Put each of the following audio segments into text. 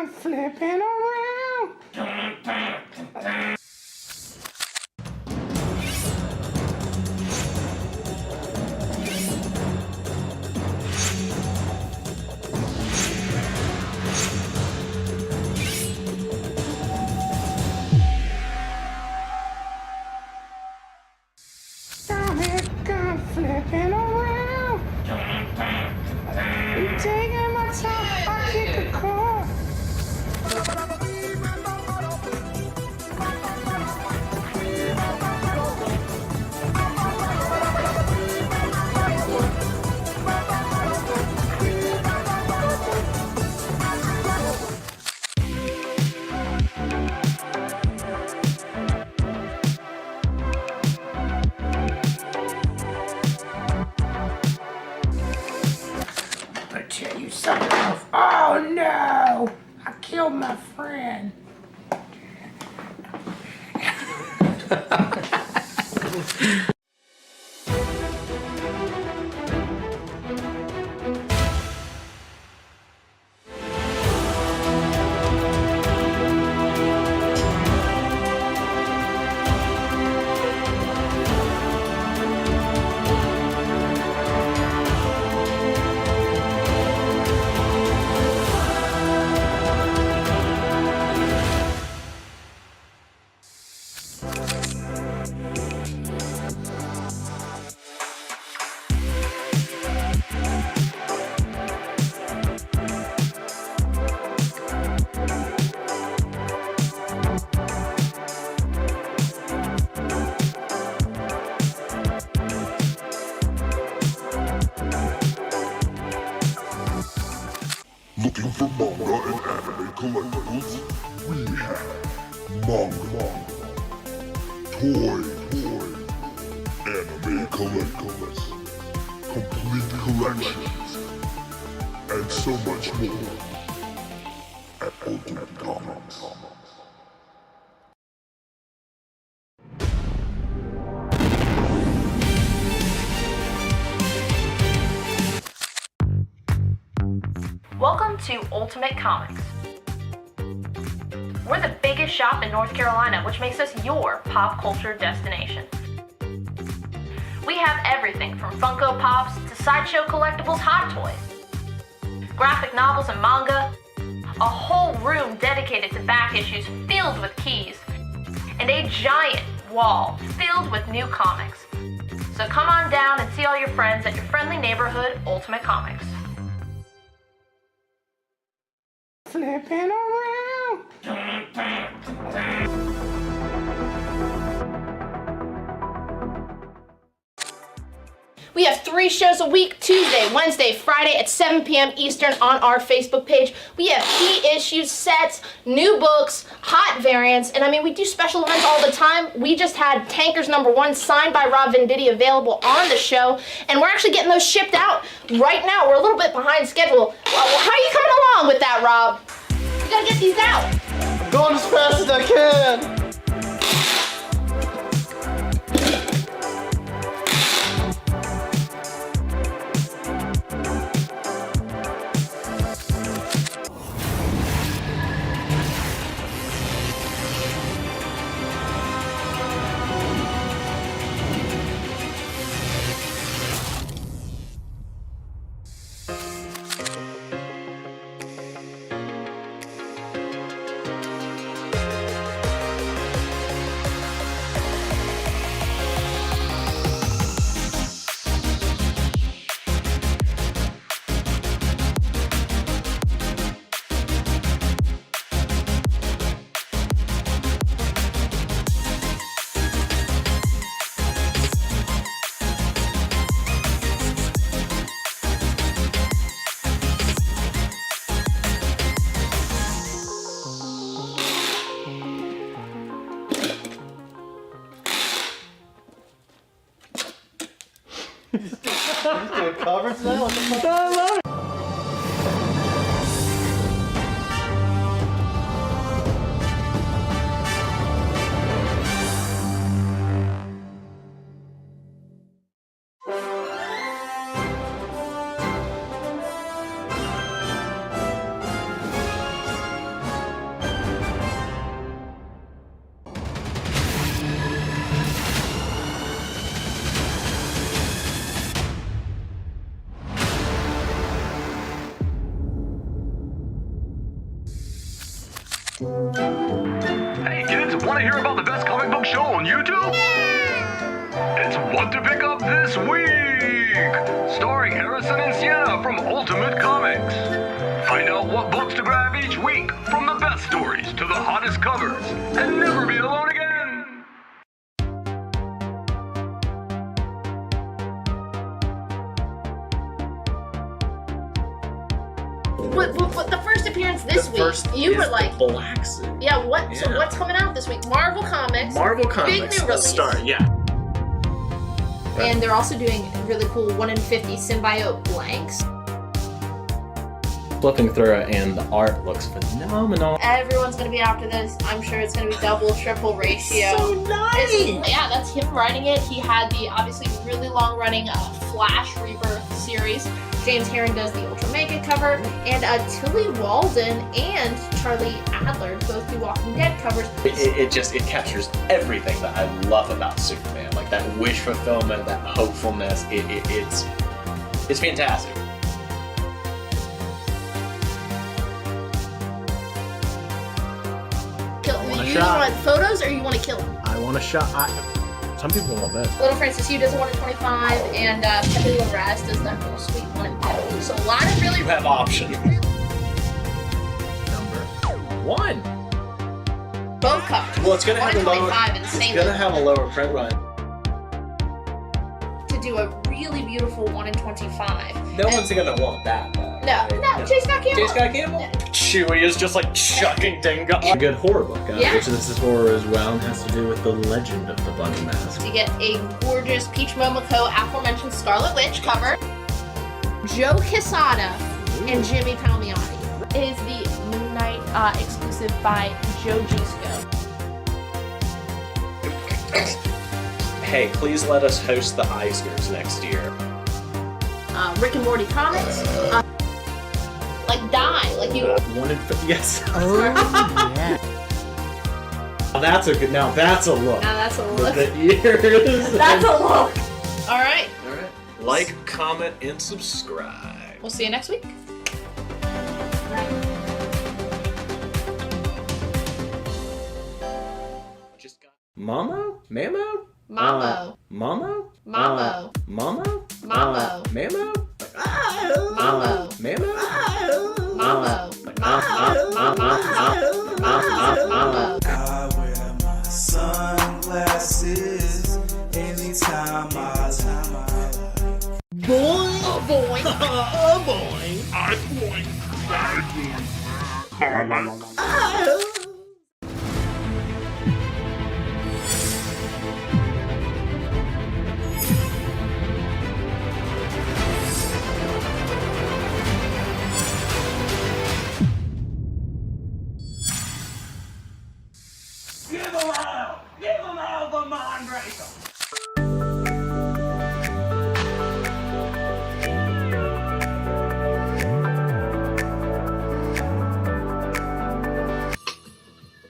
gun flipping around. Stomach gun flipping around. You taking my time, I kick a car. Tell you something else. Oh no! I killed my friend. Looking for manga and anime collectibles? We have manga, toy, anime collectibles, complete collections, and so much more at Ultimate Comics. Welcome to Ultimate Comics. We're the biggest shop in North Carolina, which makes us your pop culture destination. We have everything from Funko Pops to sideshow collectibles, Hot Toys, graphic novels and manga, a whole room dedicated to back issues filled with keys, and a giant wall filled with new comics. So come on down and see all your friends at your friendly neighborhood Ultimate Comics. Flipping around. We have 3 shows a week, Tuesday, Wednesday, Friday at 7 p.m. Eastern on our Facebook page. We have key issues, sets, new books, hot variants, and I mean, we do special events all the time. We just had Tankers #1 signed by Rob Venditti available on the show, and we're actually getting those shipped out right now. We're a little bit behind schedule. Well, how are you coming along with that, Rob? We gotta get these out. I'm going as fast as I can. He's doing covers now? What the fuck? I love it. Hey kids, want to hear about the best comic book show on YouTube? It's What to Pick Up This Week, starring Harrison and Sienna from Ultimate Comics. Find out what books to grab each week, from the best stories to the hottest covers, and never be alone again. But the first appearance this week, you were like, black suit. yeah, what? So what's coming out this week? Marvel Comics. Marvel Big Comics. new Let's release. start. Yeah. And they're also doing really cool 1 in 50 symbiote blanks. Flipping through it, and the art looks phenomenal. Everyone's gonna be after this. I'm sure it's gonna be double, triple ratio. So nice. Yeah, that's him writing it. He had the obviously really long-running Flash Rebirth series. James Herring does the Ultra Mega cover, and Tilly Walden and Charlie Adler both do Walking Dead covers. It captures everything that I love about Superman, like that wish fulfillment, that hopefulness. It's fantastic. You shot. want photos or you want to kill him? I want a shot. Some people want that. Little Francis Hugh does a 1 in 25, and Pepe Larraz does that little sweet 1 in 50. So a lot of really. You have options. Number 1. Both covers. Well, it's gonna 1 have in a lower. 25 It's insanely. gonna have a lower print run. To do a really beautiful 1 in 25. No one's gonna want that, though. No, J. Scott Campbell. J. Scott Campbell? Chewie is just like chucking Dingo. A good horror book, Yeah. which this is horror as well, and has to do with the legend of the bunny mask. You get a gorgeous Peach Momoko aforementioned Scarlet Witch cover. Joe Quesada and Jimmy Palmiotti. It is the Moon Knight exclusive by Joe Gisco. Hey, please let us host the Eisners next year. Rick and Morty comics. Like die, like you. 1 in 50. Yes. Oh, yeah. That's a good. Now that's a look. Now that's a look. The ears. That's a look. All right. Alright. Like, comment, and subscribe. We'll see you next week. Just got. Mamo? Mamo? Mamo. Mamo? Mamo. Mamo? Mamo. Mamo? Mamo. Mamo? Mamo. Mamo. I wear my sunglasses anytime Boy. Give him all the mind breaker.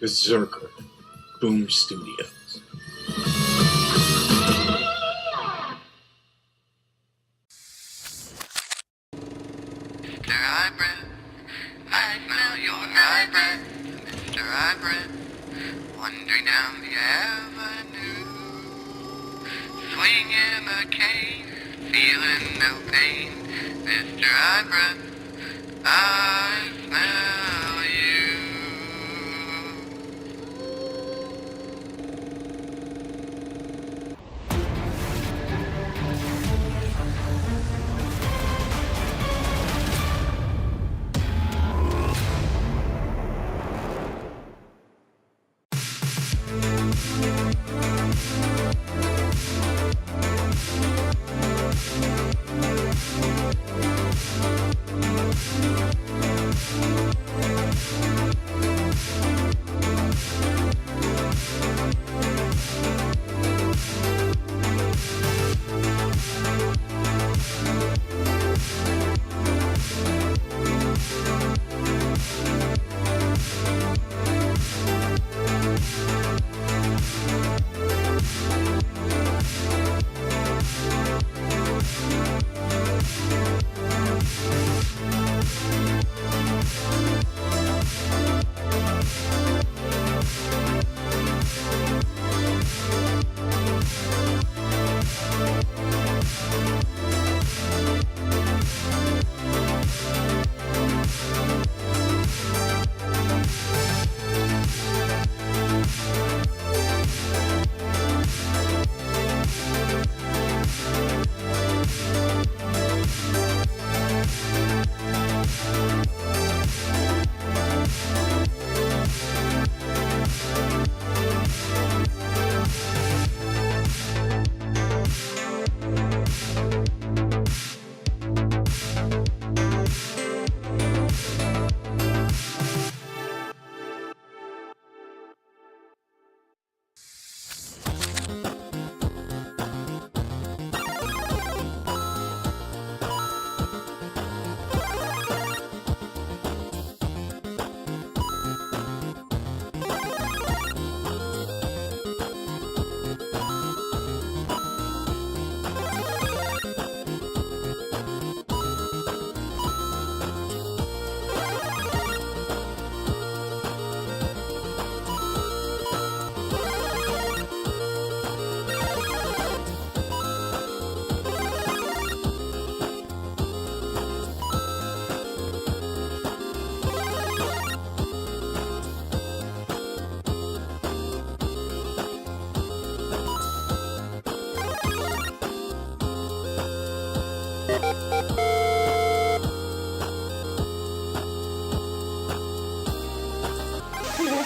Berserker, Boom Studios. Mr. Hybrid, I smell your hybrid. Mr. Hybrid, wandering down the avenue, swinging a cane, feeling no pain. Mr. Hybrid, I smell you.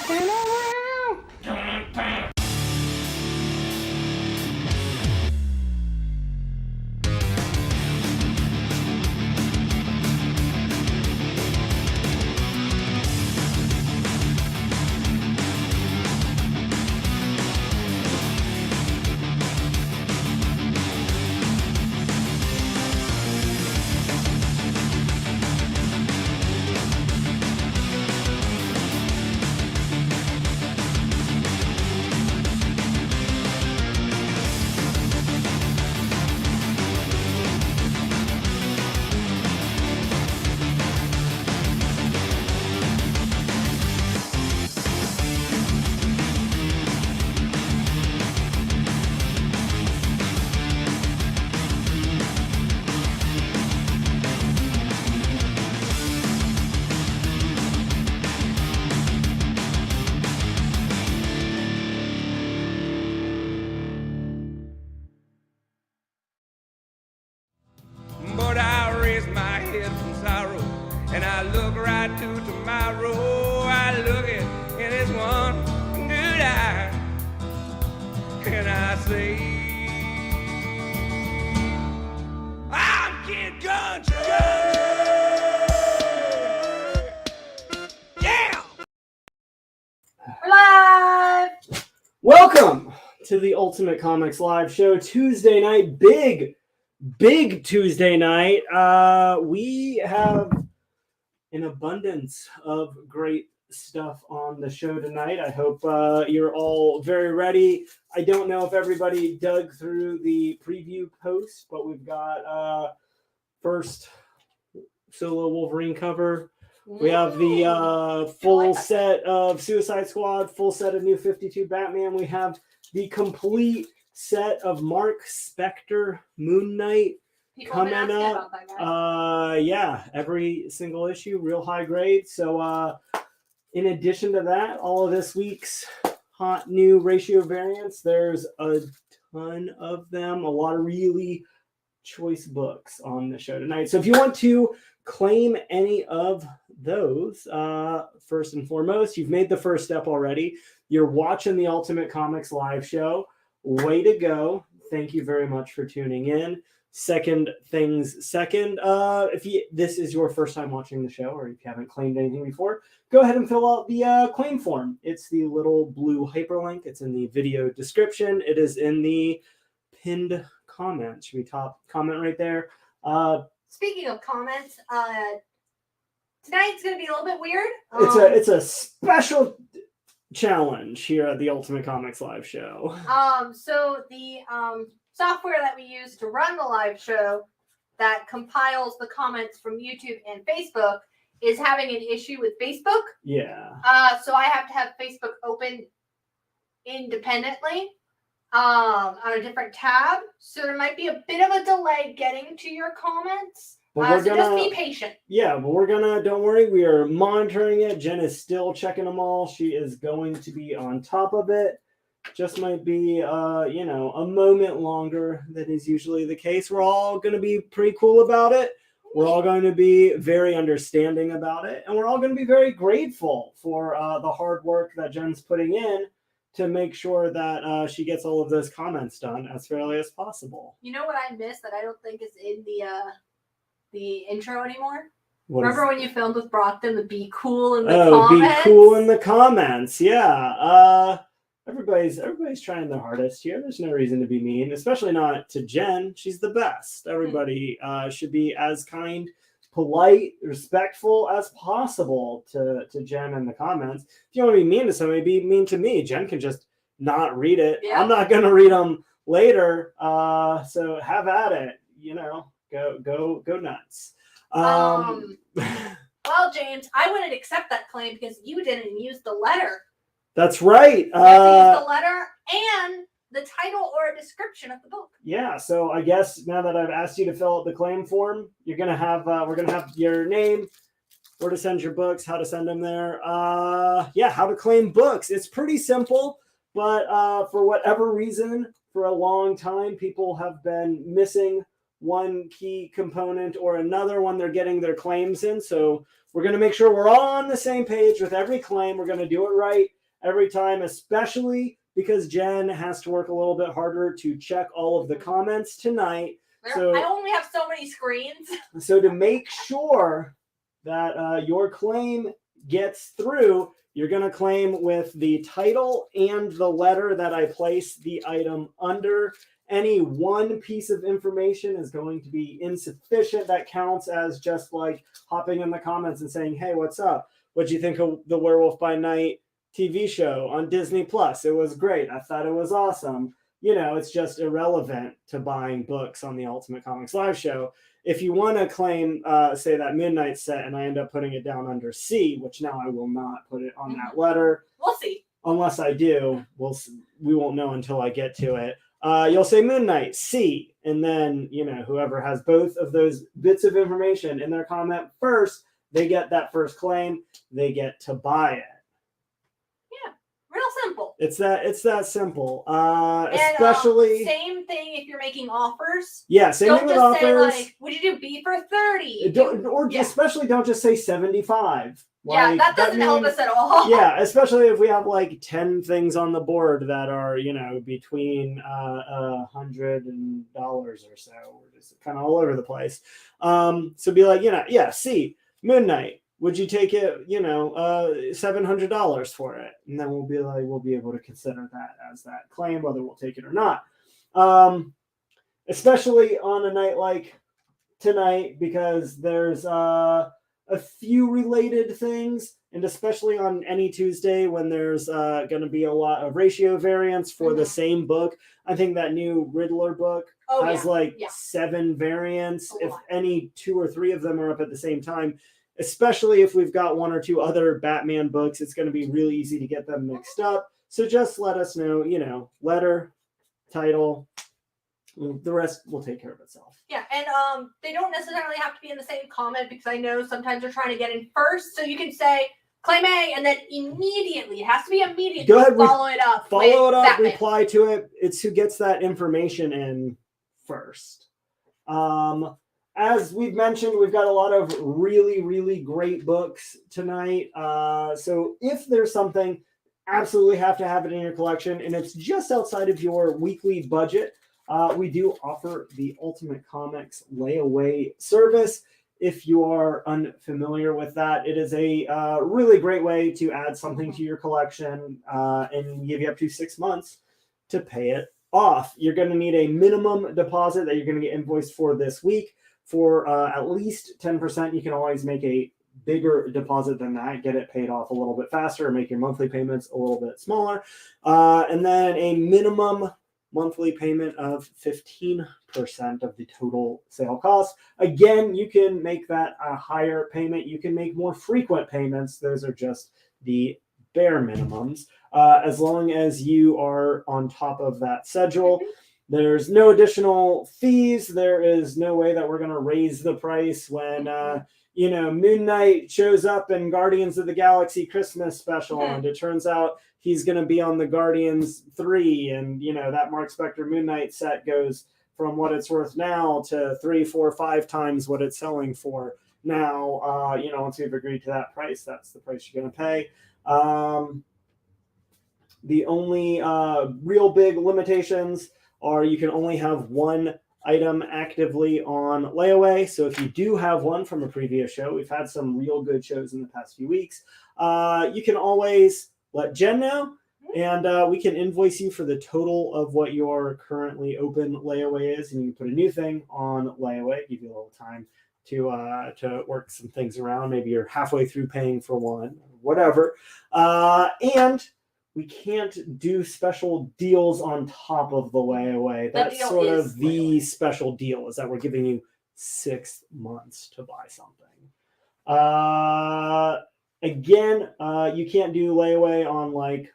Turn around. But I raise my head from sorrow, and I look right to tomorrow. I look it in this one good eye, and I say, I'm Kid Country. Yeah! We're live! Welcome to the Ultimate Comics Live Show, Tuesday night, big Tuesday night. We have an abundance of great stuff on the show tonight. I hope you're all very ready. I don't know if everybody dug through the preview post, but we've got first solo Wolverine cover. We have the full set of Suicide Squad, full set of New 52 Batman. We have the complete set of Mark Spector Moon Knight coming up. Yeah, every single issue, real high grade. So in addition to that, all of this week's hot new ratio variants, there's a ton of them, a lot of really choice books on the show tonight. So if you want to claim any of those, first and foremost, you've made the first step already. You're watching the Ultimate Comics Live Show. Way to go. Thank you very much for tuning in. Second things second, if this is your first time watching the show, or if you haven't claimed anything before, go ahead and fill out the claim form. It's the little blue hyperlink. It's in the video description. It is in the pinned comment. Should be top comment right there. Speaking of comments, tonight's going to be a little bit weird. It's a special challenge here at the Ultimate Comics Live Show. So the software that we use to run the live show that compiles the comments from YouTube and Facebook is having an issue with Facebook. Yeah. So I have to have Facebook open independently on a different tab. So there might be a bit of a delay getting to your comments. So just be patient. Yeah, but don't worry, we are monitoring it. Jen is still checking them all. She is going to be on top of it. Just might be, a moment longer than is usually the case. We're all going to be pretty cool about it. We're all going to be very understanding about it. And we're all going to be very grateful for the hard work that Jen's putting in to make sure that she gets all of those comments done as fairly as possible. You know what I missed that I don't think is in the intro anymore? Remember when you filmed with Brockton, the be cool in the comments? Be cool in the comments. Yeah. Everybody's trying their hardest here. There's no reason to be mean, especially not to Jen. She's the best. Everybody should be as kind, polite, respectful as possible to Jen in the comments. If you want to be mean to somebody, be mean to me. Jen can just not read it. Yeah. I'm not going to read them later. So have at it. Go nuts. Well, James, I wouldn't accept that claim because you didn't use the letter. That's right. You have to use the letter and the title or a description of the book. Yeah. So I guess now that I've asked you to fill out the claim form, you're gonna have we're gonna have your name, where to send your books, how to send them there. How to claim books. It's pretty simple, but for whatever reason, for a long time, people have been missing one key component or another when they're getting their claims in. So we're going to make sure we're all on the same page with every claim. We're going to do it right. every time, especially because Jen has to work a little bit harder to check all of the comments tonight. So I only have so many screens. So to make sure that your claim gets through, you're going to claim with the title and the letter that I place the item under. Any one piece of information is going to be insufficient. That counts as just like hopping in the comments and saying, hey, what'd you think of the Werewolf by Night TV show on Disney Plus? It was great. I thought it was awesome. It's just irrelevant to buying books on the Ultimate Comics Live show. If you want to claim, say, that Moon Knight set, and I end up putting it down under C, which now I will not put it on that letter. We'll see. Unless I do, we won't know until I get to it. You'll say Moon Knight, C, and then, whoever has both of those bits of information in their comment first, they get that first claim, they get to buy it. Real simple. It's that simple. And, especially same thing if you're making offers. Yeah, same thing with offers. Don't just say, like, would you do B for 30? Especially don't just say 75. Yeah, that doesn't help us at all. Yeah, especially if we have like 10 things on the board that are, between $100 or so. We're just kind of all over the place. So be like, C, Moon Knight. Would you take it, $700 for it? And then we'll be able to consider that as that claim, whether we'll take it or not. Especially on a night like tonight, because there's a few related things, and especially on any Tuesday when there's going to be a lot of ratio variants for the same book. I think that new Riddler book has 7 variants. If any 2 or 3 of them are up at the same time, especially if we've got 1 or 2 other Batman books, it's going to be really easy to get them mixed up. So just let us know, letter, title, the rest will take care of itself. Yeah, and they don't necessarily have to be in the same comment, because I know sometimes they're trying to get in first. So you can say claim A, and then immediately, it has to be immediately, go ahead, follow it up. Batman. Reply to it. It's who gets that information in first. As we've mentioned, we've got a lot of really, really great books tonight. So if there's something, absolutely have to have it in your collection, and it's just outside of your weekly budget, we do offer the Ultimate Comics layaway service. If you are unfamiliar with that, it is a really great way to add something to your collection and give you up to 6 months to pay it off. You're going to need a minimum deposit that you're going to get invoiced for this week. For at least 10%, you can always make a bigger deposit than that, get it paid off a little bit faster, and make your monthly payments a little bit smaller. And then a minimum monthly payment of 15% of the total sale cost. Again, you can make that a higher payment. You can make more frequent payments. Those are just the bare minimums. As long as you are on top of that schedule. There's no additional fees. There is no way that we're going to raise the price when, Moon Knight shows up in Guardians of the Galaxy Christmas special, and it turns out he's going to be on the Guardians 3, and, that Mark Spector Moon Knight set goes from what it's worth now to 3, 4, 5 times what it's selling for now. Once we've agreed to that price, that's the price you're going to pay. The only real big limitations are you can only have 1 item actively on layaway. So if you do have one from a previous show, we've had some real good shows in the past few weeks, you can always let Jen know, and we can invoice you for the total of what your currently open layaway is, and you can put a new thing on layaway, give you a little time to work some things around. Maybe you're halfway through paying for one, whatever. And we can't do special deals on top of the layaway. That's sort of the special deal, is that we're giving you 6 months to buy something. Again, you can't do layaway on like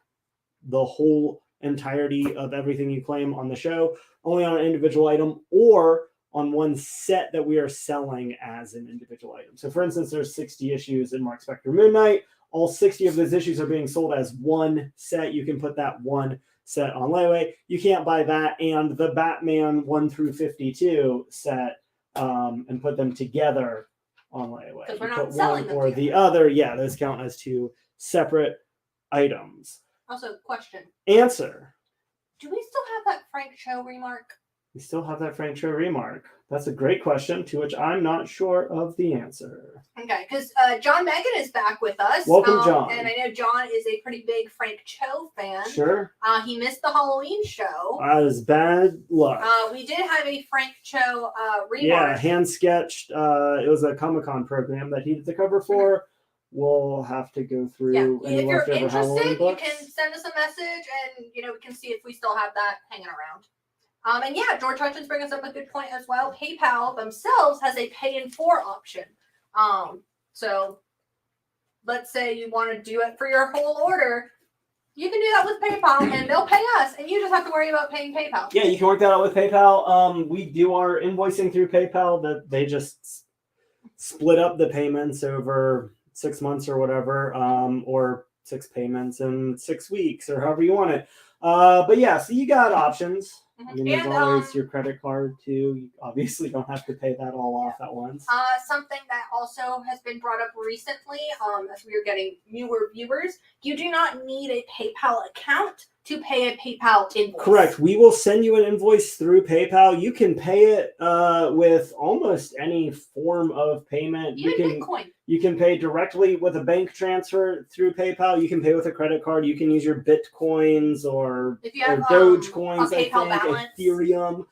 the whole entirety of everything you claim on the show, only on an individual item or on one set that we are selling as an individual item. So for instance, there's 60 issues in Mark Spector Moon Knight. All 60 of those issues are being sold as one set. You can put that one set on layaway. You can't buy that and the Batman 1 through 52 set and put them together on layaway. Because we're you not put selling one them or together. the other. Yeah, those count as 2 separate items. Also, question. Answer. Do we still have that Frank Cho remark? We still have that Frank Cho remark. That's a great question to which I'm not sure of the answer. Okay, because John Megan is back with us. Welcome, John. And I know John is a pretty big Frank Cho fan. Sure. He missed the Halloween show. That is bad luck. We did have a Frank Cho remark. Yeah, hand sketched. It was a Comic-Con program that he did the cover for. We'll have to go through. Yeah, any if you're leftover Halloween interested, you books. can send us a message, and we can see if we still have that hanging around. And yeah, George Hutchins brings up a good point as well. PayPal themselves has a pay in 4 option. So let's say you want to do it for your whole order, you can do that with PayPal, and they'll pay us, and you just have to worry about paying PayPal. Yeah, you can work that out with PayPal. We do our invoicing through PayPal. That they just split up the payments over 6 months or whatever, or 6 payments in 6 weeks, or however you want it. But yeah, so you got options. I mean, there's always your credit card too. You obviously don't have to pay that all off at once. Something that also has been brought up recently, as we are getting newer viewers, you do not need a PayPal account to pay a PayPal invoice. Correct. We will send you an invoice through PayPal. You can pay it with almost any form of payment. Even Bitcoin. You can pay directly with a bank transfer through PayPal. You can pay with a credit card. You can use your Bitcoins or Dogecoins, I think, balance. Ethereum.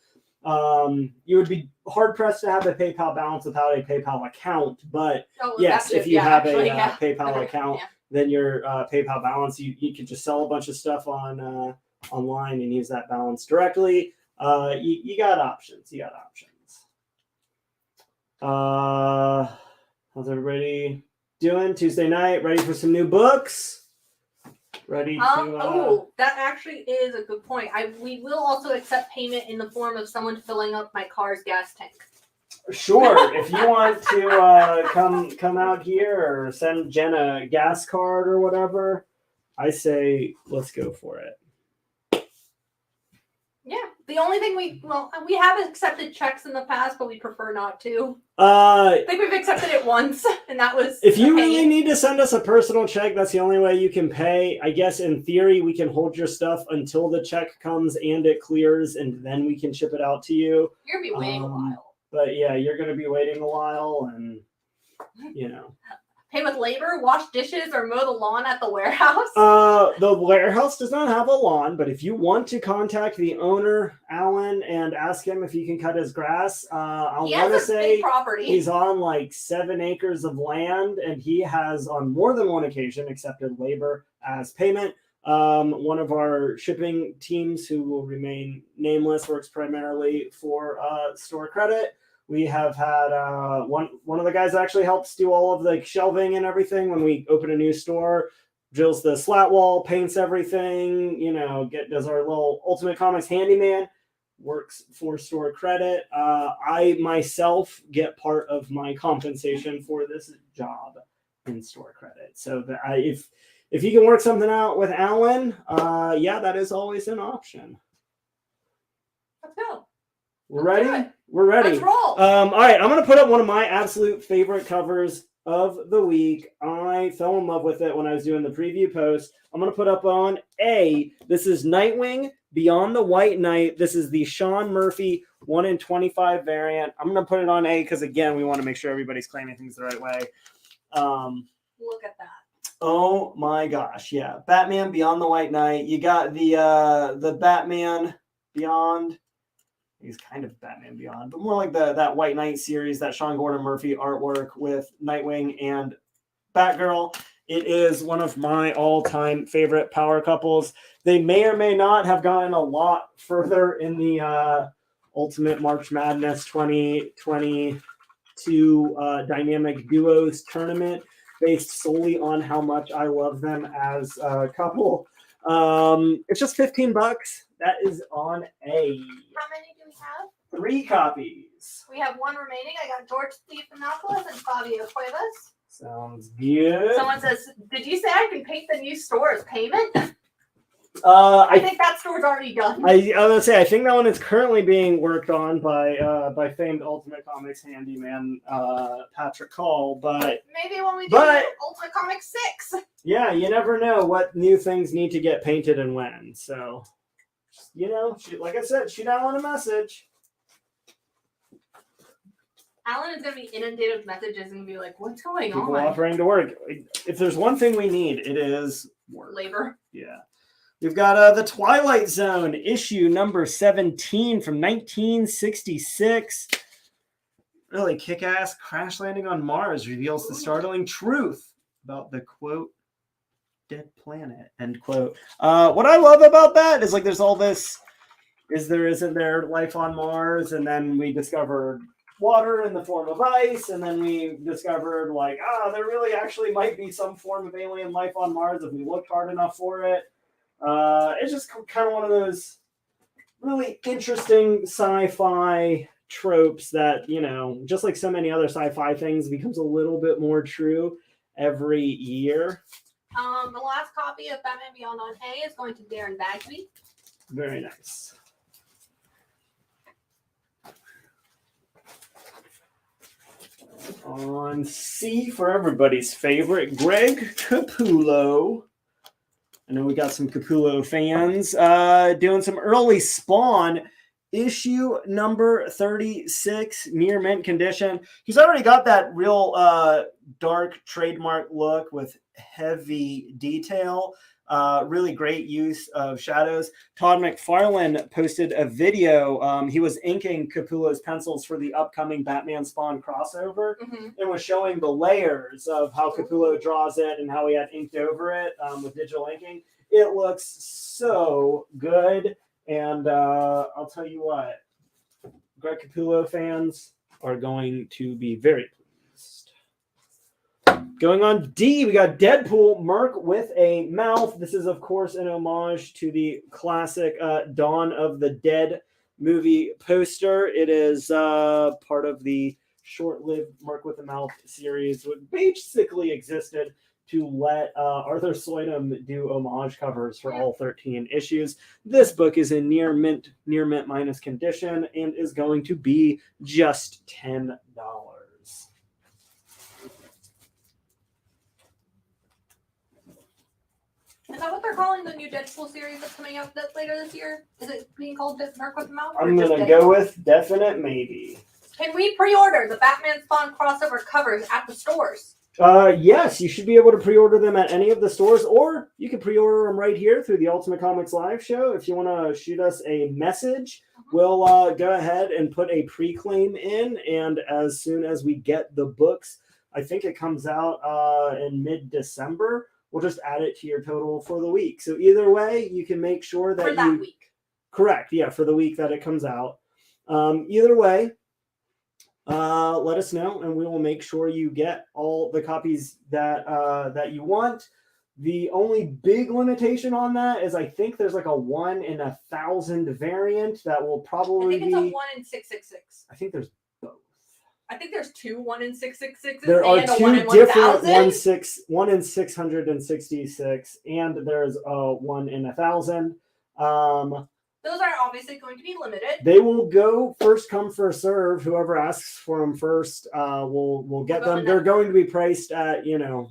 You would be hard pressed to have a PayPal balance without a PayPal account. But yes, if you have a PayPal account, then your PayPal balance, you can just sell a bunch of stuff on online and use that balance directly. You got options. How's everybody doing? Tuesday night, ready for some new books? Ready to... that actually is a good point. We will also accept payment in the form of someone filling up my car's gas tank. Sure. If you want to come out here or send Jen a gas card or whatever, I say let's go for it. Yeah. The only thing we have accepted checks in the past, but we prefer not to. I think we've accepted it once, and that was... If you really need to send us a personal check, that's the only way you can pay. I guess in theory, we can hold your stuff until the check comes and it clears, and then we can ship it out to you. You're going to be waiting a while. But yeah, you're going to be waiting a while, and Pay with labor, wash dishes, or mow the lawn at the warehouse? The warehouse does not have a lawn, but if you want to contact the owner, Alan, and ask him if he can cut his grass, I want to say he's on like 7 acres of land, and he has on more than one occasion accepted labor as payment. One of our shipping teams, who will remain nameless, works primarily for store credit. We have had one of the guys actually helps do all of the shelving and everything when we open a new store, drills the slat wall, paints everything, does our little Ultimate Comics handyman, works for store credit. I myself get part of my compensation for this job in store credit. So that if you can work something out with Alan, that is always an option. Let's go. We're ready? We're ready. Let's roll. All right, I'm going to put up one of my absolute favorite covers of the week. I fell in love with it when I was doing the preview post. I'm going to put up on A. This is Nightwing Beyond the White Knight. This is the Sean Murphy 1 in 25 variant. I'm going to put it on A because, again, we want to make sure everybody's claiming things the right way. Look at that. Oh, my gosh. Yeah. Batman Beyond the White Knight. You got the Batman Beyond... He's kind of Batman Beyond, but more like that White Knight series, that Sean Gordon Murphy artwork with Nightwing and Batgirl. It is one of my all-time favorite power couples. They may or may not have gotten a lot further in the Ultimate March Madness 2022 Dynamic Duos tournament, based solely on how much I love them as a couple. It's just $15. That is on A. How many do we have? 3 copies. We have 1 remaining. I got George Stephanopoulos and Fabio Cuevas. Sounds good. Someone says, did you say I can paint the new store as payment? I think that store's already done. I was gonna say I think that one is currently being worked on by famed Ultimate Comics handyman Patrick Call, but maybe when we do Ultimate Comics 6. Yeah, you never know what new things need to get painted and when. So, like I said, shoot Alan a message. Alan is going to be inundated with messages and be like, what's going People on? offering to work. If there's one thing we need, it is work. Labor. Yeah. We've got The Twilight Zone, issue number 17 from 1966. Really kick-ass crash landing on Mars reveals the startling truth about the, quote, dead planet, end quote. What I love about that is, like, there's all this, isn't there life on Mars? And then we discovered water in the form of ice, and then we discovered, like, there really actually might be some form of alien life on Mars if we looked hard enough for it. It's just kind of one of those really interesting sci-fi tropes that, just like so many other sci-fi things, becomes a little bit more true every year. The last copy of Batman Beyond on A is going to Darren Bagsby. Very nice. On C for everybody's favorite, Greg Capullo. I know we got some Capullo fans doing some early Spawn. Issue number 36, near mint condition. He's already got that real dark trademark look with heavy detail. Really great use of shadows. Todd McFarlane posted a video. He was inking Capullo's pencils for the upcoming Batman Spawn crossover and was showing the layers of how Capullo draws it and how he had inked over it with digital inking. It looks so good. And I'll tell you what, Greg Capullo fans are going to be very pleased. Going on D, we got Deadpool, Merc with a Mouth. This is, of course, an homage to the classic Dawn of the Dead movie poster. It is part of the short-lived Merc with a Mouth series, which basically existed to let Arthur Soydom do homage covers for all 13 issues. This book is in near mint minus condition and is going to be just $10. Is that what they're calling the new Deadpool series that's coming out later this year? Is it being called Merc with a Mouth? I'm going to go with definite maybe. Can we pre-order the Batman Spawn crossover covers at the stores? Yes, you should be able to pre-order them at any of the stores, or you can pre-order them right here through the Ultimate Comics Live show. If you want to shoot us a message, we'll go ahead and put a pre-claim in, and as soon as we get the books, I think it comes out in mid-December, we'll just add it to your total for the week. So either way, you can make sure that for that week. Correct, yeah, for the week that it comes out. Either way, let us know, and we will make sure you get all the copies that you want. The only big limitation on that is I think there's like a 1 in 1,000 variant that will probably I think it's a 1 in 666. I think there's both. I think there's 2 1 in 666. There are and a 2 1 in different 1,000. 1 in 666, and there's a 1 in 1,000. Those are obviously going to be limited. They will go first come, first serve. Whoever asks for them first will get them. They're going to be priced at,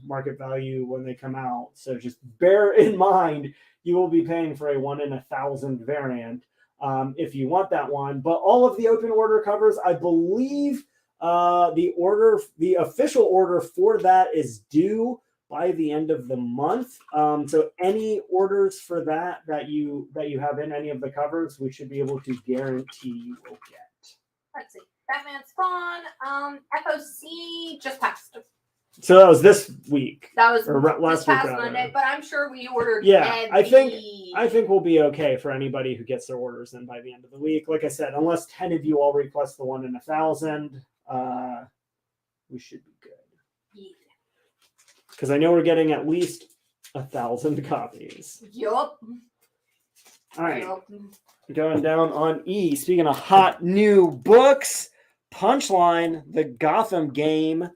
market value when they come out. So just bear in mind, you will be paying for a 1 in 1,000 variant if you want that one. But all of the open order covers, I believe the official order for that is due by the end of the month. So any orders for that you have in any of the covers, we should be able to guarantee you will get. Let's see. Batman Spawn, FOC just passed. So that was this week. That was last this past week, Monday, but I'm sure we ordered. Yeah, I think we'll be okay for anybody who gets their orders in by the end of the week. Like I said, unless 10 of you all request the 1 in 1,000, we should be good. Because I know we're getting at least 1,000 copies. Yup. All right. Going down on E. Speaking of hot new books, Punchline, the Gotham game,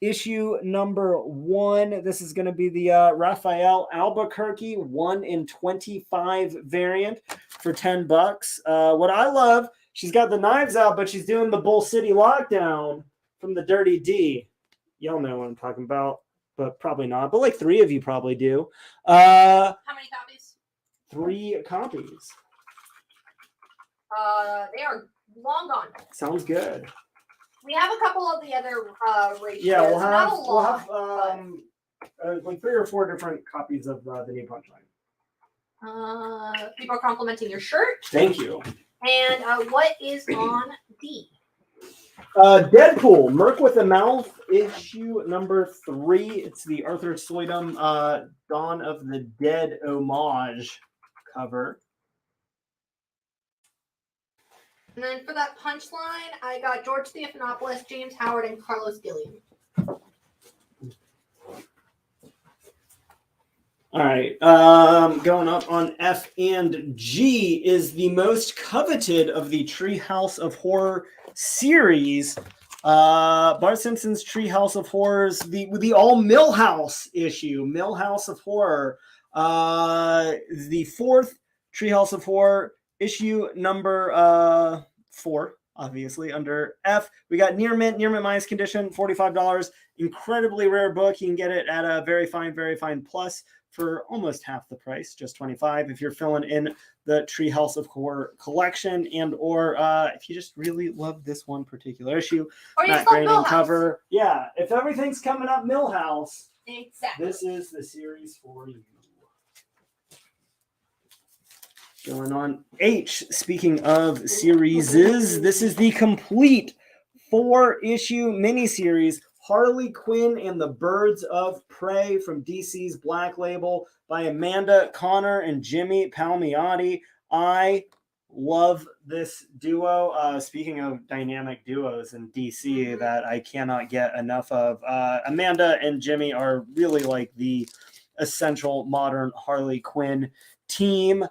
issue number 1. This is going to be the Raphael Albuquerque 1 in 25 variant for $10. What I love, she's got the knives out, but she's doing the Bull City lockdown from the Dirty D. Y'all know what I'm talking about, but probably not. But like 3 of you probably do. How many copies? 3 copies. They are long gone. Sounds good. We have a couple of the other ratios. Yeah, we'll Not have a lot, like 3 or 4 different copies of the new Punchline. people are complimenting your shirt. Thank you. And what is on D? Deadpool, Merc with a Mouth, issue number 3. It's the Arthur Soydum Dawn of the Dead homage cover. And then for that punchline, I got George Stephanopoulos, James Howard, and Carlos Gilliam. All right. Going up on F and G is the most coveted of the Treehouse of Horror series. Bart Simpson's Treehouse of Horrors, the all Millhouse issue, Millhouse of Horror. The 4th Treehouse of Horror, issue number 4, obviously, under F. We got Near Mint minus condition, $45. Incredibly rare book. You can get it at a Very Fine Plus for almost half the price, just $25 if you're filling in the Treehouse of Horror collection, and or if you just really love this one particular issue. Or you Matt just love Groening Millhouse. cover. Yeah, if everything's coming up Millhouse, Exactly. this is the series for you. Going on H, speaking of series, this is the complete 4-issue miniseries, Harley Quinn and the Birds of Prey from DC's Black Label by Amanda Connor and Jimmy Palmiotti. I love this duo. Speaking of dynamic duos in DC that I cannot get enough of, Amanda and Jimmy are really like the essential modern Harley Quinn team.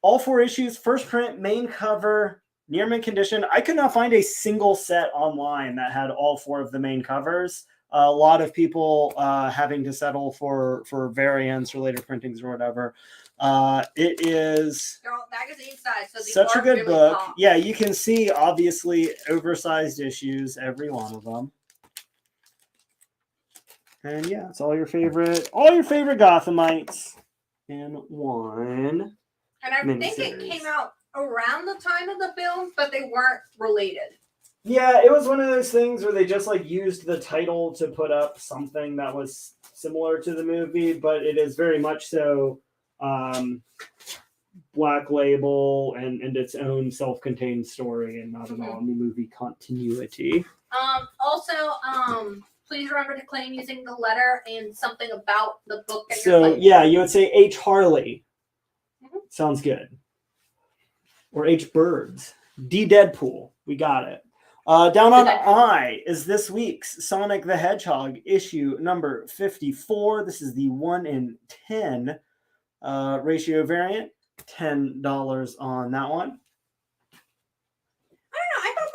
All 4 issues, first print, main cover, near mint condition. I could not find a single set online that had all 4 of the main covers. A lot of people having to settle for variants or later printings or whatever. It is They're all magazine size, so these such a are good really book. pop. Yeah, you can see obviously oversized issues, every one of them. And yeah, it's all your favorite Gothamites in one. And I think it miniseries. came out around the time of the film, but they weren't related. Yeah, it was one of those things where they just like used the title to put up something that was similar to the movie, but it is very much so Black Label and its own self-contained story and not at all in the movie continuity. Please remember to claim using the letter and something about the book that you're So claiming. yeah, you would say H. Harley. Sounds good. Or H. Birds. D. Deadpool. We got it. Down on I is this week's Sonic the Hedgehog issue number 54. This is the 1 in 10 ratio variant. $10 on that one. I don't know. I thought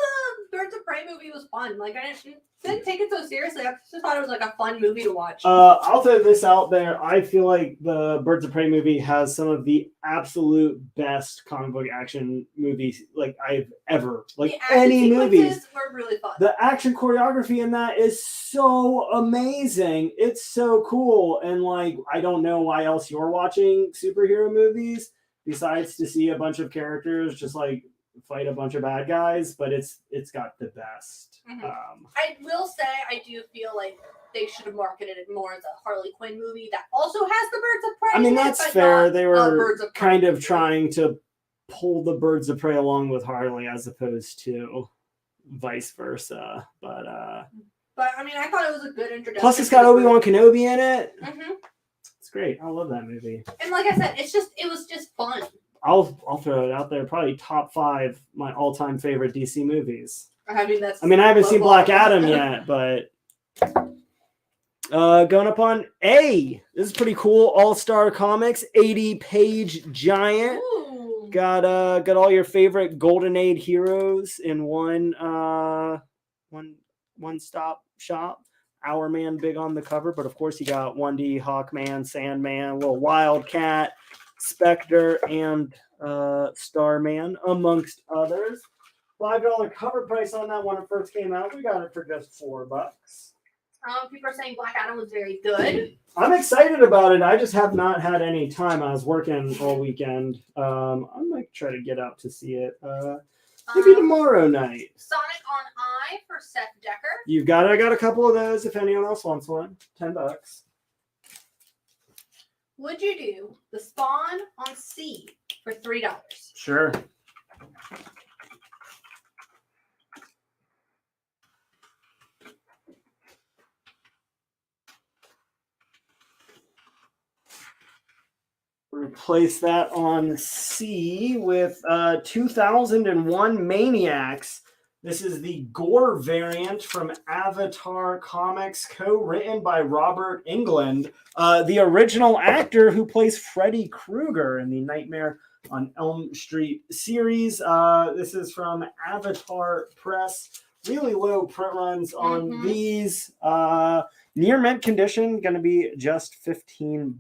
the Birds of Prey movie was fun. Like, I didn't take it so seriously. I just thought it was like a fun movie to watch. I'll throw this out there. I feel like the Birds of Prey movie has some of the absolute best comic book action movies like I've ever like The action any movies. sequences were really fun. The action choreography in that is so amazing. It's so cool, and like I don't know why else you're watching superhero movies besides to see a bunch of characters just like fight a bunch of bad guys, but it's got the best. I will say I do feel like they should have marketed it more as a Harley Quinn movie that also has the Birds of Prey. I mean, in it, that's but fair. not They a were Birds of Prey kind of movie. trying to pull the Birds of Prey along with Harley as opposed to vice versa. But I mean, I thought it was a good introduction. plus, it's to got the Obi-Wan Kenobi in it. Mhm. It's great. I love that movie. And like I said, it was just fun. I'll throw it out there. Probably top 5 my all-time favorite DC movies. I mean, I haven't seen Black Adam yet, but going up on A. This is pretty cool. All-Star Comics, 80-page giant. Ooh. Got all your favorite Golden Age heroes in one stop shop. Our Man big on the cover, but of course you got 1D, Hawkman, Sandman, little Wildcat, Spectre, and Starman, amongst others. $5 cover price on that when it first came out. We got it for just $4. People are saying Black Adam was very good. I'm excited about it. I just have not had any time. I was working all weekend. I might try to get out to see it. Maybe tomorrow night. Sonic on Eye for Seth Decker. You've got it. I got a couple of those if anyone else wants one. $10. Would you do the Spawn on C for $3? Sure. Replace that on C with 2001 Maniacs. This is the Gore variant from Avatar Comics, co-written by Robert Englund, the original actor who plays Freddy Krueger in the Nightmare on Elm Street series. This is from Avatar Press. Really low print runs on these. Near mint condition, going to be just $15.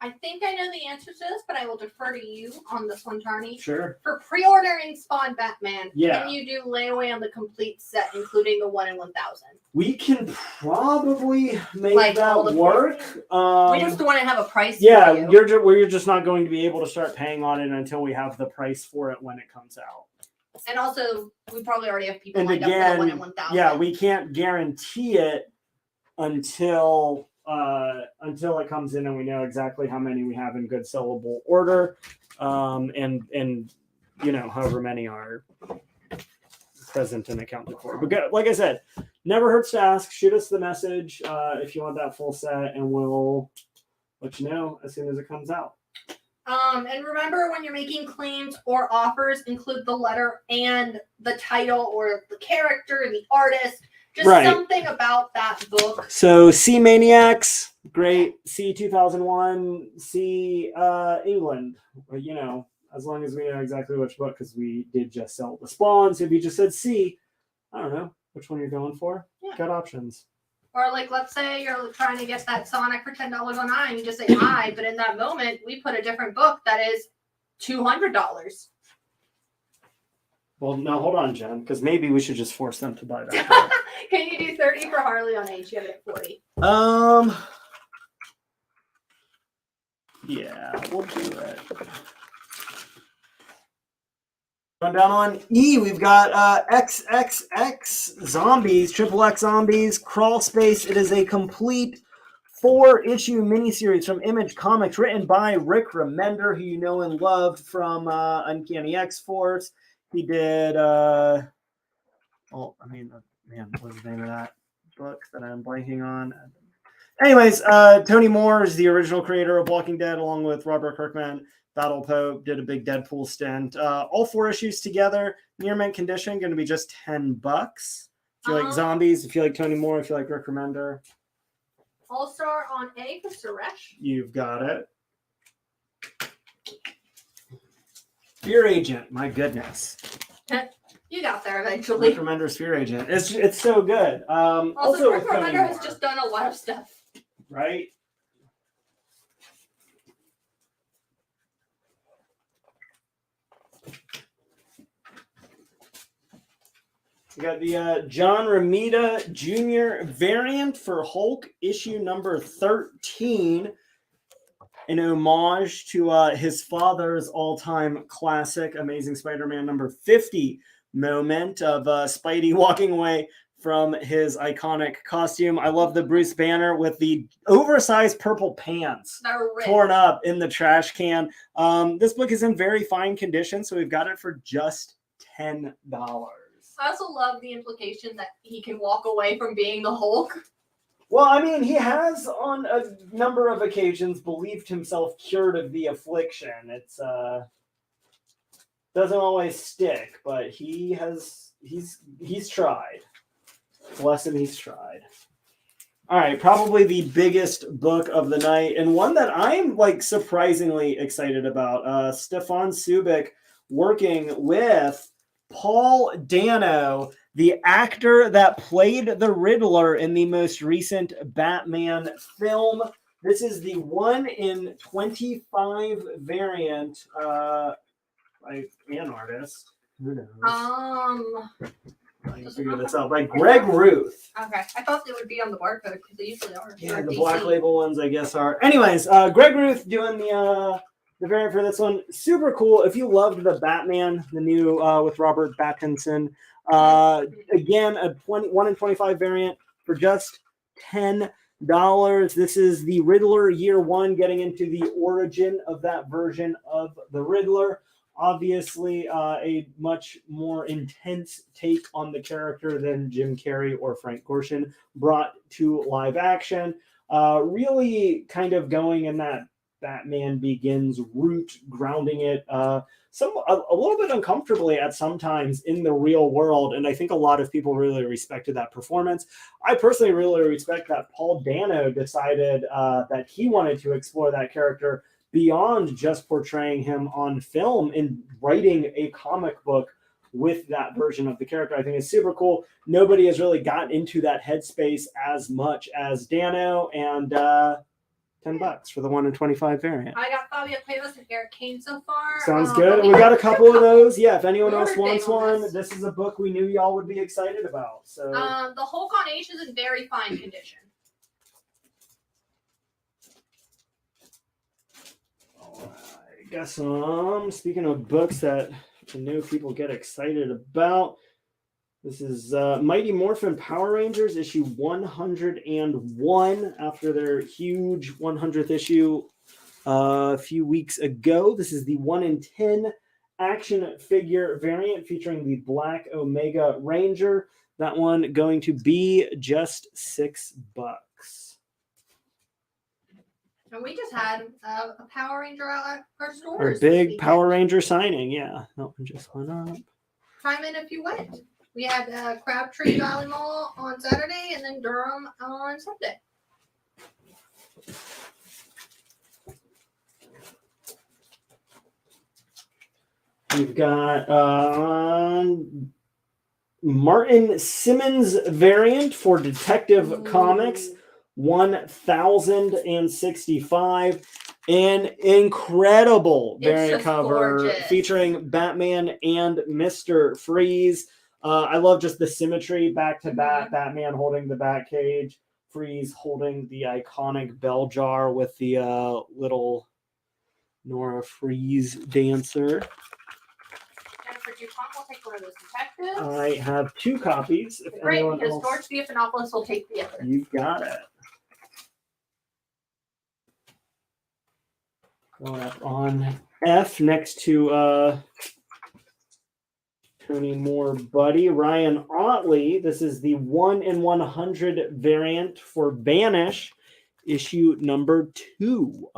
I think I know the answer to this, but I will defer to you on this one, Tarny. Sure. For pre-ordering Spawn Batman, Yeah. can you do layaway on the complete set, including the 1 in 1,000? We can probably make Like that all the work. We just want to have a price. Yeah, for you. you're just not going to be able to start paying on it until we have the price for it when it comes out. And also, we probably already have people And lined up for the 1 in again, 1,000. yeah, we can't guarantee it until it comes in and we know exactly how many we have in good sellable order, and you know however many are present and accounted for. But like I said, never hurts to ask. Shoot us the message if you want that full set, and we'll let you know as soon as it comes out. And remember, when you're making claims or offers, include the letter and the title or the character, the artist, just Right. something about that book. So C Maniacs, great. C 2001, C England. You know, as long as we know exactly which book, because we did just sell the Spawn. So if you just said C, I don't know which one you're going for. Yeah. Got options. Or like, let's say you're trying to get that Sonic for $10 on I, and you just say I, but in that moment, we put a different book that is $200. Well, no, hold on, Jen, because maybe we should just force them to buy that. Can you do 30 for Harley on H? You have it at 40. Yeah, we'll do it. Going down on E, we've got XXX Zombies, Triple X Zombies, Crawl Space. It is a complete 4-issue miniseries from Image Comics, written by Rick Remender, who you know and loved from Uncanny X-Force. He did, what was the name of that book that I'm blanking on? Anyways, Tony Moore is the original creator of Walking Dead, along with Robert Kirkman. Battle Pope did a big Deadpool stint. All 4 issues together, near mint condition, going to be just $10. If you like zombies, if you like Tony Moore, if you like Rick Remender. All-Star on A for Suresh. You've got it. Fear Agent, my goodness. You got there eventually. Rick Remender's Fear Agent. It's so good. Also, Rick with Tony Remender has Moore, just done a lot of stuff. right? We got the John Romita Jr. variant for Hulk, issue number 13. An homage to his father's all-time classic, Amazing Spider-Man number 50 moment of Spidey walking away from his iconic costume. I love the Bruce Banner with the oversized purple pants torn up in the trash can. This book is in very fine condition, so we've got it for just $10. I also love the implication that he can walk away from being the Hulk. Well, I mean, he has on a number of occasions believed himself cured of the affliction. It's doesn't always stick, but he's tried. Bless him, he's tried. All right, probably the biggest book of the night, and one that I'm like surprisingly excited about. Stefan Subic working with Paul Dano, the actor that played the Riddler in the most recent Batman film. This is the 1 in 25 variant by an artist. Who knows? I can figure this out. By Greg Ruth. Okay, I thought they would be on the barcode because they usually are. Yeah, the Black Label ones, I guess, are. Anyways, Greg Ruth doing the variant for this one. Super cool. If you loved the Batman, the new with Robert Pattinson, again, a 1 in 25 variant for just $10. This is the Riddler Year 1, getting into the origin of that version of the Riddler. Obviously, a much more intense take on the character than Jim Carrey or Frank Gorshin brought to live action. Really kind of going in that Batman Begins route, grounding it a little bit uncomfortably at sometimes in the real world. And I think a lot of people really respected that performance. I personally really respect that Paul Dano decided that he wanted to explore that character beyond just portraying him on film and writing a comic book with that version of the character. I think it's super cool. Nobody has really gotten into that headspace as much as Dano, and $10 for the 1 in 25 variant. I got Fabio Cuevas and Eric Kane so far. Sounds good. We got a couple of those. Yeah, if anyone else wants one, this is a book we knew y'all would be excited about. So the Hulk on H is in very fine condition. I guess speaking of books that I know people get excited about, this is Mighty Morphin Power Rangers issue 101 after their huge 100th issue a few weeks ago. This is the 1 in 10 action figure variant featuring the Black Omega Ranger. That one going to be just $6. And we just had a Power Ranger out at our Our stores. big Power Ranger signing, yeah. That one just went up. Chime in if you went. We had Crabtree Valley Mall on Saturday and then Durham on Sunday. We've got Martin Simmons variant for Detective Comics 1065. An incredible variant cover gorgeous. Featuring Batman and Mr. Freeze. I love just the symmetry back to back. Batman holding the Batcage, Freeze holding the iconic bell jar with the little Nora Freeze dancer. Jennifer DuPont will take one of those detectives. I have 2 copies. If Great, anyone because else, George Stephanopoulos will take the other. you got it. Going up on F next to Tony Moore Buddy. Ryan Otley. This is the 1 in 100 variant for Vanish, issue number 2.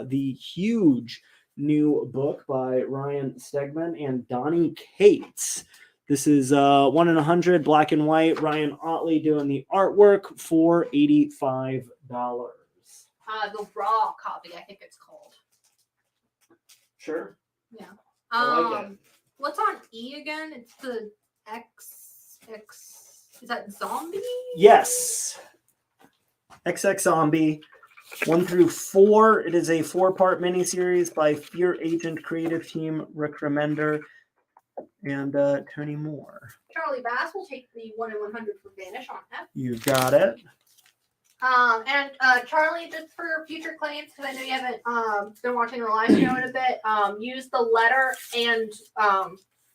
The huge new book by Ryan Stegman and Donnie Cates. This is 1 in 100, black and white. Ryan Otley doing the artwork for $85. The raw copy, I think it's called. Sure. Yeah. I like it. What's on E again? It's the X. Is that Zombie? Yes. XX Zombie 1 through 4. It is a 4-part miniseries by Fear Agent creative team Rick Remender and Tony Moore. Charlie Bass will take the 1 in 100 for Vanish on F. You got it. And Charlie, just for future claims, because I know you haven't been watching the live show in a bit, use the letter and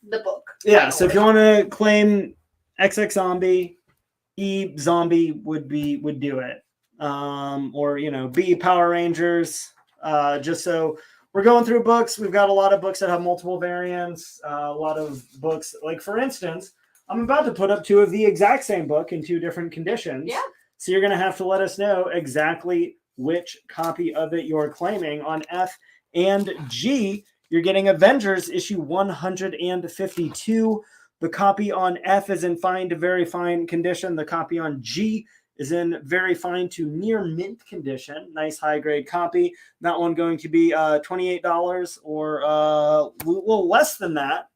the book. Yeah, so if you want to claim XX Zombie, E Zombie would do it. Or B Power Rangers. Just so we're going through books. We've got a lot of books that have multiple variants. A lot of books, like for instance, I'm about to put up 2 of the exact same book in 2 different conditions. Yeah. So you're going to have to let us know exactly which copy of it you're claiming. On F and G, you're getting Avengers issue 152. The copy on F is in fine to very fine condition. The copy on G is in very fine to near mint condition. Nice high-grade copy. That one going to be $28 or a little less than that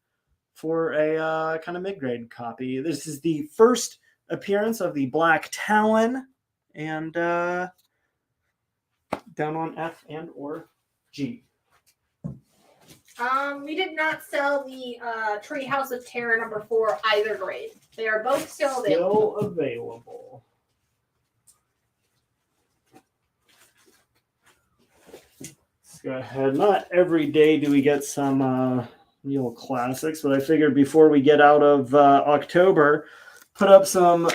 for a kind of mid-grade copy. This is the first appearance of the Black Talon, and down on F and or G. We did not sell the Treehouse of Terror #4 either grade. They are both still available. Let's go ahead. Not every day do we get some real classics, but I figured before we get out of October, put up some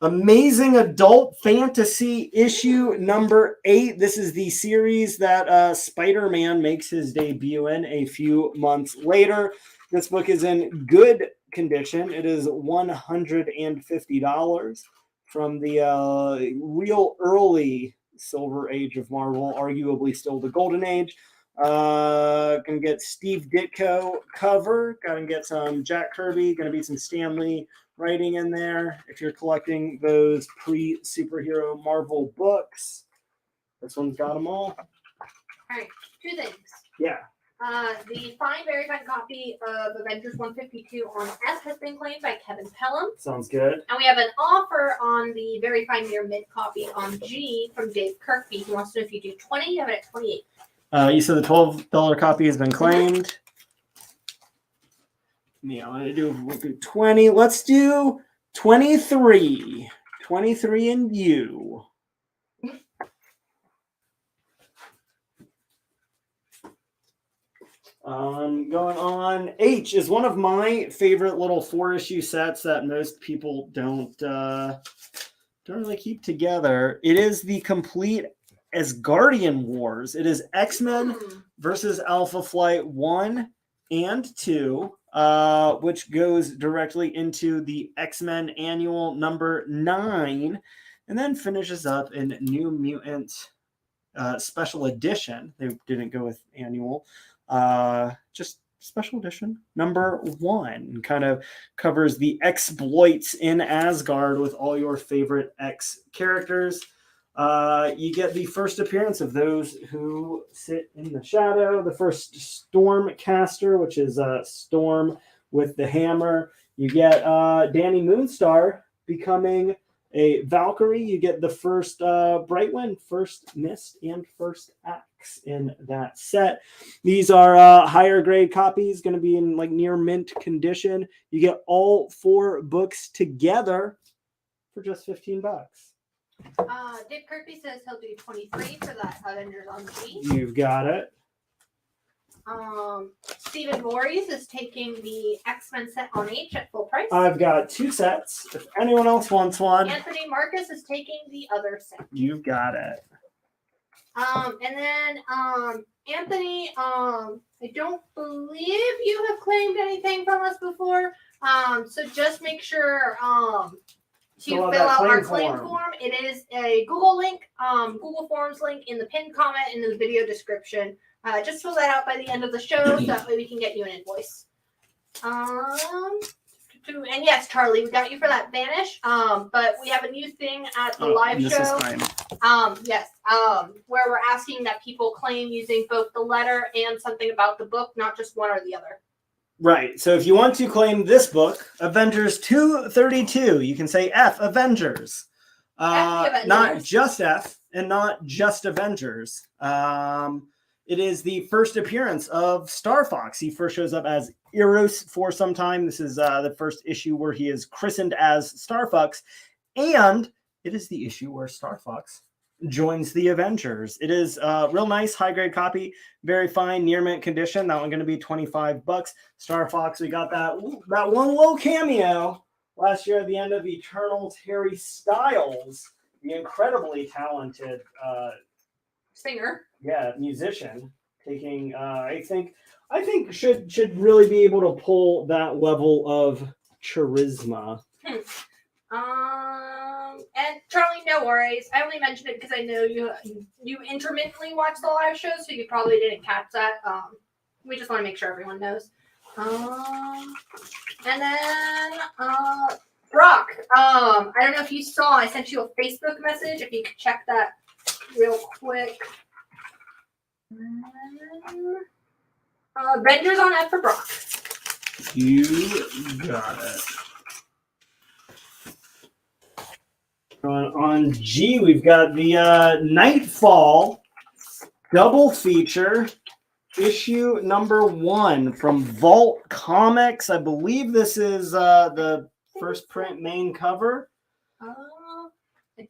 amazing adult fantasy issue number 8. This is the series that Spider-Man makes his debut in a few months later. This book is in good condition. It is $150 from the real early Silver Age of Marvel, arguably still the Golden Age. Gonna get Steve Ditko cover. Gonna get some Jack Kirby. Gonna be some Stan Lee writing in there. If you're collecting those pre-superhero Marvel books, this one's got them all. All right, 2 things. Yeah. The very fine copy of Avengers 152 on F has been claimed by Kevin Pelham. Sounds good. And we have an offer on the very fine near mint copy on G from Dave Kirkby. He wants to know if you do 20, you have it at 28. You said the $12 copy has been claimed. Yeah, I'm gonna do 20. Let's do 23. 23 and you. Going on. H is one of my favorite little 4-issue sets that most people don't really keep together. It is the complete Asgardian Wars. It is X-Men versus Alpha Flight 1 and 2, which goes directly into the X-Men annual number 9, and then finishes up in New Mutant special edition. They didn't go with annual. Just special edition number 1. Kind of covers the exploits in Asgard with all your favorite X characters. You get the first appearance of those who sit in the shadow. The first Stormcaster, which is Storm with the hammer. You get Danny Moonstar becoming a Valkyrie. You get the first Brightwind, first Mist, and first Axe in that set. These are higher grade copies, going to be in like near mint condition. You get all 4 books together for just $15. Dave Kirkby says he'll do 23 for that Avengers on G. You've got it. Stephen Voorhees is taking the X-Men set on H at full price. I've got 2 sets. If anyone else wants one, Anthony Marcus is taking the other set. you've got it. And then Anthony, I don't believe you have claimed anything from us before. So just make sure to fill out our claim form. It is a Google link, Google Forms link in the pinned comment in the video description. Just fill that out by the end of the show, so that way we can get you an invoice. And yes, Charlie, we got you for that Vanish. But we have a new thing at the live show. Where we're asking that people claim using both the letter and something about the book, not just one or the other. Right. So if you want to claim this book, Avengers 232, you can say F Avengers. Not just F and not just Avengers. It is the first appearance of Star Fox. He first shows up as Eros for some time. This is the first issue where he is christened as Star Fox. And it is the issue where Star Fox joins the Avengers. It is a real nice high-grade copy. Very fine, near mint condition. That one going to be $25. Star Fox, we got that one little cameo last year at the end of Eternals. Harry Styles, the incredibly talented singer. Yeah, musician, taking I think should really be able to pull that level of charisma. And Charlie, no worries. I only mentioned it because I know you intermittently watch the live show, so you probably didn't catch that. We just want to make sure everyone knows. And then Brock. I don't know if you saw. I sent you a Facebook message. If you could check that real quick. Avengers on F for Brock. You got it. On G, we've got the Nightfall double feature, issue number 1 from Vault Comics. I believe this is the first print main cover. I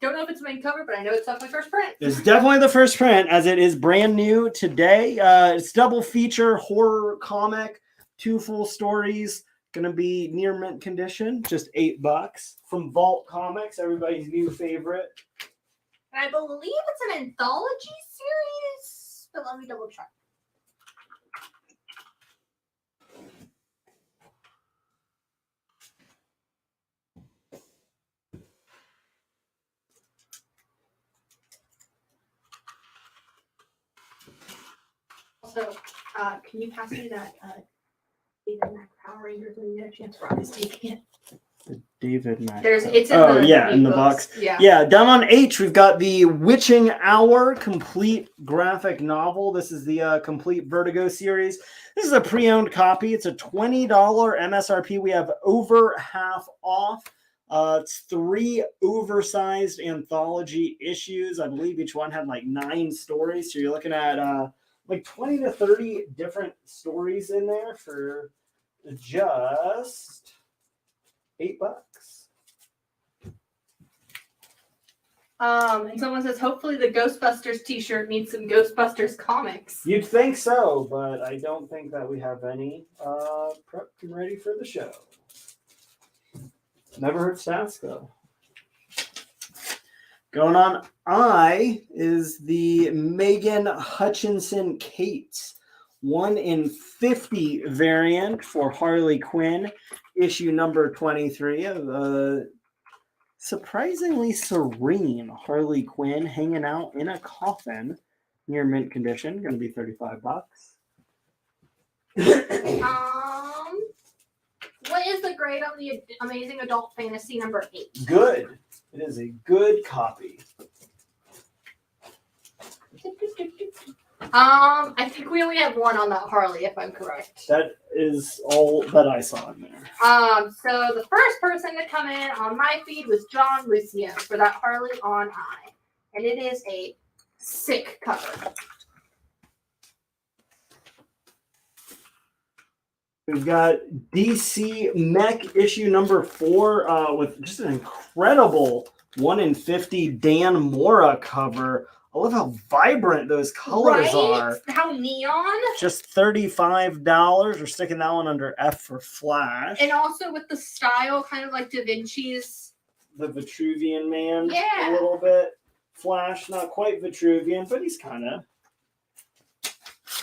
don't know if it's main cover, but I know it's definitely first print. It's definitely the first print, as it is brand new today. It's double feature horror comic, 2 full stories. Gonna be near mint condition, just $8 from Vault Comics, everybody's new favorite. And I believe it's an anthology series, but let me double check. Also, can you pass me that David Mac Power Rangers when you get a chance? Robbie's taking it. The David Mac. It's in in the box. Yeah. Down on H, we've got the Witching Hour complete graphic novel. This is the complete Vertigo series. This is a pre-owned copy. It's a $20 MSRP. We have over half off. It's 3 oversized anthology issues. I believe each one had like 9 stories. So you're looking at like 20 to 30 different stories in there for just $8. And someone says, hopefully the Ghostbusters t-shirt needs some Ghostbusters comics. You'd think so, but I don't think that we have any prepped and ready for the show. Never hurts to ask, though. Going on I is the Megan Hutchinson Cates 1 in 50 variant for Harley Quinn, issue number 23. Surprisingly serene Harley Quinn hanging out in a coffin near mint condition. Going to be $35. What is the grade on the Amazing Adult Fantasy number 8? Good. It is a good copy. I think we only have 1 on that Harley, if I'm correct. That is all that I saw in there. So the first person to come in on my feed was John Lucio for that Harley on I. And it is a sick cover. We've got DC Mech issue number 4 with just an incredible 1 in 50 Dan Mora cover. I love how vibrant those colors are. How neon. Just $35. We're sticking that one under F for Flash. And also with the style, kind of like Da Vinci's. The Vitruvian Man. Yeah. A little bit. Flash, not quite Vitruvian, but he's kind of.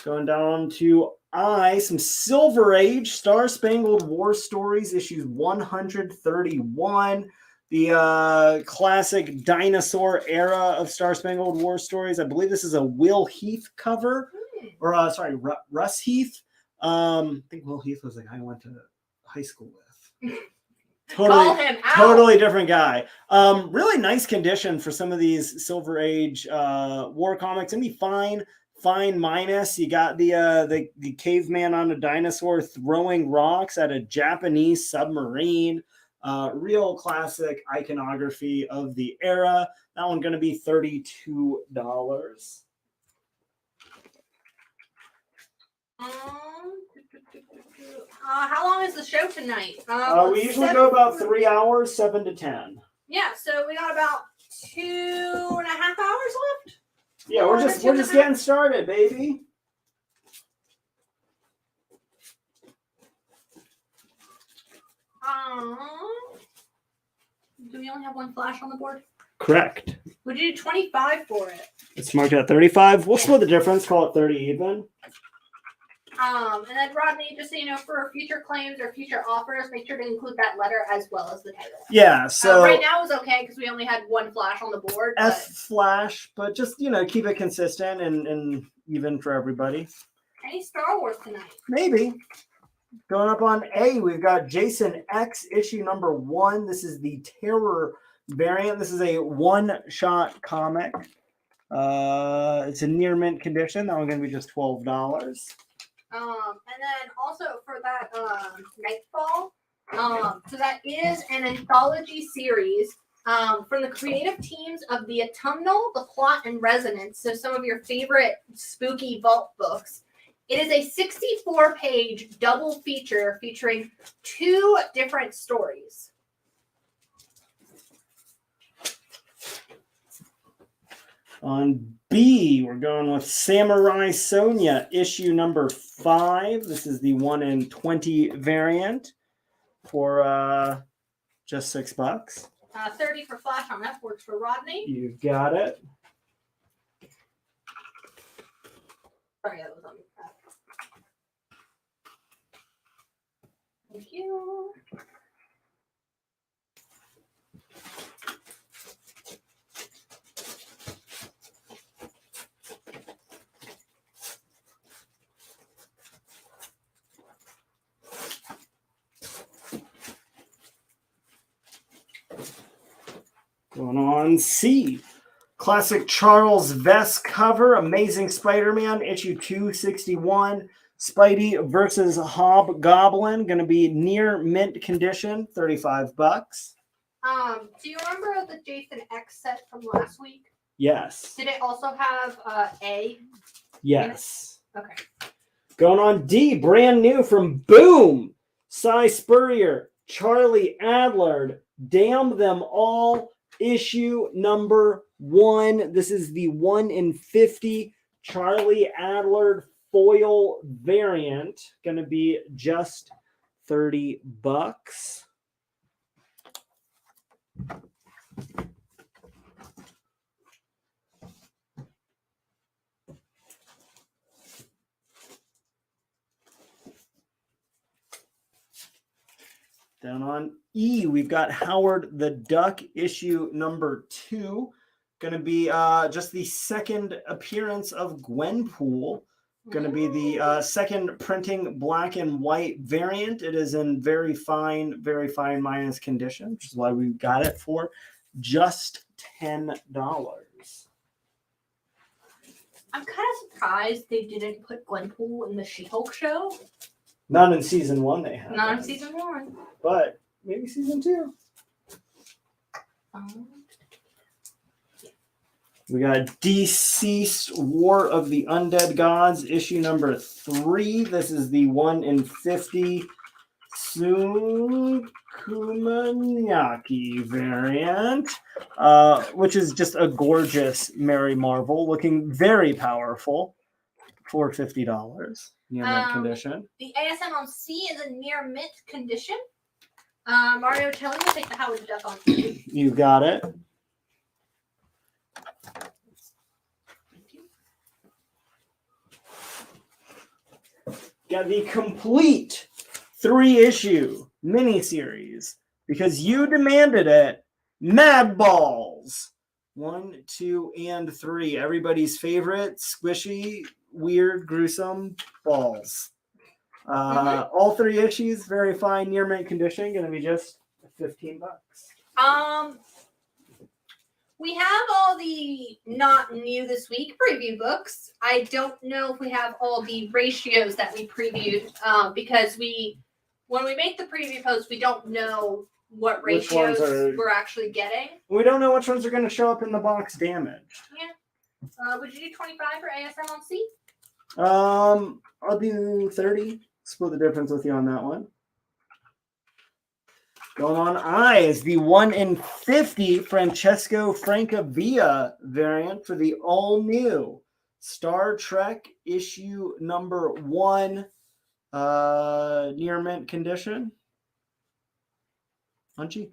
Going down to I, some Silver Age Star Spangled War Stories, issues 131. The classic dinosaur era of Star Spangled War Stories. I believe this is a Will Heath cover. Or, Russ Heath. I think Will Heath was the guy I went to high school with. Call him out. Totally different guy. Really nice condition for some of these Silver Age war comics. And the fine minus. You got the caveman on a dinosaur throwing rocks at a Japanese submarine. Real classic iconography of the era. That one going to be $32. How long is the show tonight? We usually go about 3 hours, 7 to 10. Yeah, so we got about 2.5 hours left. Yeah, we're just getting started, baby. Do we only have 1 flash on the board? Correct. Would you do 25 for it? It's marked at 35. We'll split the difference, call it 30 even. And then Rodney, just so you know, for future claims or future offers, make sure to include that letter as well as the title. Yeah, so right now it was okay because we only had 1 flash on the board. F flash, but just keep it consistent and even for everybody. Any Star Wars tonight? Maybe. Going up on A, we've got Jason X issue number 1. This is the Terror variant. This is a one-shot comic. It's in near mint condition. That one's going to be just $12. And then also for that Nightfall, so that is an anthology series from the creative teams of The Autumnal, The Plot, and Resonance. So some of your favorite spooky vault books. It is a 64-page double feature featuring 2 different stories. On B, we're going with Samurai Sonia, issue number 5. This is the 1 in 20 variant for just $6. 30 for Flash on F works for Rodney. You got it. Sorry, that was on F. Thank you. Going on C. Classic Charles Vess cover, Amazing Spider-Man, issue 261. Spidey versus Hobgoblin, going to be near mint condition, $35. Do you remember the Jason X set from last week? Yes. Did it also have A? Yes. Okay. Going on D, brand new from Boom. Cy Spurrier, Charlie Adler, Damn Them All, issue number 1. This is the 1 in 50 Charlie Adler foil variant. Going to be just $30. Down on E, we've got Howard the Duck, issue number 2. Going to be just the second appearance of Gwenpool. Going to be the second printing black and white variant. It is in very fine minus condition, which is why we got it for just $10. I'm kind of surprised they didn't put Gwenpool in the She-Hulk show. Not in season 1 they have. Not in season 1. But maybe season 2. We got Deceased War of the Undead Gods, issue number 3. This is the 1 in 50 Tsukumanyaki variant, which is just a gorgeous Mary Marvel, looking very powerful for $50. Near mint condition. The ASM on C is in near mint condition. Mario Telly will take the Howard the Duck on C. You got it. Got the complete 3-issue miniseries because you demanded it. Mad Balls 1, 2, and 3. Everybody's favorite squishy, weird, gruesome balls. All 3 issues, very fine, near mint condition. Going to be just $15. We have all the not new this week preview books. I don't know if we have all the ratios that we previewed because when we make the preview post, we don't know what ratios we're actually getting. We don't know which ones are going to show up in the box damaged. Yeah. Would you do 25 for ASM on C? I'll do 30. Split the difference with you on that one. Going on I is the 1 in 50 Francesco Francavilla variant for the all-new Star Trek issue number 1, near mint condition. Punchy.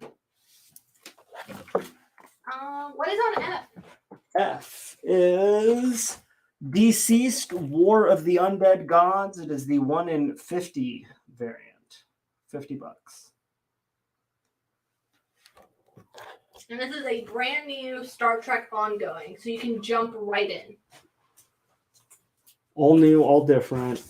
What is on F? F is Deceased War of the Undead Gods. It is the 1 in 50 variant. $50. And this is a brand new Star Trek ongoing, so you can jump right in. All new, all different.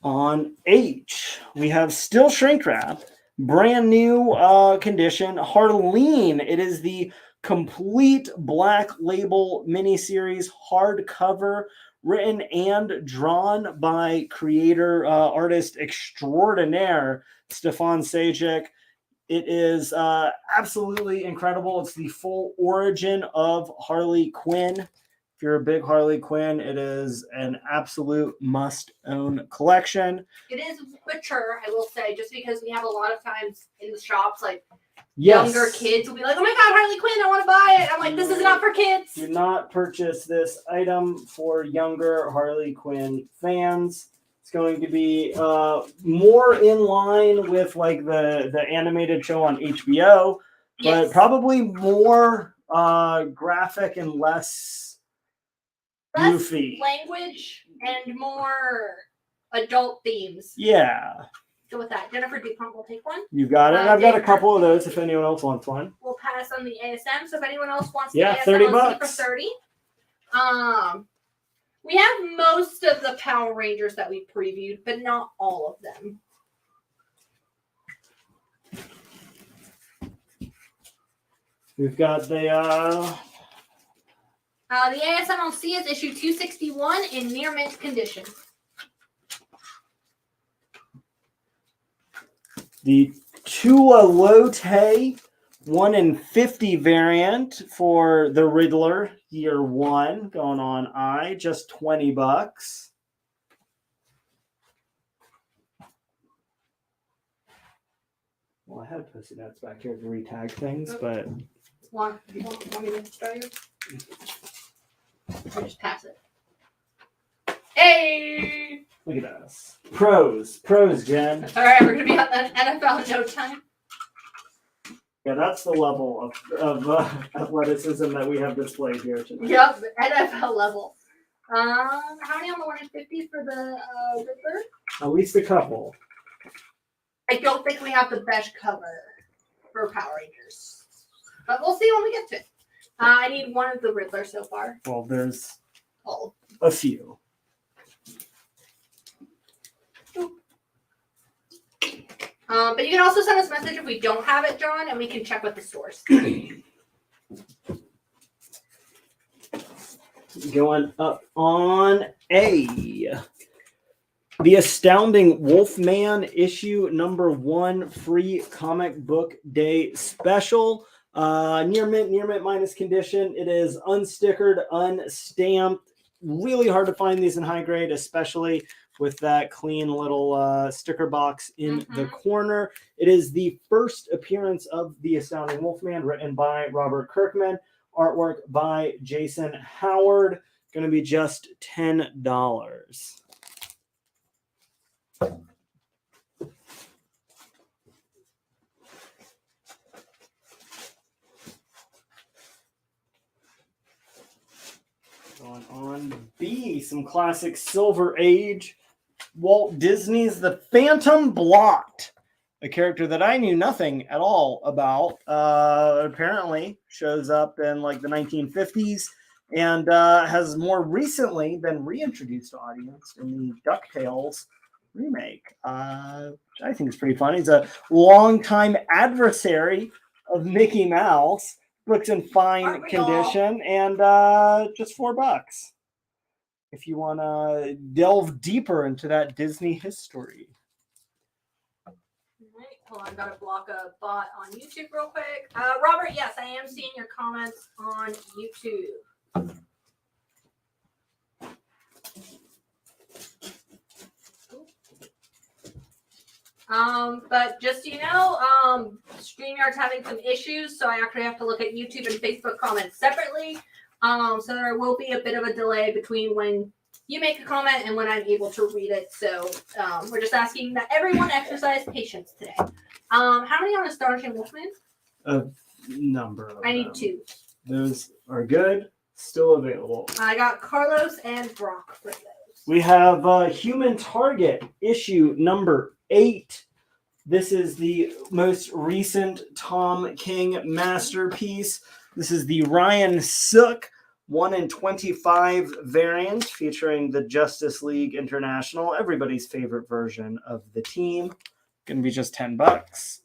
On H, we have still shrink wrap, brand new condition, Harleen. It is the complete Black Label miniseries hardcover written and drawn by creator, artist extraordinaire Stefan Sajic. It is absolutely incredible. It's the full origin of Harley Quinn. If you're a big Harley Quinn, it is an absolute must-own collection. It is mature, I will say, just because we have a lot of times in the shops, like Yes. younger kids will be like, "Oh my God, Harley Quinn! I want to buy it." I'm like, "This is not for kids." Do not purchase this item for younger Harley Quinn fans. It's going to be more in line with like the animated show on HBO, but probably more graphic and less goofy. Language and more adult themes. Yeah. So with that, Jennifer DuPont will take one. You got it. I've got a couple of those if anyone else wants one. We'll pass on the ASM. So if anyone else wants Yeah, the ASM, $30 let's see for 30. We have most of the Power Rangers that we previewed, but not all of them. We've got the ASMLC is issue 261 in near mint condition. the Tua Lote 1 in 50 variant for the Riddler year 1 going on just $20. Well, I had Pussy Nuts back here to retag things, but Want me to show you? Or just pass it. Hey! look at us. Pros, Jen. All right, we're gonna be on the NFL Showtime. Yeah, that's the level of athleticism that we have displayed here tonight. Yep, NFL level. How many on the 1 in 50 for the Riddler? At least a couple. I don't think we have the best cover for Power Rangers, but we'll see when we get to it. I need one of the Riddler so far. Well, there's Oh. a few. But you can also send us a message if we don't have it, John, and we can check with the stores. Going up on A. The Astounding Wolfman issue number 1 free comic book day special. Near mint minus condition. It is unstickered, unstamped. Really hard to find these in high grade, especially with that clean little sticker box in the corner. It is the first appearance of The Astounding Wolfman, written by Robert Kirkman, artwork by Jason Howard. Going to be just $10. Going on B, some classic Silver Age. Walt Disney's The Phantom Blot, a character that I knew nothing at all about. Apparently shows up in like the 1950s and has more recently been reintroduced to audience in the DuckTales remake, which I think is pretty fun. He's a longtime adversary of Mickey Mouse. Looks in fine condition and just $4 if you want to delve deeper into that Disney history. All right, hold on, I've got to block a bot on YouTube real quick. Robert, yes, I am seeing your comments on YouTube. But just so you know, StreamYard's having some issues, so I actually have to look at YouTube and Facebook comments separately. So there will be a bit of a delay between when you make a comment and when I'm able to read it. So we're just asking that everyone exercise patience today. How many on Astonishing Wolfman? A number of I need them. 2. Those are good, still available. I got Carlos and Brock for those. We have Human Target issue number 8. This is the most recent Tom King masterpiece. This is the Ryan Sook 1 in 25 variant featuring the Justice League International, everybody's favorite version of the team. Going to be just $10. Let's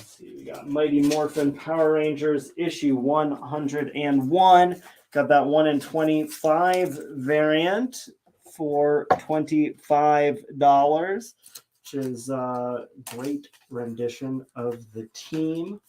see, we got Mighty Morphin Power Rangers issue 101. Got that 1 in 25 variant for $25, which is a great rendition of the team.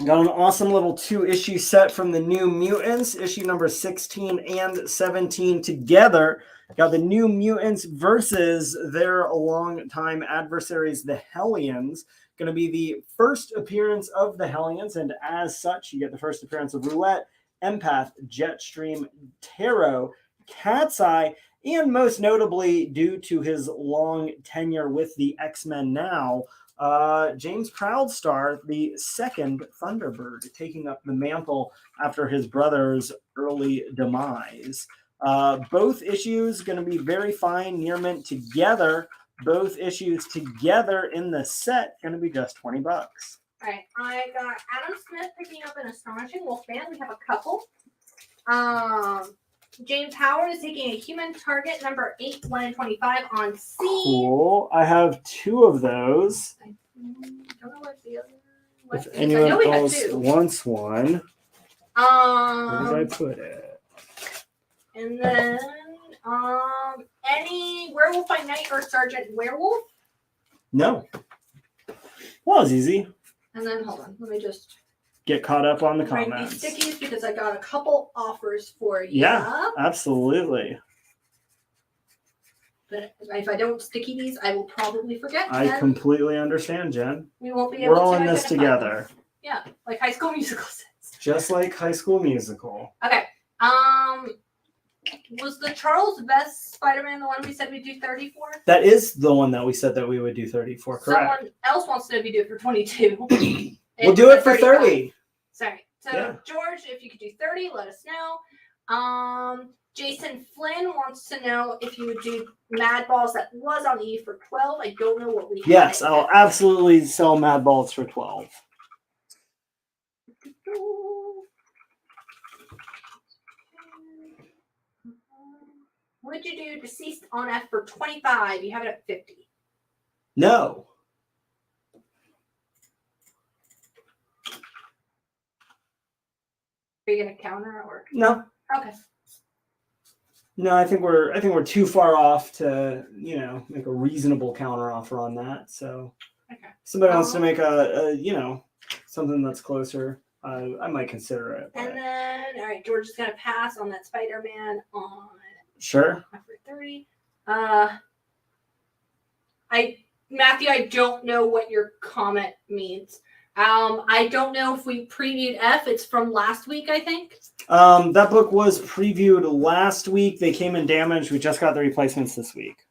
Got an awesome little 2-issue set from the New Mutants, issue number 16 and 17 together. Got the New Mutants versus their longtime adversaries, the Hellions. Going to be the first appearance of the Hellions, and as such, you get the first appearance of Roulette, Empath, Jetstream, Tarot, Cat's Eye, and most notably, due to his long tenure with the X-Men now, James Proudstar, the second Thunderbird, taking up the mantle after his brother's early demise. Both issues going to be very fine, near mint together. Both issues together in the set going to be just $20. All right, I got Adam Smith picking up an Astonishing Wolfman. We have a couple. James Howard is taking a Human Target number 8, 1 in 25 on C. Cool. I have 2 of those. I don't know what the other If is. anyone I know we had else 2. wants one, where did I put it? And then any Werewolf by Night or Sergeant Werewolf. No. Well, it's easy. And then hold on, let me just Get caught up on the write comments. these stickies because I got a couple offers for you. Yeah, absolutely. But if I don't sticky these, I will probably forget. I and completely understand, Jen. we won't be able We're to all in this identify them. together. Yeah, like High School Musical says. Just like High School Musical. Okay. Was the Charles Vess Spider-Man the one we said we'd do 30 for? That is the one that we said that we would do 30 for, correct? Someone else wants to do it for 22. We'll do it for 30. Sorry. So Yeah. George, if you could do 30, let us know. Jason Flynn wants to know if you would do Mad Balls that was on E for 12. I don't know what we have. Yes, I'll absolutely sell Mad Balls for 12. Would you do Deceased on F for 25? You have it at 50. No. Are you gonna counter or No. okay? No, I think we're too far off to, make a reasonable counter offer on that. So Okay. if somebody wants to make a something that's closer, I might consider it. but- And then all right, George is gonna pass on that Spider-Man on Sure. F for 30. Matthew, I don't know what your comment means. I don't know if we previewed F. It's from last week, I think. That book was previewed last week. They came in damaged. We just got the replacements this week.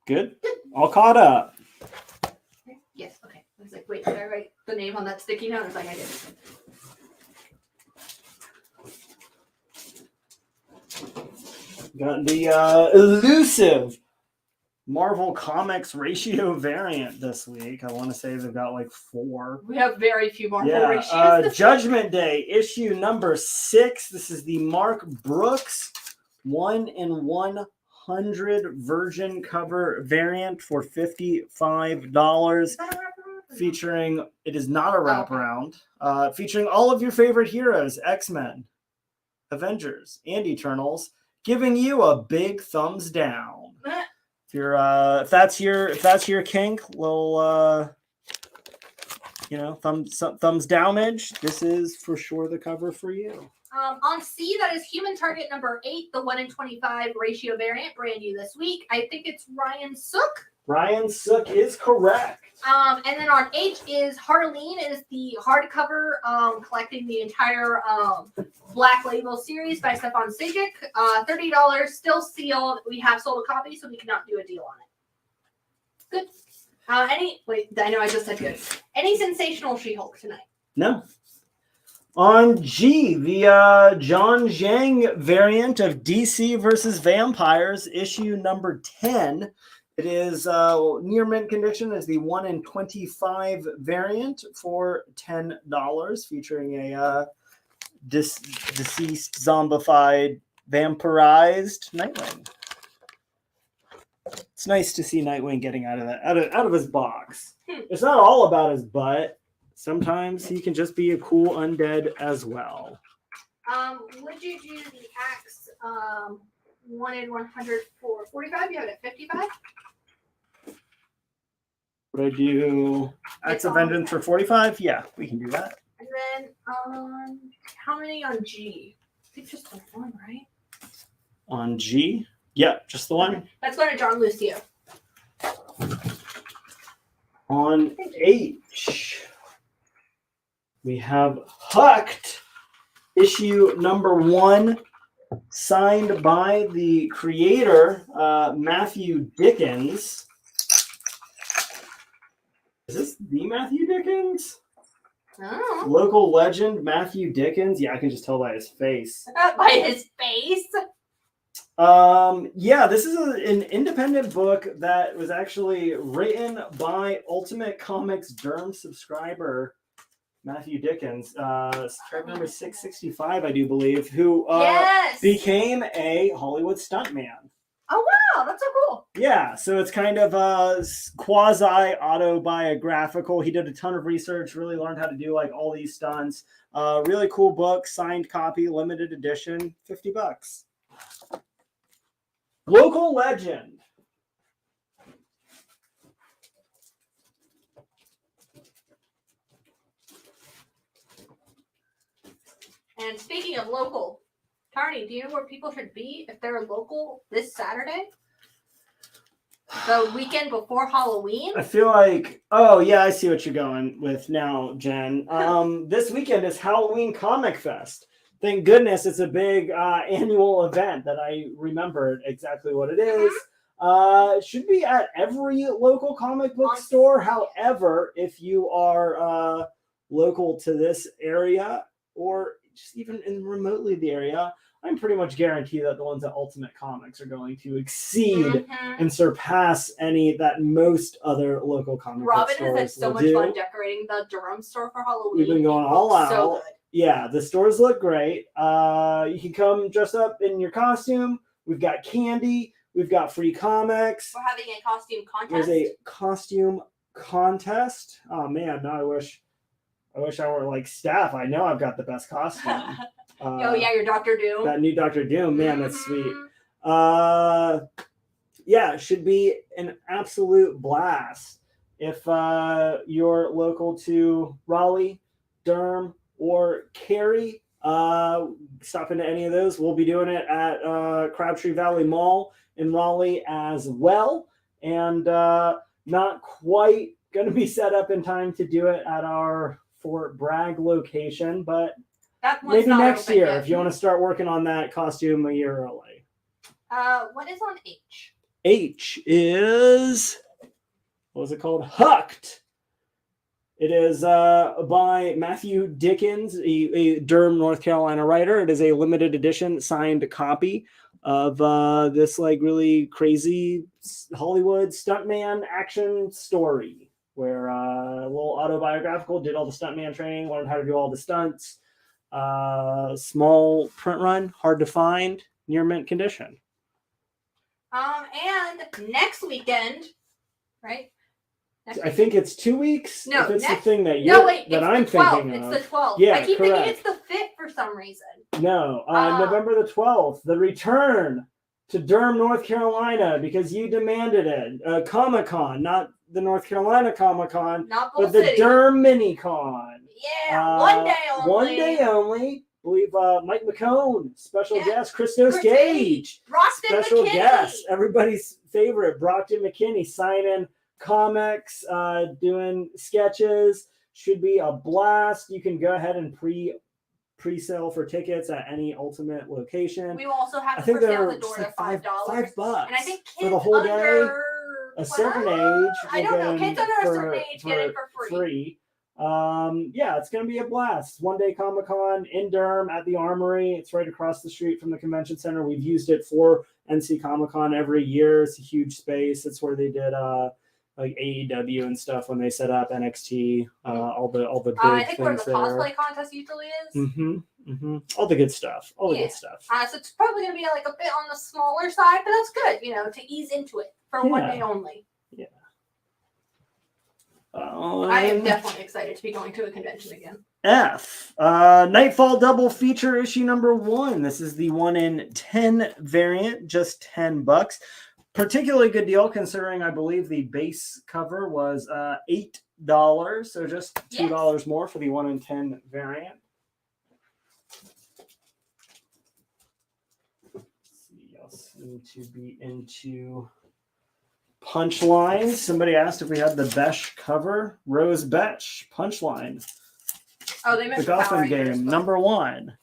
Good. All caught up. Yes. Okay. I was like, wait, did I write the name on that sticky note? I was like, I did. Got the elusive Marvel Comics ratio variant this week. I want to say they've got like 4. We have very few Marvel Yeah, ratios. Judgment Day, issue number 6. This is the Mark Brooks 1 in 100 virgin cover variant for $55. Featuring, it is not a wraparound, featuring all of your favorite heroes, X-Men, Avengers, and Eternals, giving you a big thumbs down. If you're if that's your kink, little thumbs downage, this is for sure the cover for you. On C, that is Human Target number 8, the 1 in 25 ratio variant, brand new this week. I think it's Ryan Sook. Ryan Sook is correct. And then on H is Harleen. It is the hardcover collecting the entire Black Label series by Stefan Sejic. $30, still sealed. We have sold a copy, so we cannot do a deal on it. Good. I know I just said good. Any sensational She-Hulk tonight? No. On G, the John Zhang variant of DC versus Vampires, issue number 10. It is near mint condition as the 1 in 25 variant for $10, featuring a deceased, zombified, vampirized Nightwing. It's nice to see Nightwing getting out of his box. It's not all about his butt. Sometimes he can just be a cool undead as well. Would you do the axe 1 in 100 for 45? You have it at 55? Would I do Acts of Vengeance for 45? Yeah, we can do that. And then how many on G? I think just the one, right? On G? Yeah, just the one. Let's go to John Lucio. On H, we have Hucked, issue number 1, signed by the creator, Matthew Dickens. Is this the Matthew Dickens? Oh. Local legend, Matthew Dickens. Yeah, I can just tell by his face. By his face? Yeah, this is an independent book that was actually written by Ultimate Comics Derm subscriber Matthew Dickens, subscriber number 665, I do believe, who became a Hollywood stuntman. Oh wow, that's so cool. Yeah, so it's kind of quasi autobiographical. He did a ton of research, really learned how to do like all these stunts. Really cool book, signed copy, limited edition, $50. Local legend. And speaking of local, Tarny, do you know where people should be if they're local this Saturday? The weekend before Halloween? I feel like, oh yeah, I see what you're going with now, Jen. This weekend is Halloween Comic Fest. Thank goodness it's a big annual event that I remembered exactly what it is. It should be at every local comic book store. However, if you are local to this area or just even in remotely the area, I'm pretty much guaranteed that the ones at Ultimate Comics are going to exceed and surpass any that most other local comic book stores Robin has had so much fun decorating the Durham store for Halloween. We've been going all out. So good. Yeah, the stores look great. You can come dress up in your costume. We've got candy. We've got free comics. We're having a costume contest. There's a costume contest. Oh man, now I wish I were like Steph. I know I've got the best costume. Oh yeah, your Dr. Doom. That new Dr. Doom, man, that's sweet. Yeah, it should be an absolute blast. If you're local to Raleigh, Durham, or Cary, stop into any of those. We'll be doing it at Crabtree Valley Mall in Raleigh as well. And not quite going to be set up in time to do it at our Fort Bragg location, but maybe next year if you want to start working on that costume a year early. What is on H? H is, what was it called? Hucked. It is by Matthew Dickens, a Durham, North Carolina writer. It is a limited edition signed copy of this like really crazy Hollywood stuntman action story where a little autobiographical, did all the stuntman training, learned how to do all the stunts. Small print run, hard to find, near mint condition. And next weekend, right? I think it's 2 weeks. No, if it's next, the thing that I'm thinking of. It's the 12th. Yeah, I keep correct. thinking it's the 5th for some reason. No, November the 12th, the return to Durham, North Carolina, because you demanded it. Comic-Con, not the North Carolina Comic-Con, but the Durham Mini-Con. Yeah, one day only. One day only. I believe Mike McCone, special guest, Christos Gage, Brockton special McKinney. guest, everybody's favorite, Brockton McKinney, signing comics, doing sketches. Should be a blast. You can go ahead and pre-sale for tickets at any Ultimate location. We will also have I the think first sale they're at the door just at like $5. $5 And I think kids for the whole day. under A certain age, I don't know. Kids under a certain age get it for free. Yeah, it's going to be a blast. One day Comic-Con in Durham at the Armory. It's right across the street from the convention center. We've used it for NC Comic-Con every year. It's a huge space. It's where they did like AEW and stuff when they set up NXT, all the big I think where things the there. cosplay contest usually is. All the good stuff. All the Yeah. good stuff. So it's probably going to be like a bit on the smaller side, but that's good, you know, to ease into it for one day only. Yeah. I am definitely excited to be going to a convention again. F. Nightfall double feature issue number 1. This is the 1 in 10 variant, just $10. Particularly good deal considering I believe the base cover was $8, so just $2 more for the 1 in 10 variant. Let's see, y'all seem to be into Punchline. Somebody asked if we had the Besh cover. Rose Betch, Punchline. Oh, they meant the for Power Gotham Rangers, game, but- number 1.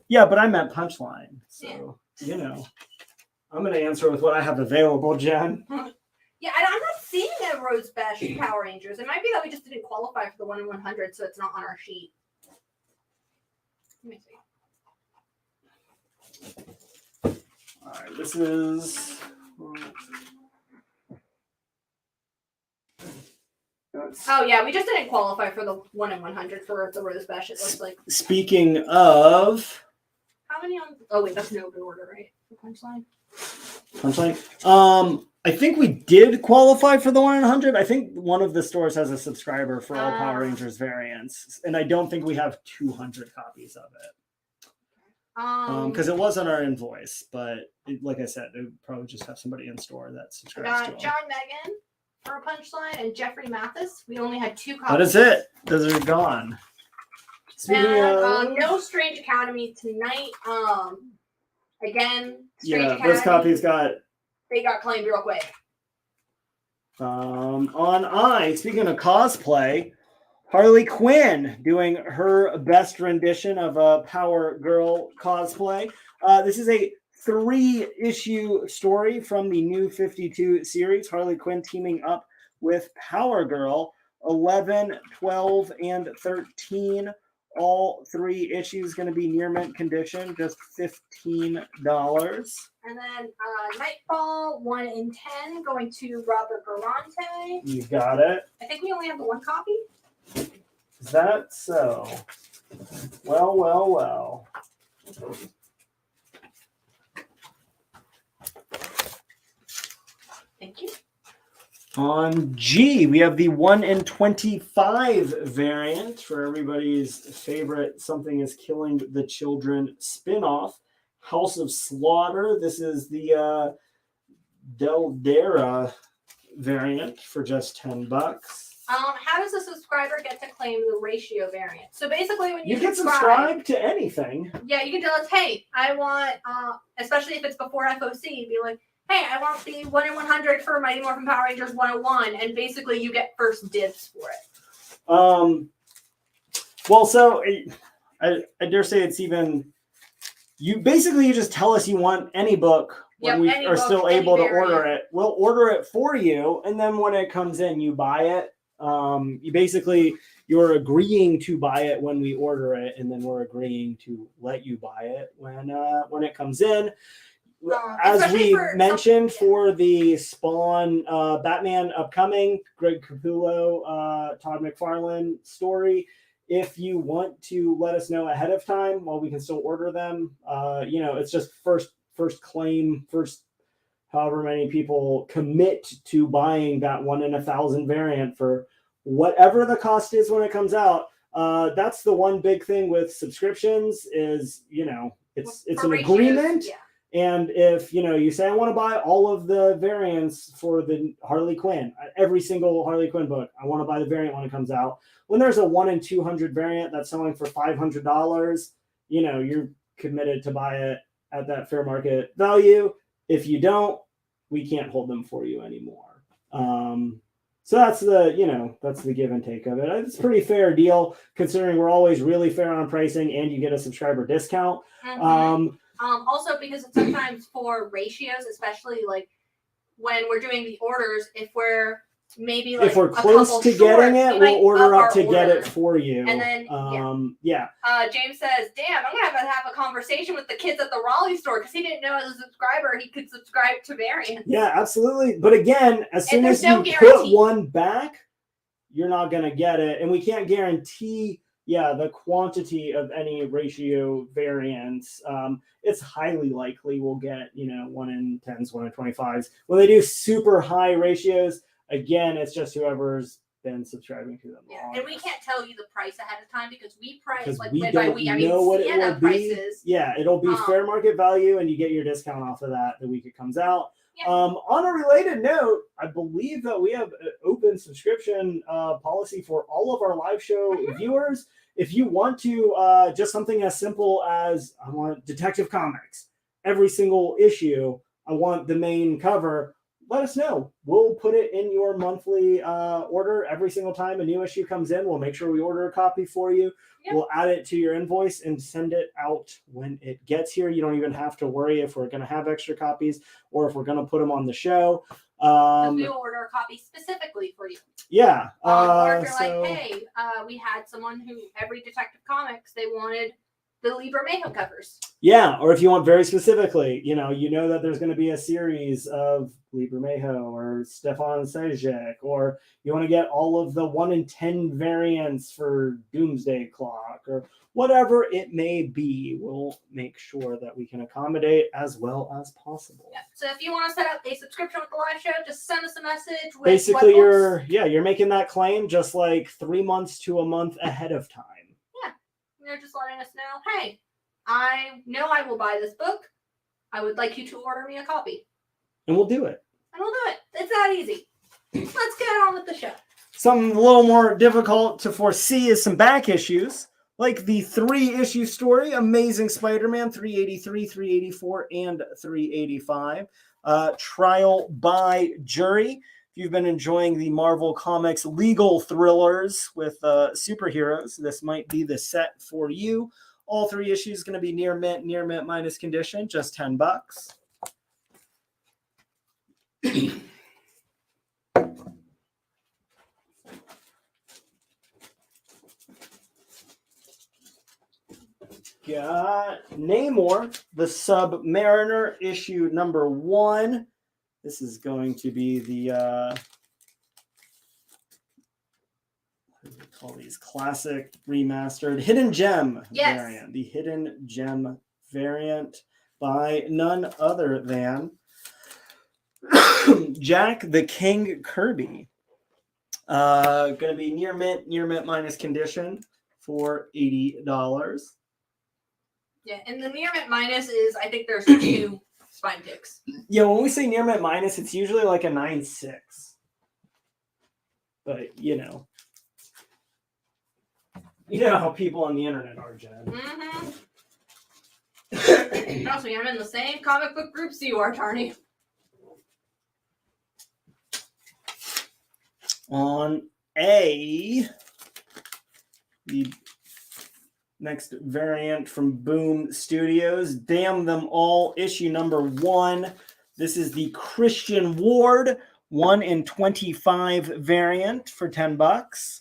Yeah, but I meant Punchline. So, you know. I'm going to answer with what I have available, Jen. Yeah, and I'm not seeing a Rose Bash Power Rangers. It might be that we just didn't qualify for the 1 in 100, so it's not on our sheet. Let me see. All right, this is... Oh, yeah, we just didn't qualify for the 1 in 100 for the Rose Bash, it looks like. Speaking of... How many on... Oh, wait, that's no good order, right? For Punchline? Punchline. I think we did qualify for the 1 in 100. I think one of the stores has a subscriber for all Power Rangers variants, and I don't think we have 200 copies of it. Because it was on our invoice, but like I said, it would probably just have somebody in store that I subscribes to got them. John Megan for a Punchline and Jeffrey Mathis. We only had 2 copies. That is it. Those are gone. And no Strange Academy tonight. Again, Strange Yeah, Academy. those copies got... They got claimed real quick. Speaking of cosplay, Harley Quinn doing her best rendition of a Power Girl cosplay. This is a 3-issue story from the new 52 series. Harley Quinn teaming up with Power Girl. 11, 12, and 13. All 3 issues going to be near mint condition, just $15. And then Nightfall 1 in 10 going to Robert Garante. You got it. I think we only have the 1 copy. Is that so? Well, well, well. Thank you. On G, we have the 1 in 25 variant for everybody's favorite Something is Killing the Children spinoff, House of Slaughter. This is the Deldera variant for just $10. How does a subscriber get to claim the ratio variant? So basically, when you can subscribe to anything. Yeah, you can tell us, hey, I want, especially if it's before FOC, be like, hey, I want the 1 in 100 for Mighty Morphin Power Rangers 101, and basically you get first dibs for it. Well, so I dare say it's even you just tell us you want any book when we are still able to order it. We'll order it for you, and then when it comes in, you buy it. You're agreeing to buy it when we order it, and then we're agreeing to let you buy it when it comes in. As we mentioned for the Spawn Batman upcoming, Greg Capullo, Todd McFarlane story, if you want to let us know ahead of time while we can still order them, it's just first claim, first however many people commit to buying that 1 in 1,000 variant for whatever the cost is when it comes out. That's the one big thing with subscriptions is, it's an agreement. Yeah. And if, you say, I want to buy all of the variants for the Harley Quinn, every single Harley Quinn book, I want to buy the variant when it comes out. When there's a 1 in 200 variant that's selling for $500, you're committed to buy it at that fair market value. If you don't, we can't hold them for you anymore. So that's the give and take of it. It's a pretty fair deal considering we're always really fair on pricing and you get a subscriber discount. Mm-hmm. Also, because it's sometimes for ratios, especially like when we're doing the orders, if we're maybe like if we're a close couple to short, getting we it, might we'll a order couple up to short, getting it. we We'll might order up up to our get order. it for you. And then, yeah. James says, "Damn, I'm gonna have a conversation with the kids at the Raleigh store because he didn't know as a subscriber he could subscribe to variants." Yeah, absolutely. But again, as soon as there's no you guarantee. put one back, you're not going to get it. And we can't guarantee, the quantity of any ratio variants. It's highly likely we'll get, 1 in 10s, 1 in 25s. When they do super high ratios, again, it's just whoever's been subscribing to them. Yeah, and we can't tell you the price ahead of time because we price Because like we by don't we. I mean, know what it Sienna will be. prices. Yeah, it'll be fair market value, and you get your discount off of that the week it comes out. Yeah. On a related note, I believe that we have an open subscription policy for all of our live show viewers. If you want to, just something as simple as I want Detective Comics, every single issue, I want the main cover. Let us know. We'll put it in your monthly order every single time a new issue comes in. We'll make sure we order a copy for you. Yep. We'll add it to your invoice and send it out when it gets here. You don't even have to worry if we're going to have extra copies or if we're going to put them on the show. We will order a copy specifically for you. Yeah. Or if you're like, hey, we had someone who every Detective Comics, they wanted the Libra Mayhem covers. Yeah, or if you want very specifically, you know that there's going to be a series of Libra Mayhem or Stefan Sejic, or you want to get all of the 1 in 10 variants for Doomsday Clock, or whatever it may be, we'll make sure that we can accommodate as well as possible. Yeah. So if you want to set up a subscription with the live show, just send us a message. With Basically, you're making that claim just like 3 months to a month ahead of time. They're just letting us know, hey, I know I will buy this book. I would like you to order me a copy. And we'll do it. It's that easy. Let's get on with the show. Something a little more difficult to foresee is some back issues, like the 3-issue story, Amazing Spider-Man 383, 384, and 385. Trial by Jury. If you've been enjoying the Marvel Comics legal thrillers with superheroes, this might be the set for you. All 3 issues going to be near mint minus condition, just $10. Got Namor, the Submariner, issue number 1. This is going to be the what do we call these? Classic remastered Hidden Gem variant. The Hidden Gem variant by none other than Jack the King Kirby. Going to be near mint minus condition for $80. Yeah, and the near mint minus is, I think there's 2 spine ticks. Yeah, when we say near mint minus, it's usually like a 9.6. But you know how people on the internet are, Jen. Mm-hmm. Trust me, I'm in the same comic book groups you are, Tarny. On the next variant from Boom Studios, Damn Them All, issue number 1. This is the Christian Ward 1 in 25 variant for $10.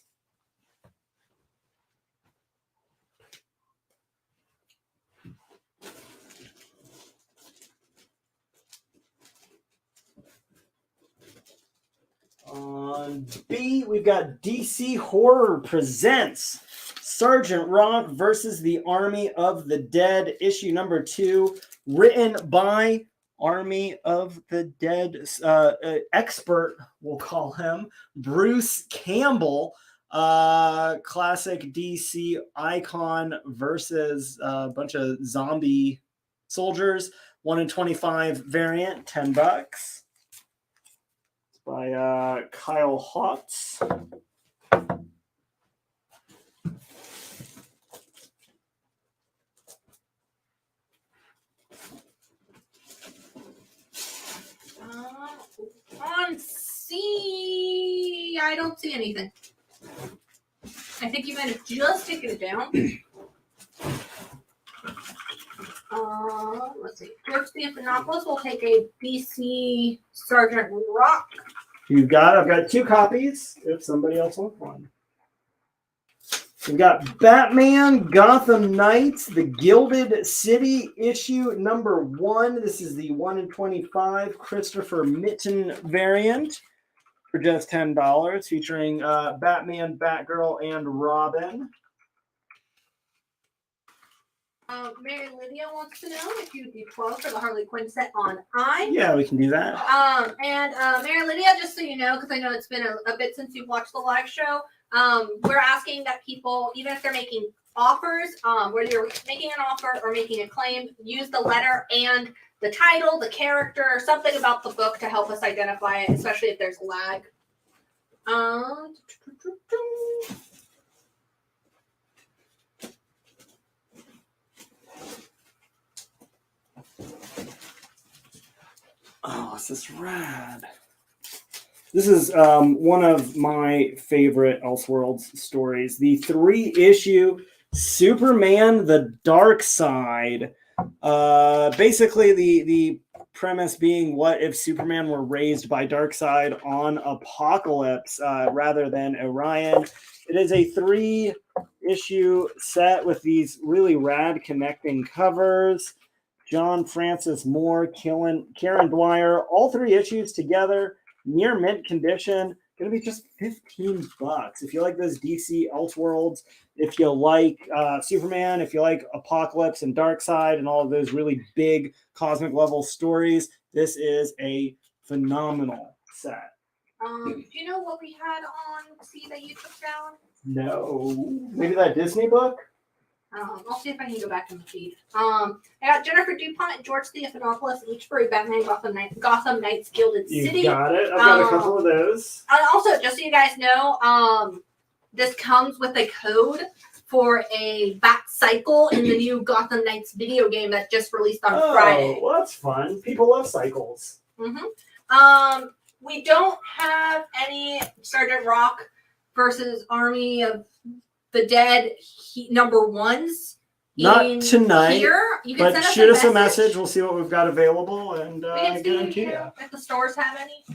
On B, we've got DC Horror Presents Sergeant Rock versus the Army of the Dead, issue number 2, written by Army of the Dead expert, we'll call him, Bruce Campbell. Classic DC icon versus a bunch of zombie soldiers. 1 in 25 variant, $10. It's by Kyle Hotz. On C, I don't see anything. I think you might have just taken it down. Let's see. George Stephanopoulos will take a DC Sergeant Rock I've got 2 copies if somebody else wants one. We've got Batman Gotham Knights, the Gilded City issue number 1. This is the 1 in 25 Christopher Mitten variant for just $10, featuring Batman, Batgirl, and Robin. Mary Lydia wants to know if you would do 12 for the Harley Quinn set on I. Yeah, we can do that. And Mary Lydia, just so you know, because I know it's been a bit since you've watched the live show, we're asking that people, even if they're making offers, whether you're making an offer or making a claim, use the letter and the title, the character, something about the book to help us identify it, especially if there's lag. Oh, this is rad. This is one of my favorite Elseworlds stories. The 3-issue Superman the Dark Side. Basically, the premise being, what if Superman were raised by Darkseid on Apocalypse rather than Orion? It is a 3-issue set with these really rad connecting covers. John Francis Moore, Karen Dwyer, all 3 issues together, near mint condition. Going to be just $15. If you like those DC Elseworlds, if you like Superman, if you like Apocalypse and Darkseid and all of those really big cosmic level stories, this is a phenomenal set. Do you know what we had on C that you took down? No, maybe that Disney book. I'll see if I can go back in the feed. I got Jennifer DuPont and George Stephanopoulos each for a Batman Gotham Knights Gilded City. You got it. I've got a couple of those. And also, just so you guys know, this comes with a code for a Bat Cycle in the new Gotham Knights video game that just released on Friday. Oh, well, that's fun. People love cycles. We don't have any Sergeant Rock versus Army of the Dead number 1s. Not tonight, Here. You can but send shoot us a message. We'll see what we've got available and We can get them see to you. if the stores have any.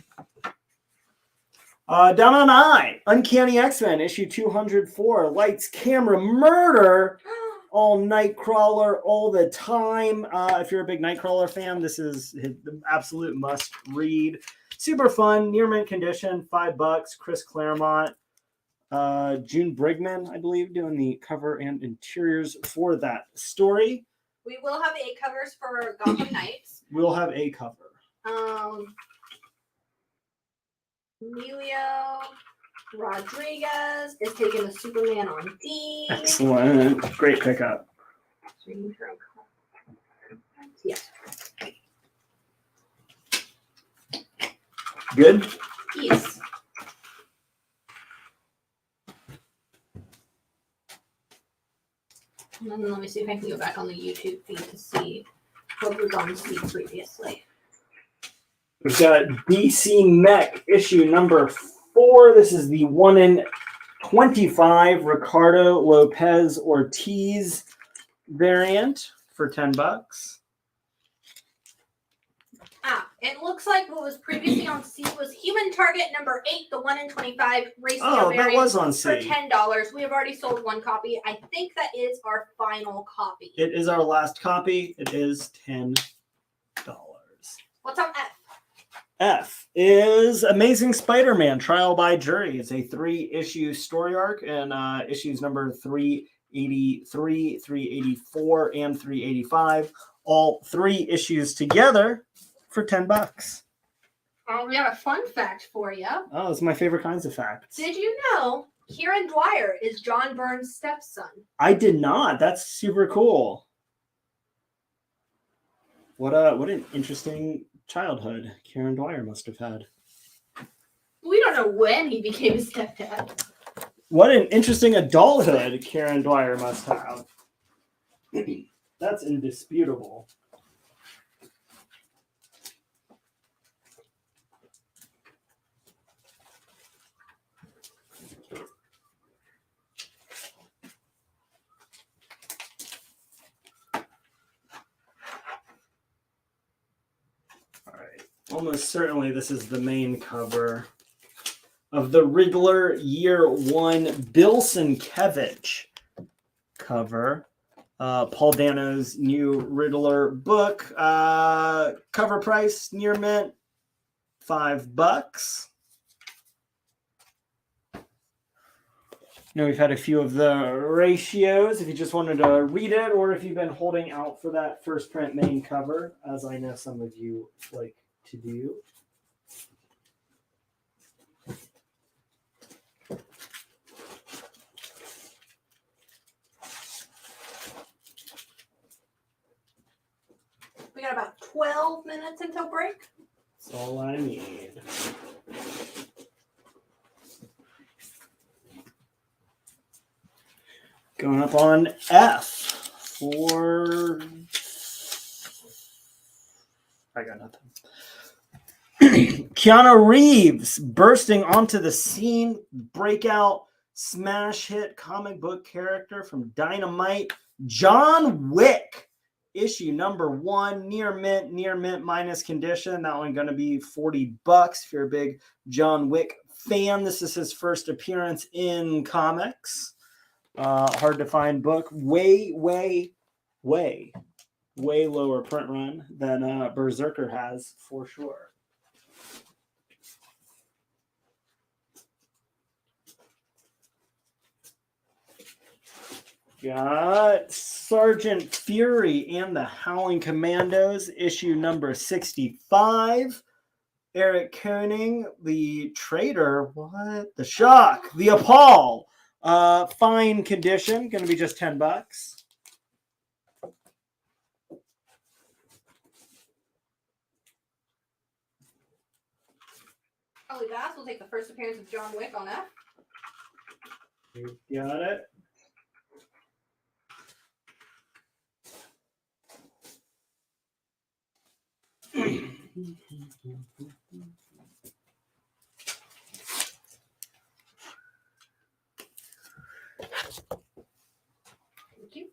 Down on I, Uncanny X-Men, issue 204, Lights, Camera, Murder, all Nightcrawler all the time. If you're a big Nightcrawler fan, this is the absolute must-read. Super fun, near mint condition, $5. Chris Claremont. June Brigman, I believe, doing the cover and interiors for that story. We will have A covers for Gotham Knights. We'll have a cover. Emilio Rodriguez is taking the Superman on D. Excellent. Great pickup. Yeah. Good? Yes. And then let me see if I can go back on the YouTube feed to see what was on C previously. We've got DC Mech issue number 4. This is the 1 in 25 Ricardo Lopez Ortiz variant for $10. It looks like what was previously on C was Human Target number 8, the 1 in 25 race Oh, that was on for C. $10. We have already sold 1 copy. I think that is our final copy. It is our last copy. It is $10. What's on F? F is Amazing Spider-Man Trial by Jury. It's a 3-issue story arc, and issues number 383, 384, and 385. All 3 issues together for $10. We have a fun fact for you. Oh, it's my favorite kinds of facts. Did you know Kieran Dwyer is John Byrne's stepson? I did not. That's super cool. What an interesting childhood Kieran Dwyer must have had. We don't know when he became his stepdad. What an interesting adulthood Kieran Dwyer must have. That's indisputable. Almost certainly this is the main cover. of the Riddler Year 1 Bill Sienkiewicz cover. Paul Dano's new Riddler book. Cover price near mint, $5. Now we've had a few of the ratios if you just wanted to read it, or if you've been holding out for that first print main cover, as I know some of you like to do. We got about 12 minutes until break. That's all I need. Going up on F for... I got nothing. Keanu Reeves bursting onto the scene. Breakout smash hit comic book character from Dynamite. John Wick. Issue number 1. Near mint minus condition. That one going to be $40 if you're a big John Wick fan. This is his first appearance in comics. Hard to find book. Way lower print run than Berserker has for sure. Got Sergeant Fury and the Howling Commandos, issue number 65. Eric Koenig, the Traitor, what? The Shock, the Appall. Fine condition, going to be just $10. Charlie Bass will take the first appearance of John Wick on F. You got it. Thank you.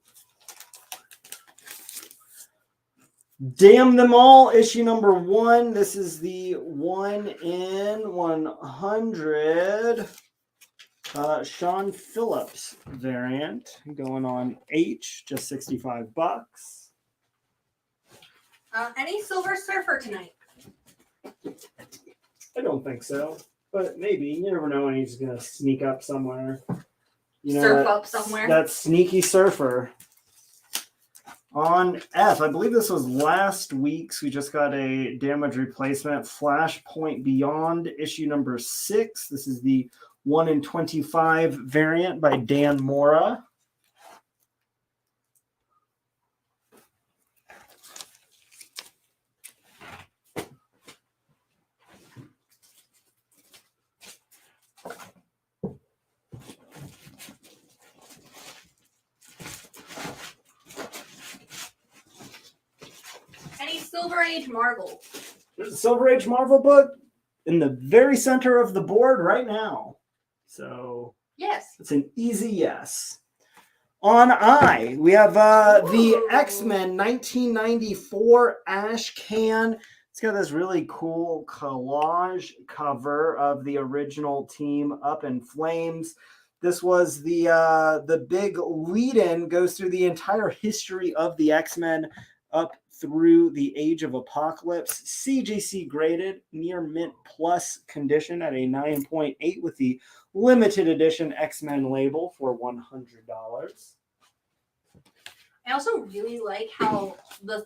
Damn Them All, issue number 1. This is the 1 in 100 Sean Phillips variant. Going on H, just $65. Any Silver Surfer tonight? I don't think so, but maybe. You never know when he's going to sneak up somewhere. You know, Surf up somewhere. That sneaky surfer. On F, I believe this was last week's. We just got a damage replacement. Flashpoint Beyond, issue number 6. This is the 1 in 25 variant by Dan Mora. Silver Age Marvel. There's a Silver Age Marvel book in the very center of the board right now. So yes, it's an easy yes. On I, we have the X-Men 1994 Ash Can. It's got this really cool collage cover of the original team up in flames. This was the big lead-in, goes through the entire history of the X-Men up through the Age of Apocalypse. CGC graded, near mint plus condition at a 9.8 with the limited edition X-Men label for $100. I also really like how the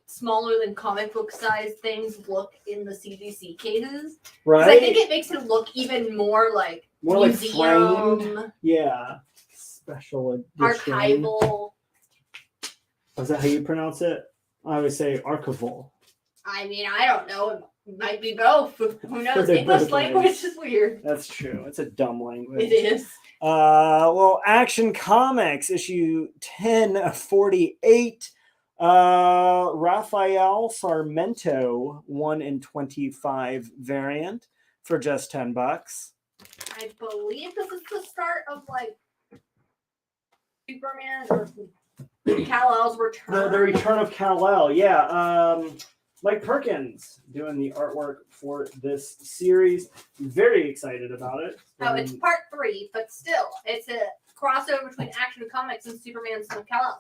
smaller than comic book size things look in the CGC cases. Right. I think it makes it look even more like museum, like framed. Yeah. Special edition. archival. Is that how you pronounce it? I would say archival. I mean, I don't know. It might be both. Who knows? They're English both language ways. is weird. That's true. It's a dumb language. It is. Well, Action Comics, issue 1048. Rafael Sarmento, 1 in 25 variant for just $10. I believe this is the start of like Superman or Kal-El's return. The return of Kal-El, yeah. Mike Perkins doing the artwork for this series. Very excited about it. Oh, it's part 3, but still, it's a crossover between Action Comics and Superman's McKellen.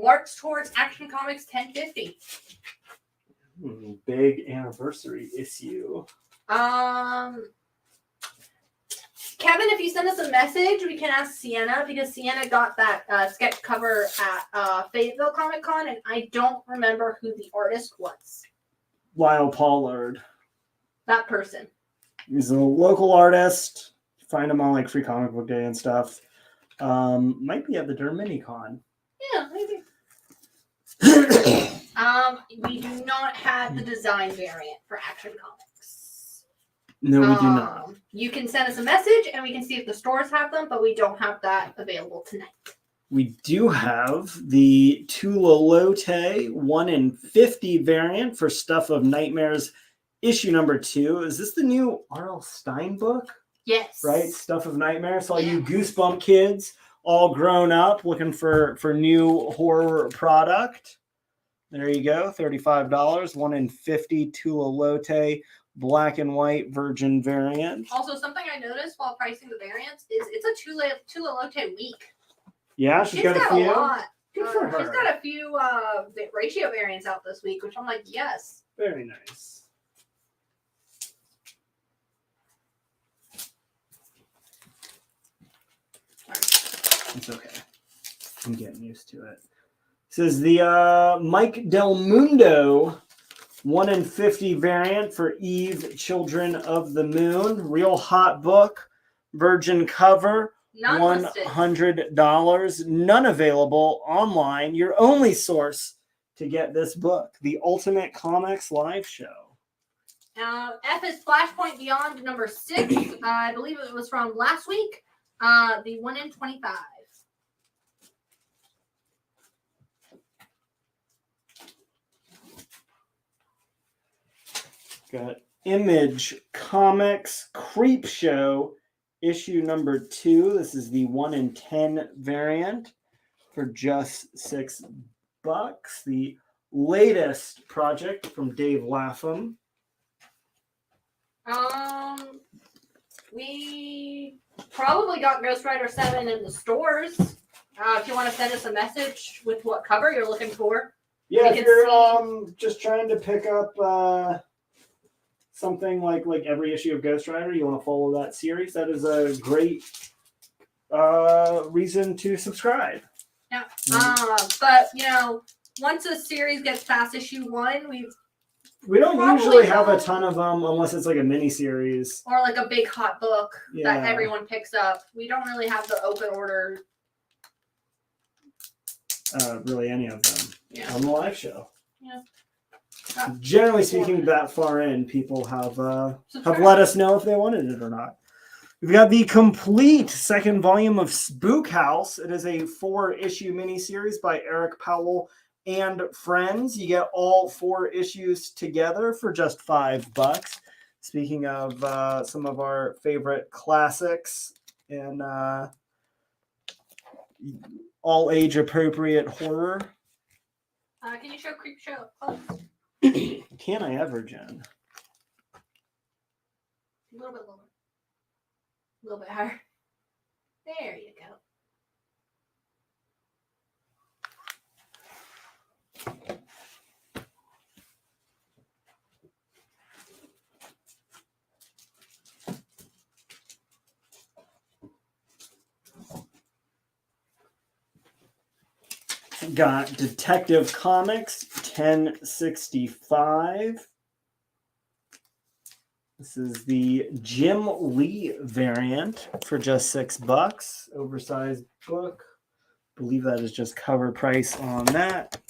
March towards Action Comics 1050. Big anniversary issue. Kevin, if you send us a message, we can ask Sienna because Sienna got that sketch cover at Fayetteville Comic Con, and I don't remember who the artist was. Lyle Pollard. That person. He's a local artist. Find him on like Free Comic Book Day and stuff. Might be at the Derminicon. Yeah, maybe. We do not have the design variant for Action Comics. No, we do not. You can send us a message and we can see if the stores have them, but we don't have that available tonight. We do have the Tula Lotte 1 in 50 variant for Stuff of Nightmares issue number 2. Is this the new R.L. Stine book? Yes. Right? Stuff of Nightmares. All you Goosebump kids, all grown up, looking for new horror product. There you go. $35. 1 in 50 Tula Lotte. Black and white virgin variant. Also, something I noticed while pricing the variants is it's a Tula Lotte week. Yeah, she's got a few. Lot. Good for her. She's got a few ratio variants out this week, which I'm like, yes. Very nice. It's okay. I'm getting used to it. This is the Mike Del Mundo 1 in 50 variant for Eve, Children of the Moon. Real hot book. Virgin cover. $100. None available online. Your only source to get this book. The Ultimate Comics Live Show. F is Flashpoint Beyond number 6. I believe it was from last week. The 1 in 25. Got Image Comics Creep Show issue number 2. This is the 1 in 10 variant for just $6. The latest project from Dave Lapham. We probably got Ghost Rider 7 in the stores. If you want to send us a message with what cover you're looking for. Yeah, if you're just trying to pick up something like every issue of Ghost Rider, you want to follow that series, that is a great reason to subscribe. Yeah. But, once a series gets past issue 1, we don't usually have a ton of them unless it's like a mini series. Or like a big hot book that Yeah. everyone picks up. We don't really have the open order. Really any of them on the live show. Yeah. Generally speaking, that far in, people have let us know if they wanted it or not. We've got the complete second volume of Spook House. It is a 4-issue miniseries by Eric Powell and friends. You get all 4 issues together for just $5. Speaking of some of our favorite classics and all age appropriate horror. Can you show Creep Show up close? Can I ever, Jen? A little bit lower. A little bit higher. There you go. Got Detective Comics 1065. This is the Jim Lee variant for just $6. Oversized book. I believe that is just cover price on that.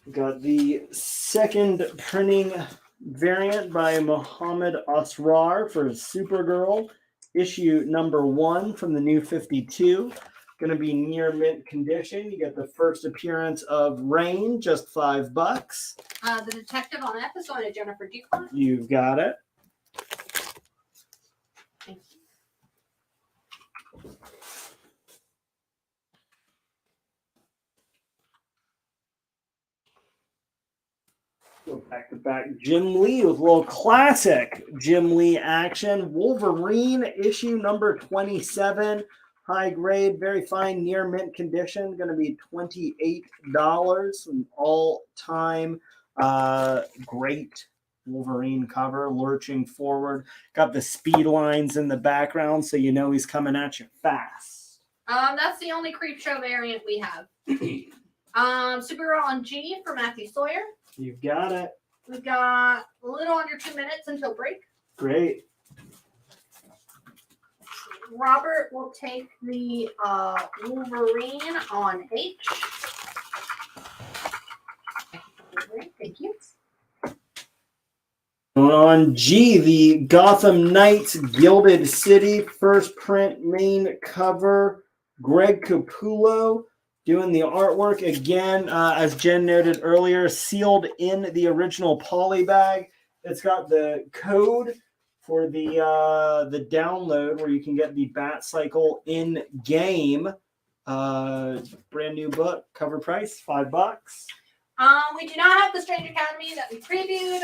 Got the second printing variant by Mohammed Asrar for Supergirl, issue number 1 from the new 52. Going to be near mint condition. You get the first appearance of Rain, just $5. The detective on F is going to Jennifer Ducon. You've got it. Go back to back. Jim Lee with a little classic Jim Lee action. Wolverine issue number 27. High grade, very fine, near mint condition. Going to be $28. An all-time great Wolverine cover, lurching forward. Got the speed lines in the background, so you know he's coming at you fast. That's the only Creep Show variant we have. Superhero on G for Matthew Sawyer. You've got it. We've got a little under 2 minutes until break. Great. Robert will take the Wolverine on H. Thank you. On G, the Gotham Knights Gilded City first print main cover. Greg Capullo doing the artwork again, as Jen noted earlier, sealed in the original poly bag. It's got the code for the download where you can get the Bat Cycle in game. Brand new book, cover price $5. We do not have the Strange Academy that we previewed.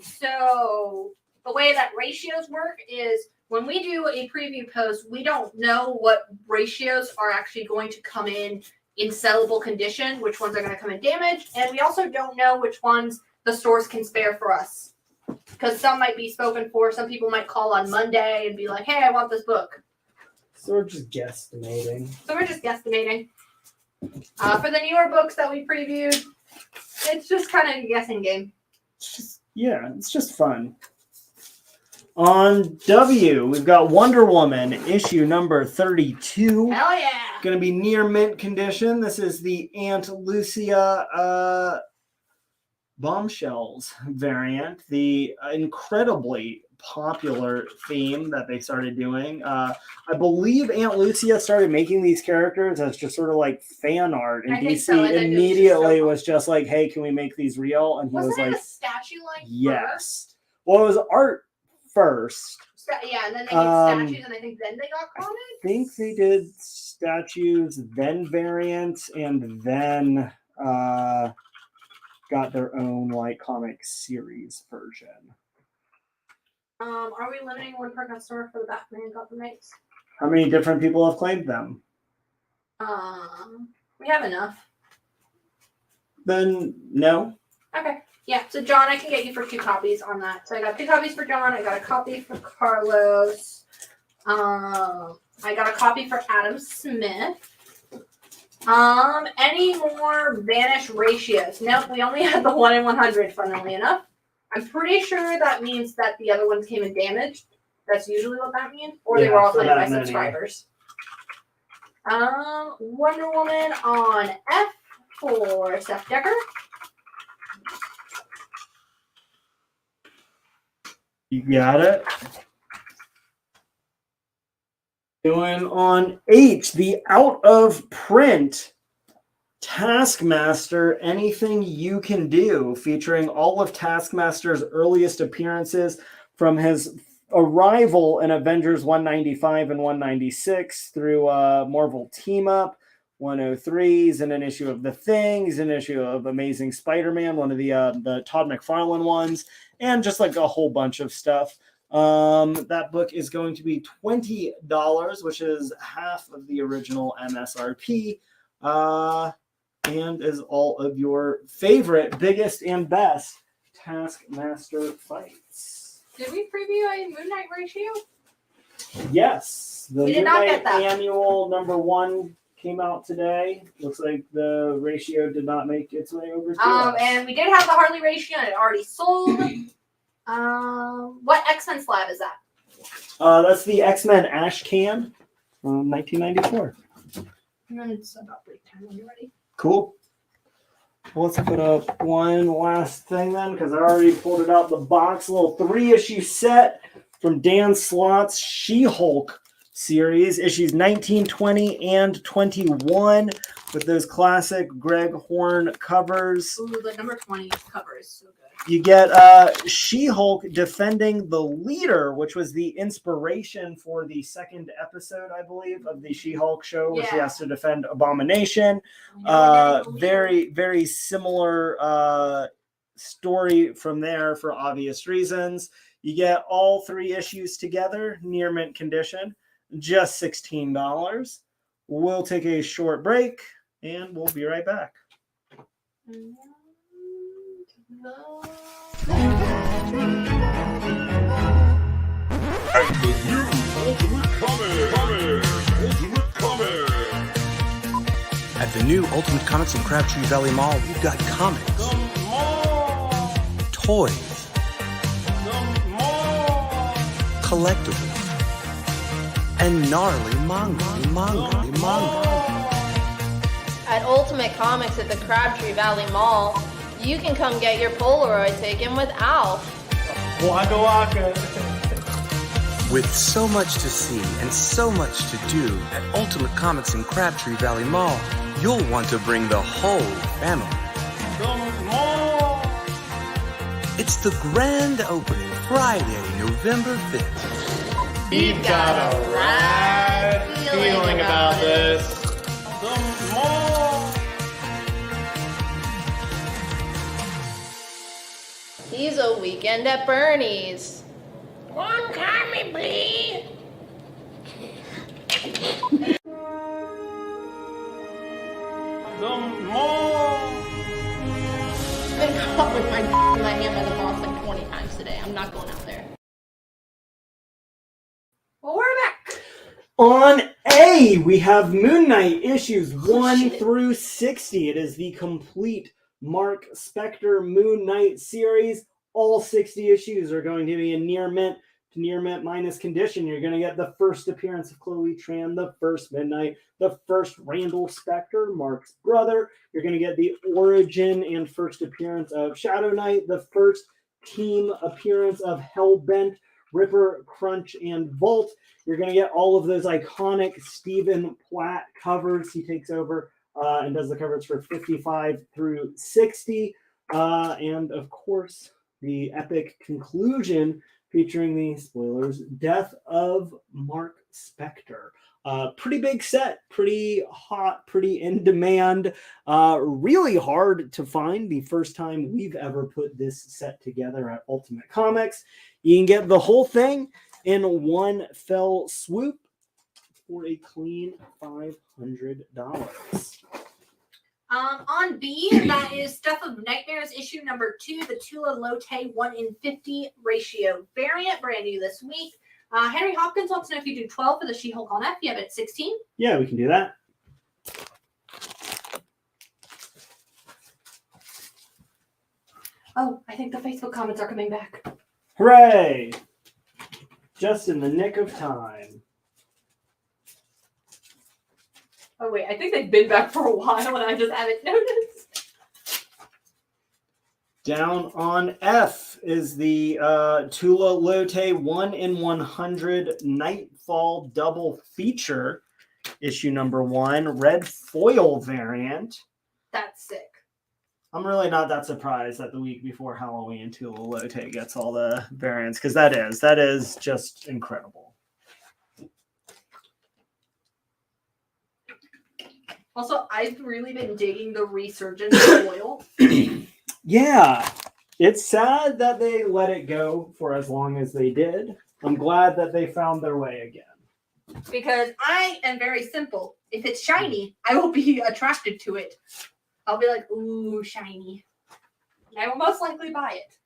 So the way that ratios work is when we do a preview post, we don't know what ratios are actually going to come in sellable condition, which ones are going to come in damaged, and we also don't know which ones the stores can spare for us. Because some might be spoken for. Some people might call on Monday and be like, hey, I want this book. So we're just guesstimating. For the newer books that we previewed, it's just kind of a guessing game. It's just fun. On W, we've got Wonder Woman, issue number 32. Hell yeah. Going to be near mint condition. This is the Aunt Lucia Bombshells variant, the incredibly popular theme that they started doing. I believe Aunt Lucia started making these characters as just sort of like fan art, and DC immediately was just like, hey, can we make these real? And he was like, a statue like yes. First? Well, it was art first. Yeah, and then they did statues, and I think then they got comics? I think they did statues, then variants, and then got their own like comic series version. Are we limiting one per customer for the Batman and Gotham Knights? How many different people have claimed them? We have enough. Then no. Okay. Yeah, so John, I can get you for 2 copies on that. So I got 2 copies for John. I got a copy for Carlos. I got a copy for Adam Smith. Any more vanish ratios? Nope, we only had the 1 in 100, funnily enough. I'm pretty sure that means that the other ones came in damaged. That's usually what that means. Or they were all claimed by subscribers. Wonder Woman on F for Seth Decker. You got it. Doing on H, the out of print Taskmaster, Anything You Can Do, featuring all of Taskmaster's earliest appearances from his arrival in Avengers 195 and 196 through Marvel Team Up 103s, and an issue of The Thing, he's an issue of Amazing Spider-Man, one of the Todd McFarlane ones, and just like a whole bunch of stuff. That book is going to be $20, which is half of the original MSRP, and is all of your favorite, biggest, and best Taskmaster fights. Did we preview a Moon Knight ratio? Yes, the We did Moon not Knight get that. annual number 1 came out today. Looks like the ratio did not make its way over to us. And we did have the Harley ratio, and it already sold. What X-Men slab is that? That's the X-Men Ash Can from 1994. And then it's about break time when you're ready. Cool. Well, let's put up one last thing then, because I already pulled it out the box. A little 3-issue set from Dan Slott's She-Hulk series, issues 19, 20, and 21, with those classic Greg Horn covers. Ooh, the number 20 cover is so good. You get She-Hulk defending the leader, which was the inspiration for the second episode, I believe, of the She-Hulk show, where she has to defend Abomination. Very, very similar story from there for obvious reasons. You get all 3 issues together, near mint condition, just $16. We'll take a short break, and we'll be right back. And the new Ultimate Comics. At the new Ultimate Comics in Crabtree Valley Mall, we've got comics, toys, collectibles, and gnarly manga. At Ultimate Comics at the Crabtree Valley Mall, you can come get your Polaroid taken with Alf. Waka waka. With so much to see and so much to do at Ultimate Comics in Crabtree Valley Mall, you'll want to bring the whole family. It's the grand opening Friday, November 5th. We've got a rad feeling about this. He's a weekend at Bernie's. One comic, please. I've been caught with my in my hand by the boss like 20 times today. I'm not going out there. Well, we're back. On A, we have Moon Knight issues 1 through 60. It is the complete Mark Spector Moon Knight series. All 60 issues are going to be in near mint to near mint minus condition. You're going to get the first appearance of Chloe Tran, the first Midnight, the first Randall Spector, Mark's brother. You're going to get the origin and first appearance of Shadow Knight, the first team appearance of Hellbent, Ripper, Crunch, and Volt. You're going to get all of those iconic Stephen Platt covers. He takes over and does the covers for 55 through 60. And of course, the epic conclusion featuring the spoilers, death of Mark Spector. Pretty big set, pretty hot, pretty in demand, really hard to find. The first time we've ever put this set together at Ultimate Comics. You can get the whole thing in one fell swoop for a clean $500. On B, that is Stuff of Nightmares issue number 2, the Tula Lotte 1 in 50 ratio variant, brand new this week. Henry Hopkins wants to know if you do 12 for the She-Hulk on F. You have it at 16. Yeah, we can do that. Oh, I think the Facebook comments are coming back. Hooray! Just in the nick of time. Oh, wait, I think they've been back for a while and I just haven't noticed. Down on F is the Tula Lotte 1 in 100 Nightfall double feature, issue number 1, red foil variant. That's sick. I'm really not that surprised that the week before Halloween, Tula Lotte gets all the variants, because that is just incredible. Also, I've really been digging the resurgence of foil. Yeah, it's sad that they let it go for as long as they did. I'm glad that they found their way again. Because I am very simple. If it's shiny, I will be attracted to it. I'll be like, ooh, shiny. I will most likely buy it.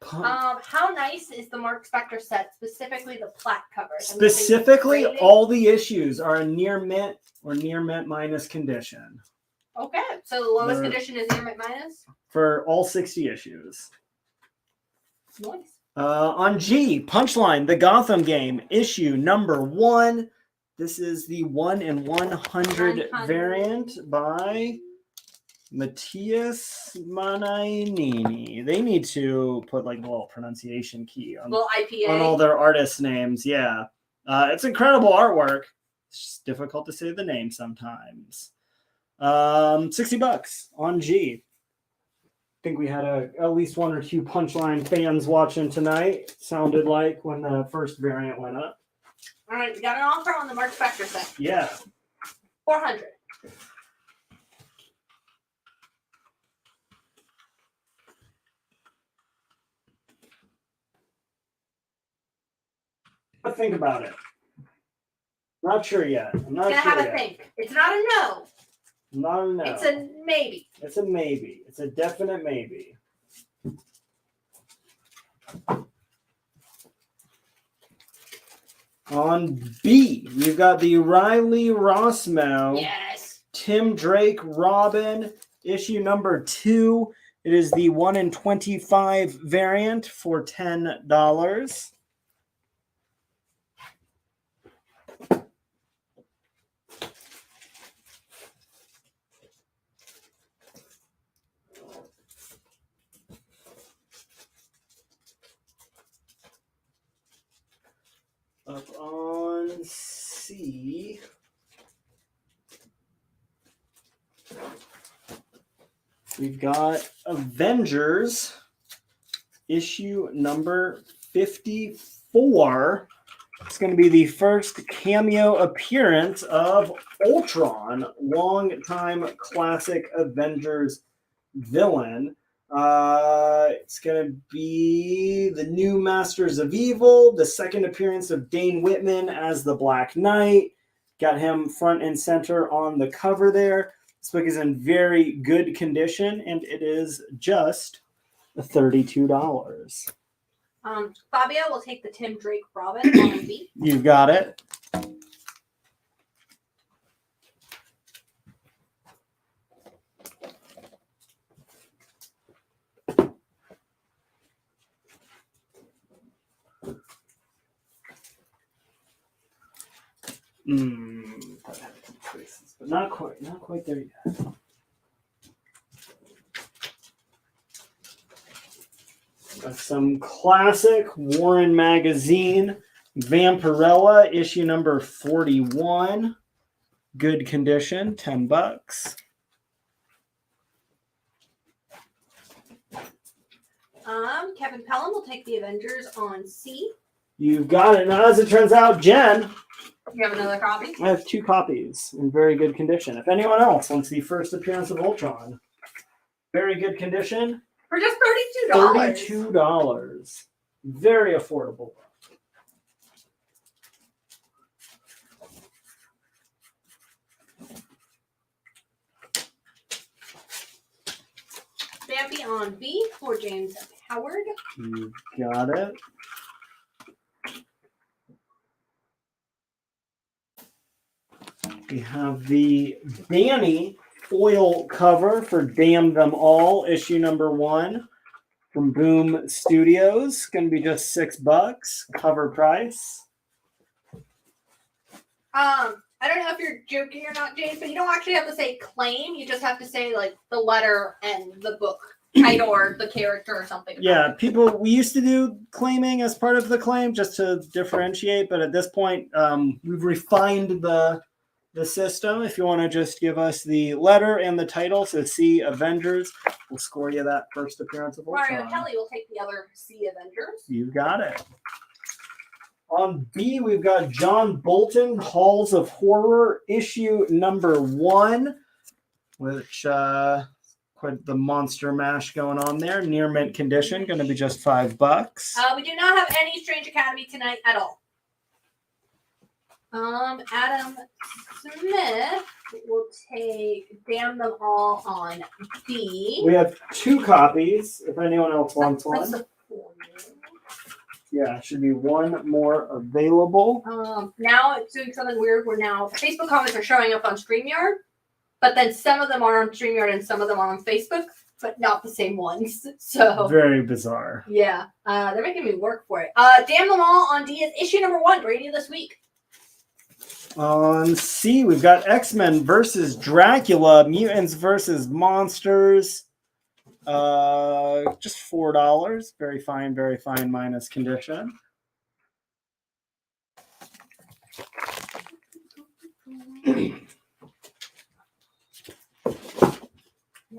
How nice is the Mark Spector set, specifically the Platt covers? Specifically, all the issues are in near mint or near mint minus condition. Okay, so the lowest condition is near mint minus? For all 60 issues. Nice. On G, Punchline, the Gotham game, issue number 1. This is the 1 in 100 variant by Matthias Manainini. They need to put like a little pronunciation key on, IPA. on all their artist names. Yeah. It's incredible artwork. It's just difficult to say the name sometimes. $60 on G. think we had at least one or two Punchline fans watching tonight. Sounded like when the first variant went up. All right, we got an offer on the Mark Spector set. Yeah. 400. But think about it. Not sure yet. I'm not Gonna sure have a yet. think. It's not a no. Not a no. It's a maybe. It's a maybe. It's a definite maybe. On B, you've got the Riley Rossmo. Yes. Tim Drake Robin, issue number 2. It is the 1 in 25 variant for $10. Up on C. We've got Avengers issue number 54. It's going to be the first cameo appearance of Ultron, longtime classic Avengers villain. It's going to be the new Masters of Evil, the second appearance of Dane Whitman as the Black Knight. Got him front and center on the cover there. This book is in very good condition, and it is just $32. Fabio will take the Tim Drake Robin on B. You got it. But not quite there yet. Got some classic Warren Magazine Vampirella issue number 41. Good condition, $10. Kevin Pelham will take the Avengers on C. You've got it. Now, as it turns out, Jen, You have another copy? I have 2 copies in very good condition. If anyone else wants the first appearance of Ultron, very good condition. For just $32. $32. Very affordable. Bambi on B for James Howard. You got it. We have the Danny foil cover for Damn Them All, issue number 1 from Boom Studios. Going to be just $6 cover price. I don't know if you're joking or not, James, but you don't actually have to say claim. You just have to say like the letter and the book title or the character or something. Yeah, we used to do claiming as part of the claim just to differentiate, but at this point, we've refined the system. If you want to just give us the letter and the title, so C Avengers, we'll score you that first appearance of Ultron. Mario Kelly will take the other C Avengers. You got it. On B, we've got John Bolton, Halls of Horror, issue number 1, which quite the monster mash going on there. Near mint condition, going to be just $5. We do not have any Strange Academy tonight at all. Adam Smith will take Damn Them All on D. We have 2 copies, if anyone else wants one. Yeah, should be 1 more available. Now it's doing something weird where now Facebook comments are showing up on StreamYard, but then some of them are on StreamYard and some of them are on Facebook, but not the same ones. So Very bizarre. yeah, they're making me work for it. Damn Them All on D is issue number 1, grading this week. On C, we've got X-Men versus Dracula, Mutants versus Monsters. Just $4. Very fine minus condition.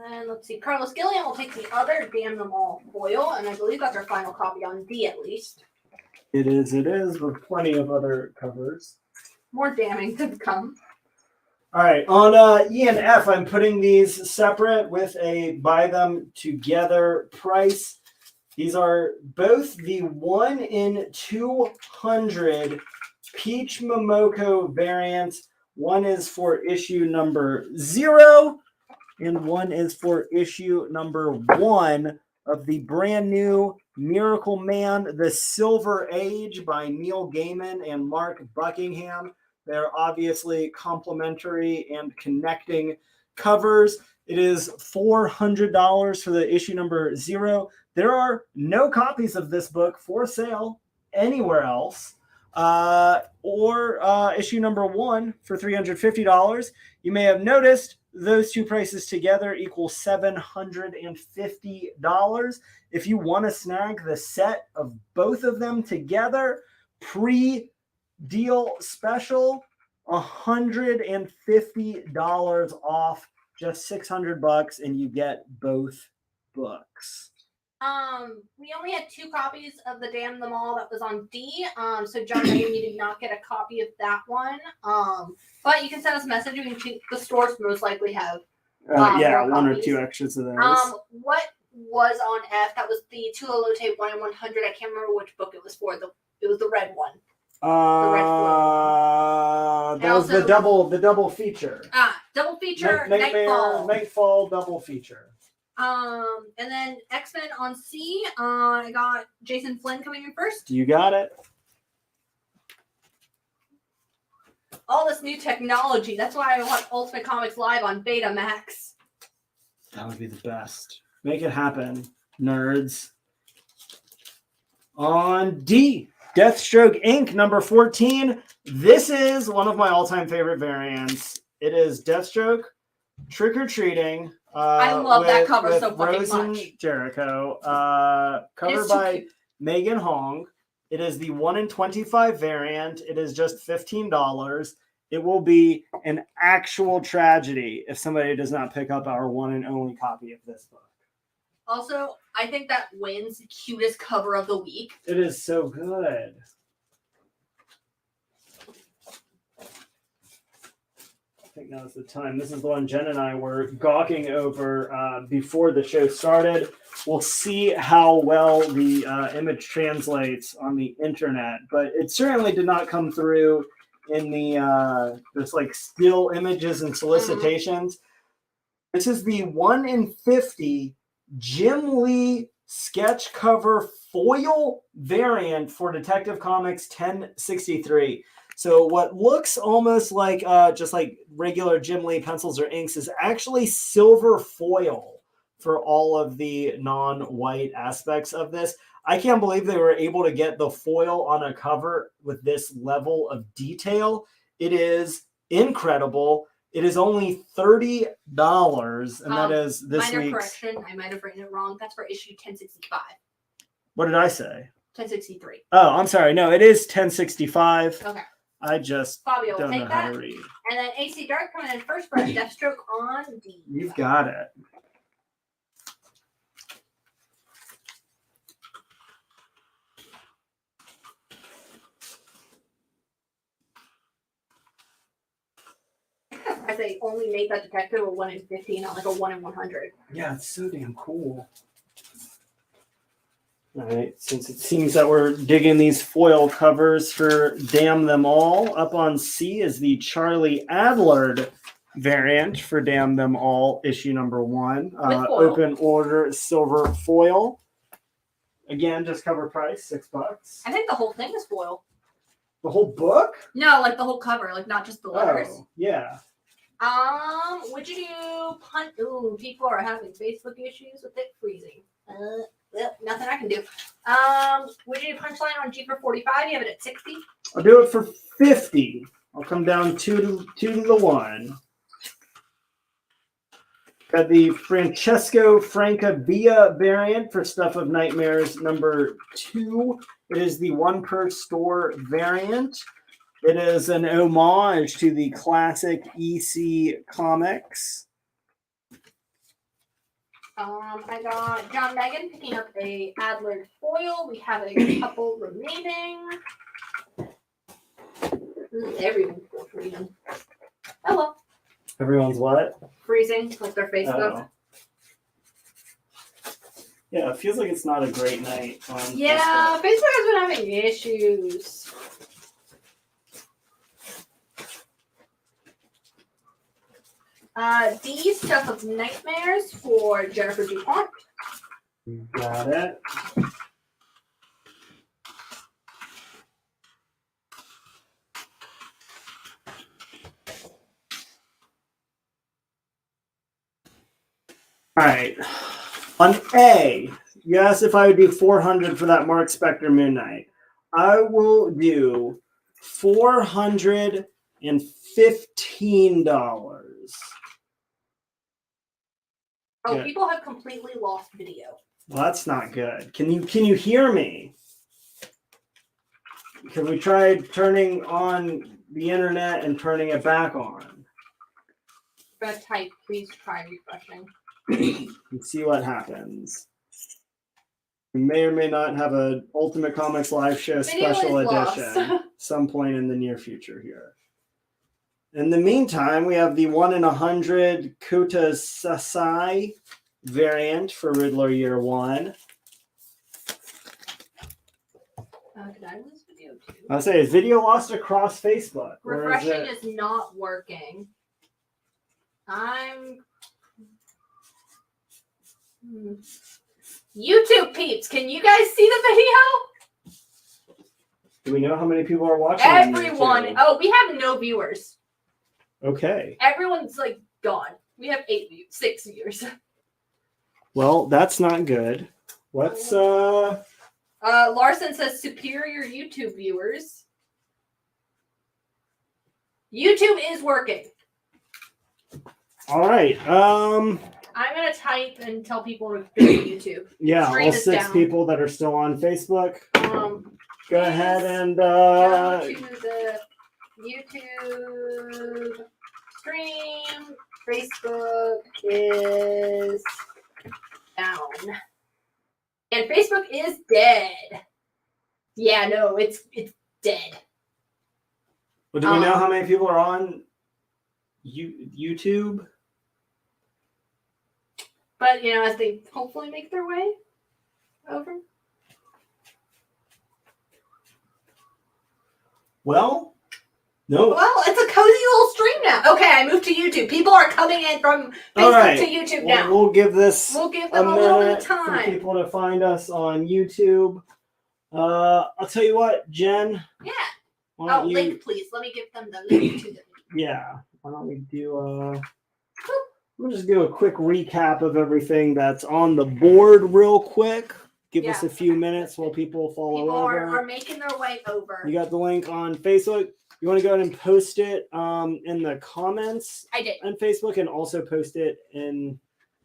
then let's see. Carlos Gilliam will take the other Damn Them All foil, and I believe that's our final copy on D at least. It is, with plenty of other covers. More damning to come. All right, on E and F, I'm putting these separate with a buy them together price. These are both the 1 in 200 Peach Momoko variants. One is for issue number 0, and one is for issue number 1 of the brand new Miracle Man, The Silver Age by Neil Gaiman and Mark Buckingham. They're obviously complementary and connecting covers. It is $400 for the issue number 0. There are no copies of this book for sale anywhere else. Or issue number 1 for $350. You may have noticed those two prices together equal $750. If you want to snag the set of both of them together, pre-deal special, $150 off, just $600, and you get both books. We only had 2 copies of the Damn Them All that was on D. So John, you did not get a copy of that one. But you can send us a message. The stores most likely have. Yeah, more 1 or copies. 2 extras of those. What was on F? That was the Tulalote 1 in 100. I can't remember which book it was for. It was the red one. That was the double feature. Double feature. Nightfall double feature. And then X-Men on C. I got Jason Flynn coming in first. You got it. All this new technology. That's why I want Ultimate Comics Live on Betamax. That would be the best. Make it happen, nerds. On D, Deathstroke Inc. number 14. This is one of my all-time favorite variants. It is Deathstroke Trick or Treating. I love that cover so fucking Rosen much. Jericho. Cover by Megan Hong. It is the 1 in 25 variant. It is just $15. It will be an actual tragedy if somebody does not pick up our one and only copy of this book. Also, I think that wins the cutest cover of the week. It is so good. I think now's the time. This is the one Jen and I were gawking over before the show started. We'll see how well the image translates on the internet, but it certainly did not come through in the just like still images and solicitations. This is the 1 in 50 Jim Lee sketch cover foil variant for Detective Comics 1063. So what looks almost like just like regular Jim Lee pencils or inks is actually silver foil for all of the non-white aspects of this. I can't believe they were able to get the foil on a cover with this level of detail. It is incredible. It is only $30, and that is this week's. Minor correction, I might have written it wrong. That's for issue 1065. What did I say? 1063. Oh, I'm sorry. No, it is 1065. Okay. I just Fabio will don't know take how that. to read. And then AC Dark coming in first for Deathstroke on D. You've got it. As they only made that detective a 1 in 50, not like a 1 in 100. Yeah, it's so damn cool. All right, since it seems that we're digging these foil covers for Damn Them All, up on C is the Charlie Adlard variant for Damn Them All, issue number 1. Open order silver foil. Again, just cover price, $6. I think the whole thing is foil. The whole book? No, like the whole cover, like not just the letters. Oh, yeah. Would you do punch? Ooh, people are having Facebook issues with it freezing. Well, nothing I can do. Would you do Punchline on G for 45? You have it at 60. I'll do it for 50. I'll come down 2 to the 1. Got the Francesco Francavilla variant for Stuff of Nightmares number 2. It is the 1 per store variant. It is an homage to the classic EC comics. I got John Megan picking up a Adler foil. We have a couple remaining. Everyone's freezing. Oh well. Everyone's what? Freezing with their Facebook. Oh. Yeah, it feels like it's not a great night. Yeah, Facebook has been having issues. D, Stuff of Nightmares for Jennifer DuPont. Got it. All right. On A, you asked if I would do 400 for that Mark Spector Moon Knight. I will do $415. Oh, Yeah. people have completely lost video. Well, that's not good. Can you hear me? Because we tried turning on the internet and turning it back on. I'm gonna type, please try refreshing. And see what happens. We may or may not have a Ultimate Comics Live Show Video special is edition lost. some point in the near future here. In the meantime, we have the 1 in 100 Kota Sasai variant for Riddler Year 1. Did I lose video too? I say, is video lost across Facebook? Or is Refreshing it... is not working. YouTube peeps, can you guys see the video? Do we know how many people are watching? on Everyone. YouTube? Oh, we have no viewers. Okay. Everyone's like gone. We have 6 viewers. Well, that's not good. Let's Larson says superior YouTube viewers. YouTube is working. all right. I'm gonna type and tell people to go to YouTube. Yeah, Stream all is 6 down. people that are still on Facebook. Go ahead and Go to the YouTube stream. Facebook is down. And Facebook is dead. Yeah, no, it's dead. well, do we know how many people are on YouTube? But you know, as they hopefully make their way over. Well, no. Well, it's a cozy little stream now. Okay, I moved to YouTube. People are coming in from Facebook All right. to YouTube now. We'll give this We'll give them a little bit of for time. people to find us on YouTube. I'll tell you what, Jen. Yeah. Why don't you, Link, please. Let me give them the link to them. Yeah. Why don't we do we'll just do a quick recap of everything that's on the board real quick. Give us a few minutes while people follow People over. are making their way over. You got the link on Facebook. You want to go ahead and post it in the comments I did. on Facebook, and also post it in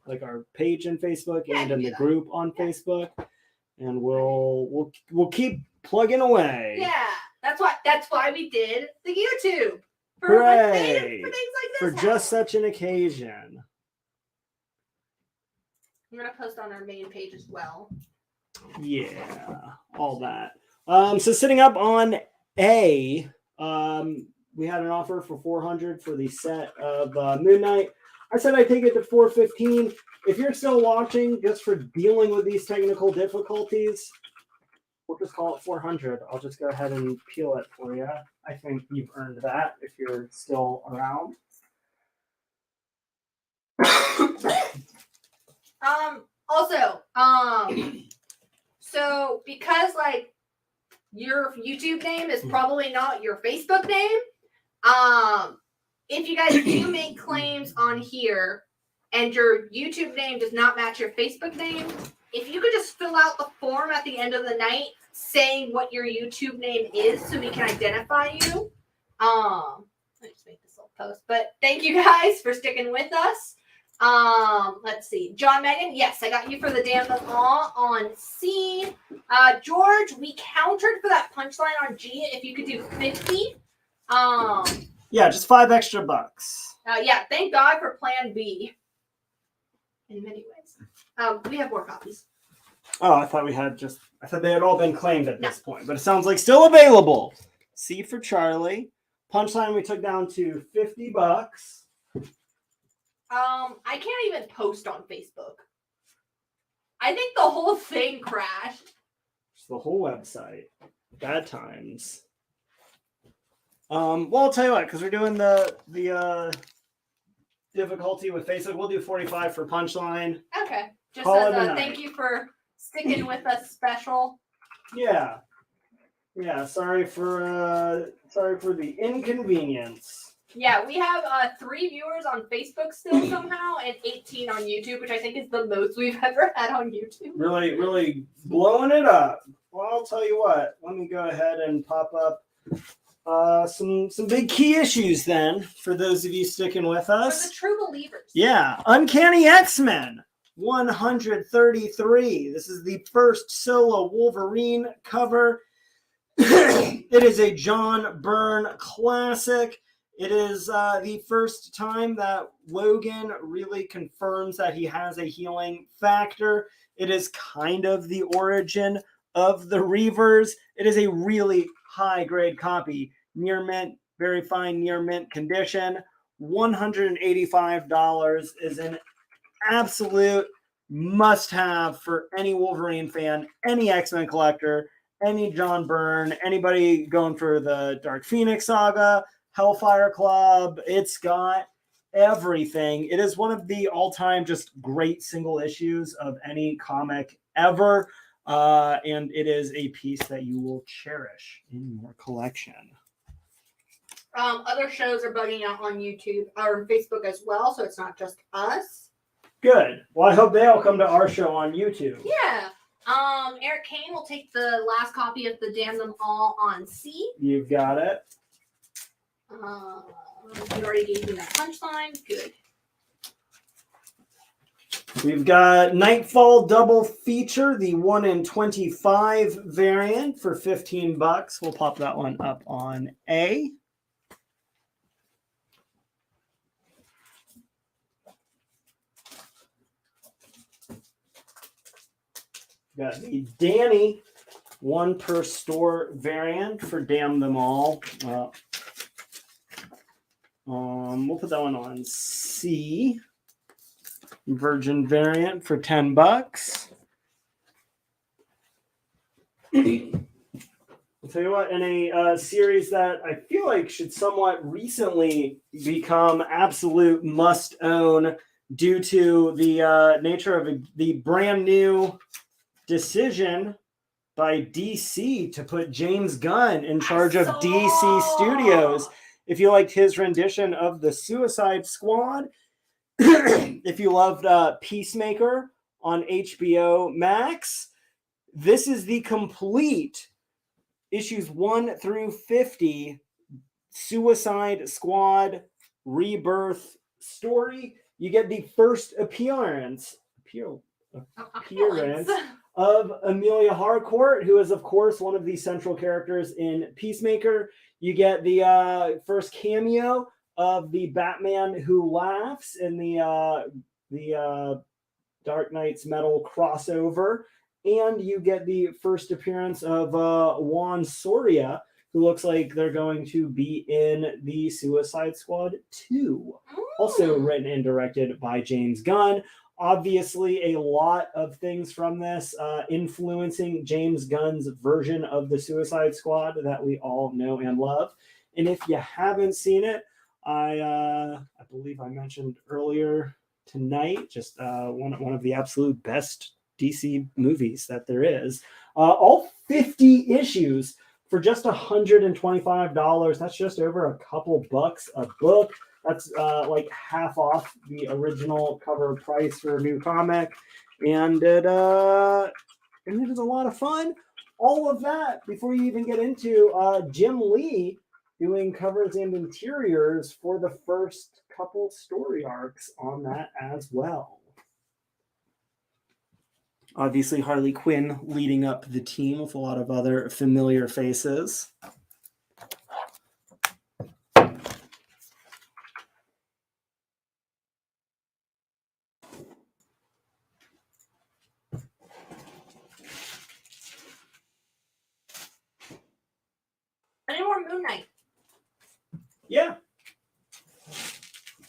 like our page in Facebook and in the group on Facebook, and we'll keep plugging away. Yeah, that's why we did the YouTube for Hooray! things like For this. just such an occasion. I'm gonna post on our main page as well. Yeah, all that. So sitting up on A, we had an offer for 400 for the set of Moon Knight. I said I'd take it to 415. If you're still watching, just for dealing with these technical difficulties, we'll just call it 400. I'll just go ahead and peel it for you. I think you've earned that if you're still around. So because like your YouTube name is probably not your Facebook name, if you guys do make claims on here and your YouTube name does not match your Facebook name, if you could just fill out the form at the end of the night saying what your YouTube name is so we can identify you. Let me just make this little post. But thank you guys for sticking with us. Let's see. John Megan, yes, I got you for the Damn of Awe on C. George, we countered for that punchline on G if you could do 50. Yeah, just $5 extra. Yeah, thank God for plan B. In many ways. We have more copies. Oh, I thought they had all been claimed at this point, but it sounds like still available. C for Charlie. Punchline we took down to $50. I can't even post on Facebook. I think the whole thing crashed. It's the whole website. Bad times. Well, I'll tell you what, because we're doing the difficulty with Facebook, we'll do 45 for Punchline. Okay. Just Call as it a a night. thank you for sticking with us special. Yeah. Yeah, sorry for the inconvenience. Yeah, we have 3 viewers on Facebook still somehow and 18 on YouTube, which I think is the most we've ever had on YouTube. Really, really blowing it up. Well, I'll tell you what. Let me go ahead and pop up some big key issues then for those of you sticking with us. For the true believers. Yeah, Uncanny X-Men 133. This is the first solo Wolverine cover. It is a John Byrne classic. It is the first time that Logan really confirms that he has a healing factor. It is kind of the origin of the Reavers. It is a really high-grade copy. Near mint, very fine near mint condition. $185 is an absolute must-have for any Wolverine fan, any X-Men collector, any John Byrne, anybody going for the Dark Phoenix saga, Hellfire Club. It's got everything. It is one of the all-time just great single issues of any comic ever, and it is a piece that you will cherish in your collection. Other shows are bugging out on YouTube or Facebook as well, so it's not just us. Good. Well, I hope they all come to our show on YouTube. Yeah. Eric Kane will take the last copy of the Damn Them All on C. You've got it. You already gave me that punchline. Good. We've got Nightfall double feature, the 1 in 25 variant for $15. We'll pop that one up on A. Got the Danny 1 per store variant for Damn Them All. We'll put that one on C. Virgin variant for $10. I'll tell you what, in a series that I feel like should somewhat recently become absolute must-own due to the nature of the brand new decision by DC to put James Gunn in charge of DC Studios. If you liked his rendition of the Suicide Squad, if you loved Peacemaker on HBO Max, this is the complete issues 1 through 50 Suicide Squad Rebirth story. You get the first appearance of Amelia Harcourt, who is, of course, one of the central characters in Peacemaker. You get the first cameo of the Batman Who Laughs in the Dark Knight's Metal crossover. And you get the first appearance of Juan Soria, who looks like they're going to be in the Suicide Squad 2. Also written and directed by James Gunn. Obviously, a lot of things from this influencing James Gunn's version of the Suicide Squad that we all know and love. And if you haven't seen it, I believe I mentioned earlier tonight, just one of the absolute best DC movies that there is. All 50 issues for just $125. That's just over a couple bucks a book. That's like half off the original cover price for a new comic. And it is a lot of fun. All of that before you even get into Jim Lee doing covers and interiors for the first couple story arcs on that as well. Obviously, Harley Quinn leading up the team with a lot of other familiar faces. Moon Knight. Yeah.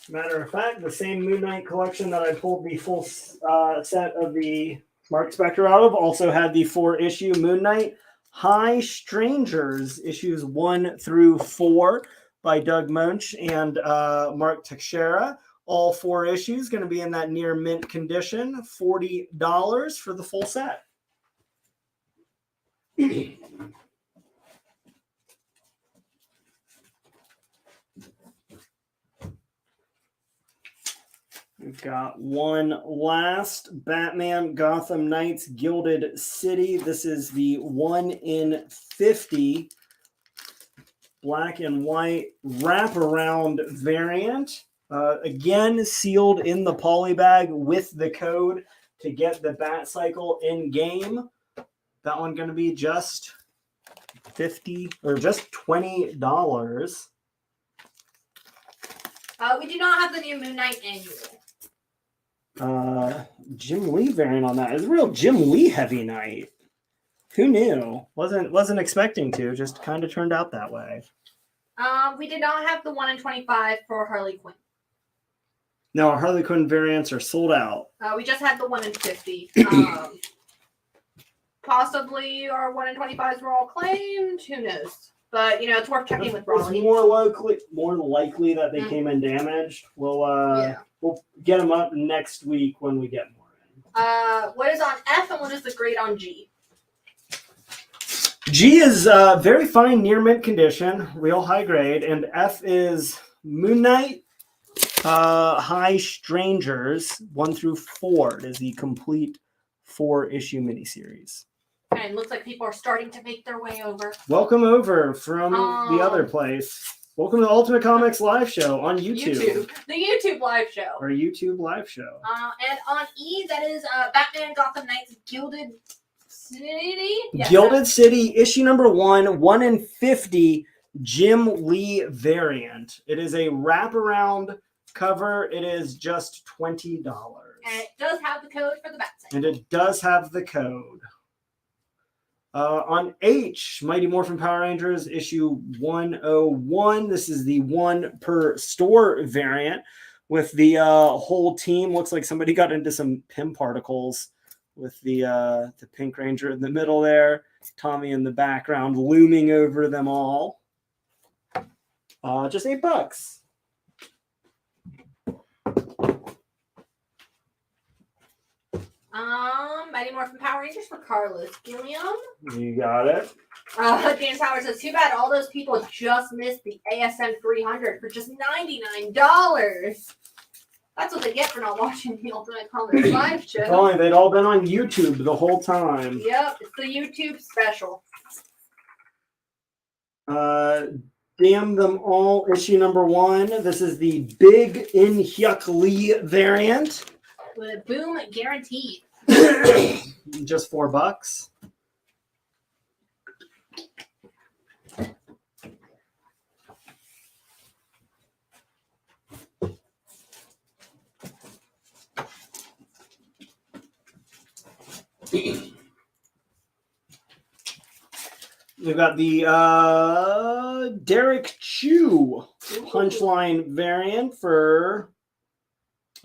Matter of fact, the same Moon Knight collection that I pulled the full set of the Mark Spector out of also had the 4-issue Moon Knight High Strangers issues 1 through 4 by Doug Moench and Mark Teixeira. All 4 issues going to be in that near mint condition. $40 for the full set. We've got one last Batman Gotham Knights Gilded City. This is the 1 in 50 black and white wraparound variant. Again, sealed in the poly bag with the code to get the Bat Cycle in game. That one going to be just $50 or just $20. We do not have the new Moon Knight annual. Jim Lee variant on that. It's a real Jim Lee heavy night. Who knew? Wasn't expecting to. Just kind of turned out that way. We did not have the 1 in 25 for Harley Quinn. No, our Harley Quinn variants are sold out. We just had the 1 in 50. Possibly our 1 in 25s were all claimed. Who knows? But it's worth checking with Raleigh. It's more likely that they came in damaged. We'll get them up next week when we get more in. What is on F and what is the grade on G? G is very fine near mint condition, real high grade, and F is Moon Knight High Strangers 1 through 4. It is the complete 4-issue miniseries. And it looks like people are starting to make their way over. Welcome over from the other place. Welcome to the Ultimate Comics live show on YouTube. The YouTube live show. Our YouTube live show. And on E, that is Batman Gotham Knights Gilded City. Yes, Gilded City, issue number 1 in 50, Jim Lee variant. It is a wraparound cover. It is just $20. And it does have the code for the Bat Cycle. And it does have the code. On H, Mighty Morphin Power Rangers, issue 101. This is the 1 per store variant with the whole team. Looks like somebody got into some Pym particles with the Pink Ranger in the middle there. Tommy in the background looming over them all. Just $8. Mighty Morphin Power Rangers for Carlos Gilliam. You got it. James Howard says, too bad all those people just missed the ASM 300 for just $99. That's what they get for not watching the Ultimate Comics live show. If only they'd all been on YouTube the whole time. Yep, it's the YouTube special. Damn Them All, issue number 1. This is the Big In Hyuk Lee variant. With a boom guaranteed. Just $4. We've got the Derek Chu Punchline variant for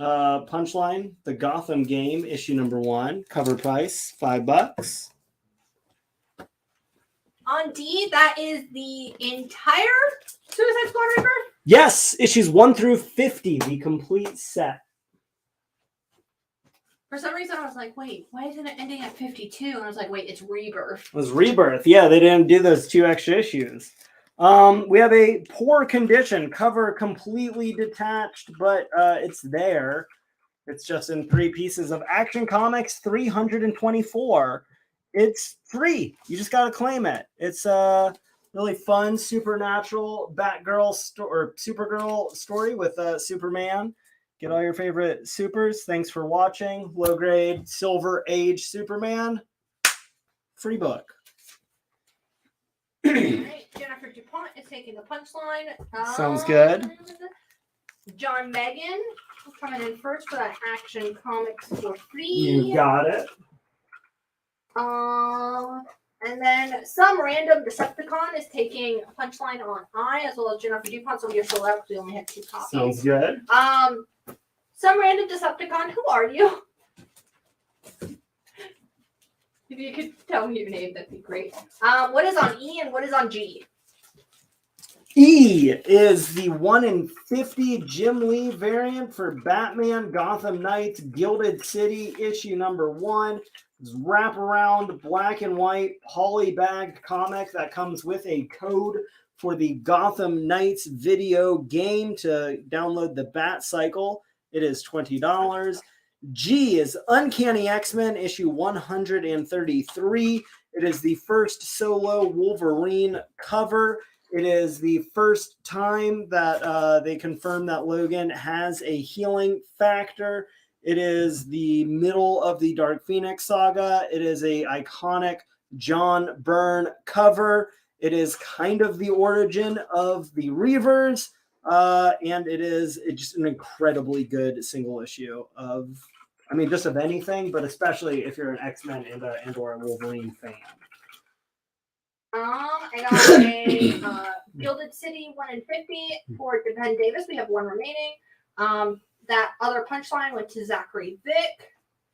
Punchline, the Gotham game, issue number 1. Cover price, $5. On D, that is the entire Suicide Squad Rebirth? Yes, issues 1 through 50, the complete set. For some reason, I was like, wait, why isn't it ending at 52? And I was like, wait, it's Rebirth. It was Rebirth. Yeah, they didn't do those 2 extra issues. We have a poor condition cover, completely detached, but it's there. It's just in 3 pieces of Action Comics 324. It's free. You just got to claim it. It's a really fun supernatural Batgirl or Supergirl story with Superman. Get all your favorite supers. Thanks for watching. Low grade, Silver Age Superman. Free book. All right, Jennifer DuPont is taking the Punchline. Sounds good. John Megan coming in first for that Action Comics for free. You got it. And then some random Decepticon is taking a punchline on I, as well as Jennifer DuPont, so we are sold out because we only had 2 copies. Sounds good. Some random Decepticon, who are you? If you could tell me your name, that'd be great. What is on E and what is on G? E is the 1 in 50 Jim Lee variant for Batman Gotham Knights Gilded City issue number 1. It's wraparound black and white polybagged comic that comes with a code for the Gotham Knights video game to download the Bat Cycle. It is $20. G is Uncanny X-Men issue 133. It is the first solo Wolverine cover. It is the first time that they confirm that Logan has a healing factor. It is the middle of the Dark Phoenix saga. It is a iconic John Byrne cover. It is kind of the origin of the Reavers. And it's just an incredibly good single issue of, I mean, just of anything, but especially if you're an X-Men and or a Wolverine fan. I got a Gilded City 1 in 50 for Ben Davis. We have 1 remaining. That other punchline went to Zachary Vick.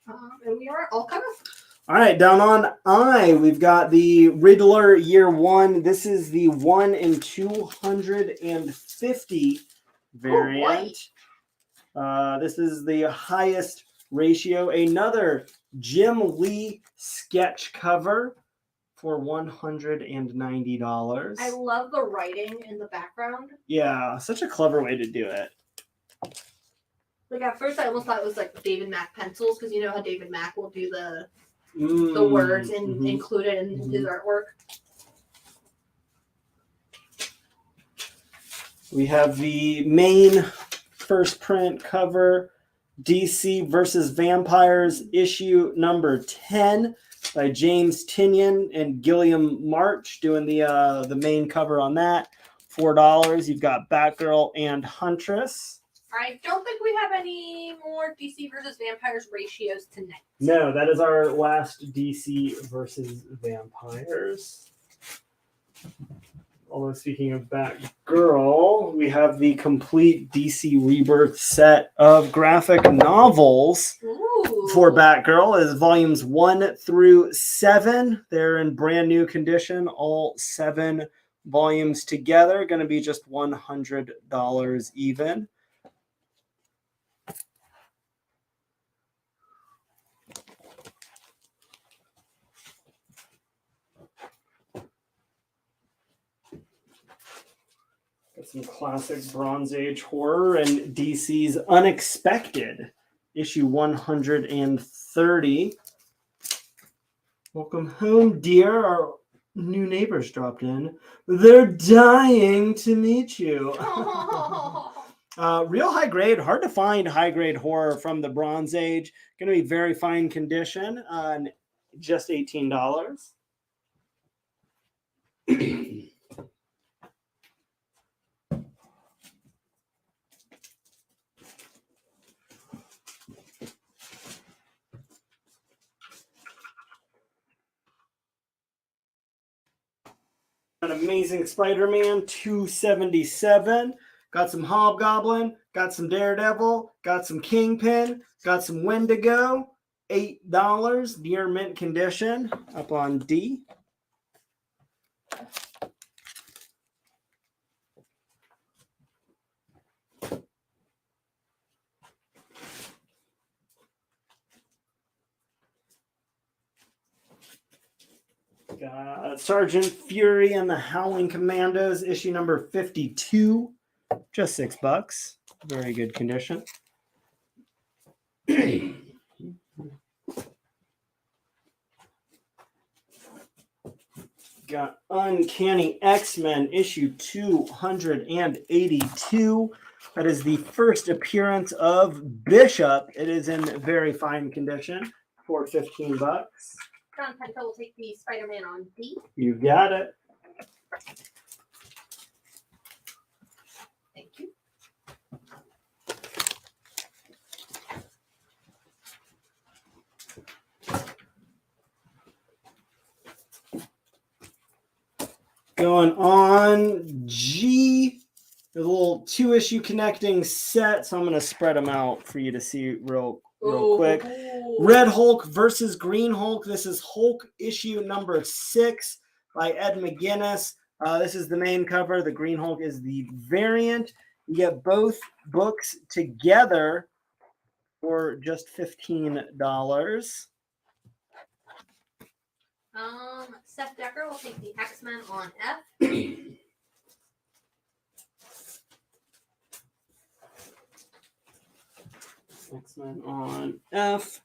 And we are all kind of. All right, down on I, we've got the Riddler Year 1. This is the 1 in 250 variant. This is the highest ratio. Another Jim Lee sketch cover for $190. I love the writing in the background. Yeah, such a clever way to do it. Like at first, I almost thought it was like David Mack pencils, because you know how David Mack will do the words and include it in his artwork. We have the main first print cover, DC versus Vampires issue number 10 by James Tynion and Gilliam March doing the main cover on that. $4. You've got Batgirl and Huntress. I don't think we have any more DC versus Vampires ratios tonight. No, that is our last DC versus Vampires. Although speaking of Batgirl, we have the complete DC Rebirth set of graphic novels for Batgirl. Is volumes 1 through 7. They're in brand new condition, all 7 volumes together. Going to be just $100 even. Some classic Bronze Age horror and DC's Unexpected, issue 130. Welcome home, dear. Our new neighbors dropped in. They're dying to meet you. Real high grade, hard to find high grade horror from the Bronze Age. Going to be very fine condition, just $18. An Amazing Spider-Man 277. Got some Hobgoblin, got some Daredevil, got some Kingpin, got some Wendigo. $8, near mint condition, up on D. Got Sergeant Fury and the Howling Commandos, issue number 52, just $6. Very good condition. Got Uncanny X-Men, issue 282. That is the first appearance of Bishop. It is in very fine condition for $15. John Penta will take the Spider-Man on D. You got it. Thank you. Going on G, there's a little 2-issue connecting set, so I'm going to spread them out for you to see real quick. Red Hulk versus Green Hulk. This is Hulk issue number 6 by Ed McGuinness. This is the main cover. The Green Hulk is the variant. You get both books together for just $15. Seth Decker will take the X-Men on F. X-Men on F.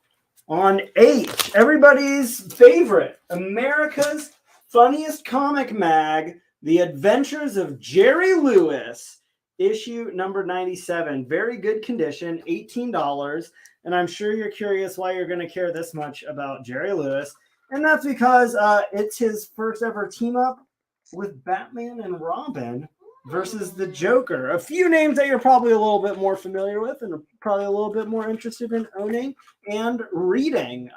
On H, everybody's favorite, America's funniest comic mag, The Adventures of Jerry Lewis, issue number 97. Very good condition, $18. And I'm sure you're curious why you're going to care this much about Jerry Lewis. And that's because it's his first ever team up with Batman and Robin versus the Joker. A few names that you're probably a little bit more familiar with and are probably a little bit more interested in owning and reading.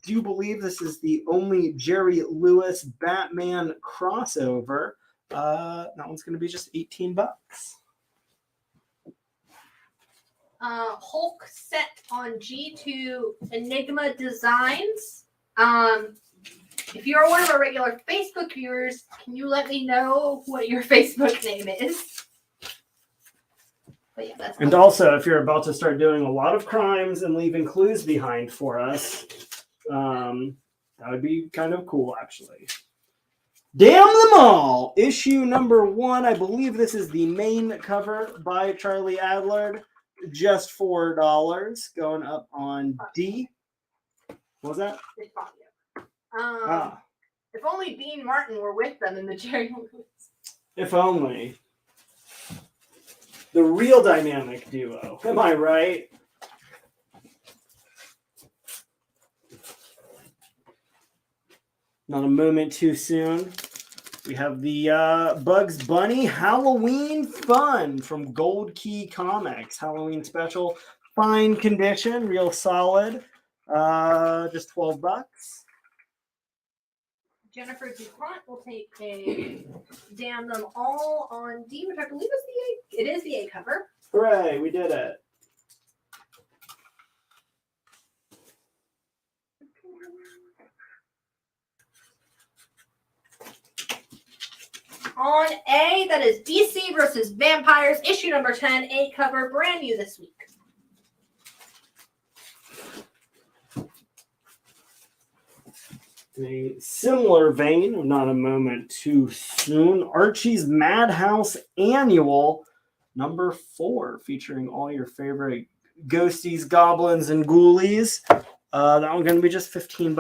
Do you believe this is the only Jerry Lewis Batman crossover? That one's going to be just $18. Hulk set on G2 Enigma Designs. If you're one of our regular Facebook viewers, can you let me know what your Facebook name is? But yeah, that's and also, if you're about to start doing a lot of crimes and leaving clues behind for us, that would be kind of cool, actually. Damn them all! Issue number 1. I believe this is the main cover by Charlie Adler. Just $4. Going up on D. What was that? If only Dean Martin were with them in the Jerry Lewis. If only. The real dynamic duo. Am I right? Not a moment too soon. We have the Bugs Bunny Halloween Fun from Gold Key Comics. Halloween special. Fine condition. Real solid. Just $12. Jennifer DuPont will take a Damn Them All on D, which I believe is the A. It is the A cover. Hooray, we did it. On A, that is DC versus Vampires, issue number 10, A cover, brand new this week. In a similar vein, not a moment too soon, Archie's Madhouse Annual number 4, featuring all your favorite ghosties, goblins, and ghoulies. That one's going to be just $15.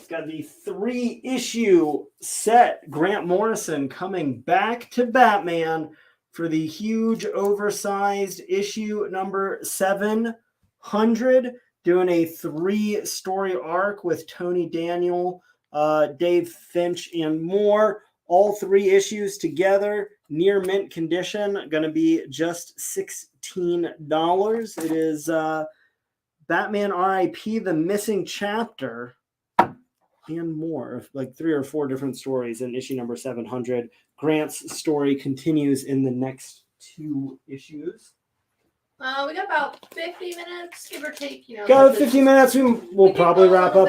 Got the 3-issue set. Grant Morrison coming back to Batman for the huge oversized issue number 700. Doing a 3-story arc with Tony Daniel, Dave Finch, and more. All 3 issues together, near mint condition. Going to be just $16. It is Batman R.I.P. The Missing Chapter. And more, like 3 or 4 different stories in issue number 700. Grant's story continues in the next 2 issues. We got about 50 minutes, give or take. Got 50 minutes. We'll probably wrap up.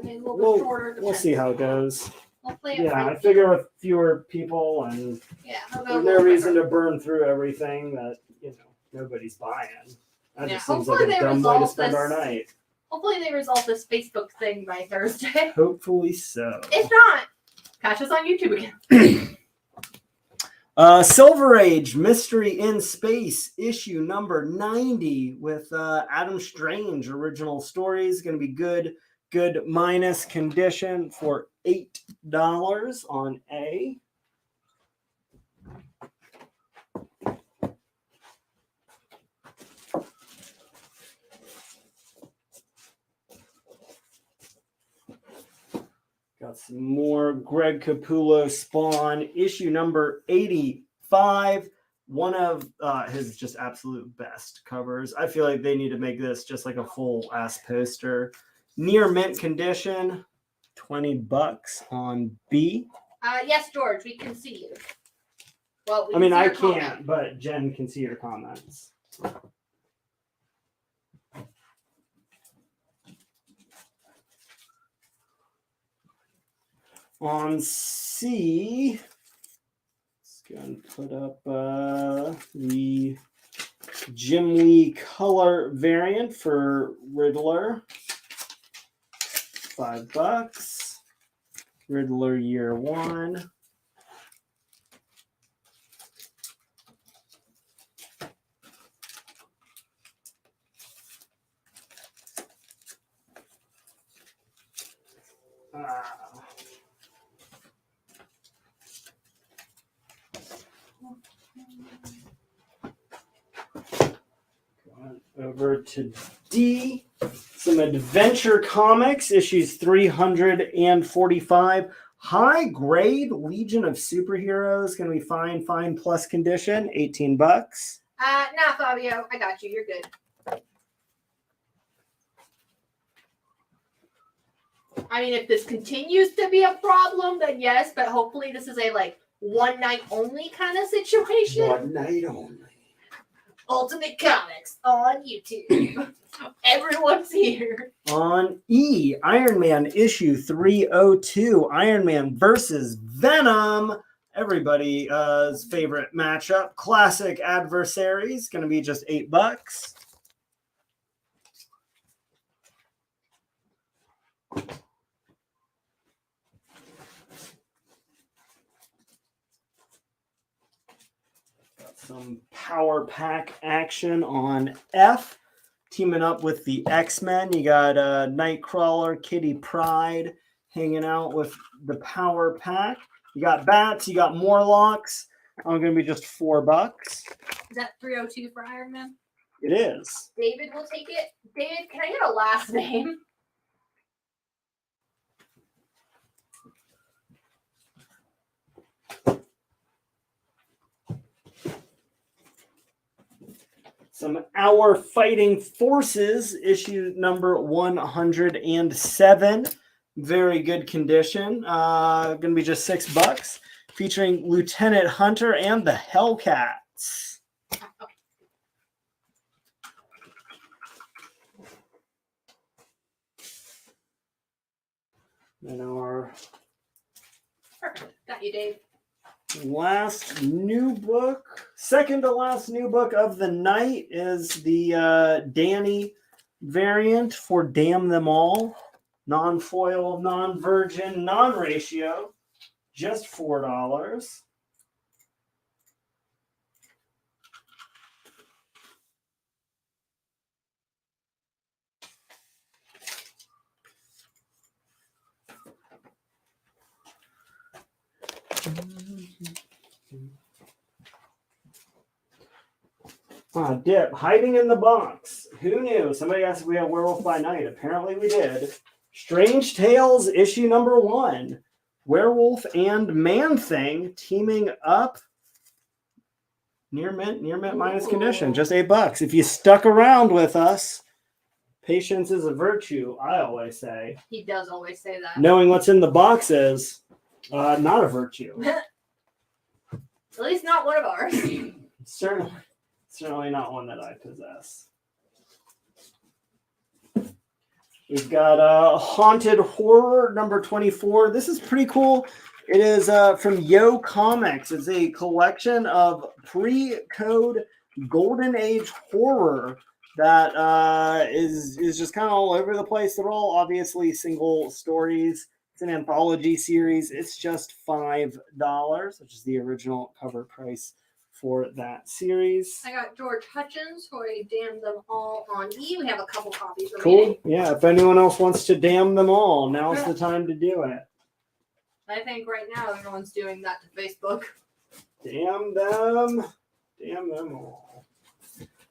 We'll see how it goes. We'll play it. Yeah, I figure with fewer people and there's no reason to burn through everything that nobody's buying. That just seems like a dumb way to spend our night. Hopefully they resolve this Facebook thing by Thursday. Hopefully so. If not, catch us on YouTube again. Silver Age Mystery in Space, issue number 90 with Adam Strange original stories. Going to be good minus condition for $8 on A. Got some more Greg Capullo Spawn, issue number 85. One of his just absolute best covers. I feel like they need to make this just like a full ass poster. Near mint condition, $20 on B. Yes, George, we can see you. Well, I mean, I can see your can't, comment. but Jen can see your comments. On C, let's go and put up the Jim Lee color variant for Riddler. $5. Riddler year 1. Going over to D, some Adventure Comics, issues 345. High grade Legion of Superheroes. Going to be fine plus condition, $18. Nah, Fabio, I got you. You're good. I mean, if this continues to be a problem, then yes, but hopefully this is a like one night only kind of situation. One night only. Ultimate Comics on YouTube. Everyone's here. On E, Iron Man issue 302, Iron Man versus Venom. Everybody's favorite matchup. Classic adversaries. Going to be just $8. Got some power pack action on F. Teaming up with the X-Men. You got Nightcrawler, Kitty Pryde hanging out with the power pack. You got Bats, you got Morlocks. I'm going to be just $4. Is that 302 for Iron Man? It is. David will take it. David, can I get a last name? Some Our Fighting Forces, issue number 107. Very good condition. Going to be just $6. Featuring Lieutenant Hunter and the Hellcats. And our Perfect. Got you, Dave. last new book, second to last new book of the night is the Danny variant for Damn Them All. Non-foil, non-virgin, non-ratio. Just $4. Dip, hiding in the box. Who knew? Somebody asked if we had Werewolf by Night. Apparently we did. Strange Tales, issue number 1. Werewolf and Man-Thing teaming up. Near mint minus condition. Just $8. If you stuck around with us, patience is a virtue, I always say. He does always say that. Knowing what's in the box is not a virtue. At least not one of ours. Certainly not one that I possess. We've got Haunted Horror number 24. This is pretty cool. It is from Yo Comics. It's a collection of pre-code Golden Age horror that is just kind of all over the place. They're all obviously single stories. It's an anthology series. It's just $5, which is the original cover price for that series. I got George Hutchins for a Damn Them All on E. We have a couple copies Cool. remaining. Yeah, if anyone else wants to damn them all, now's the time to do it. I think right now everyone's doing that to Facebook. Damn them all.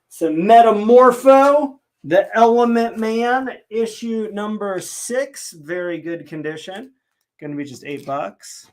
So Metamorpho, the Element Man, issue number 6, very good condition. Going to be just $8.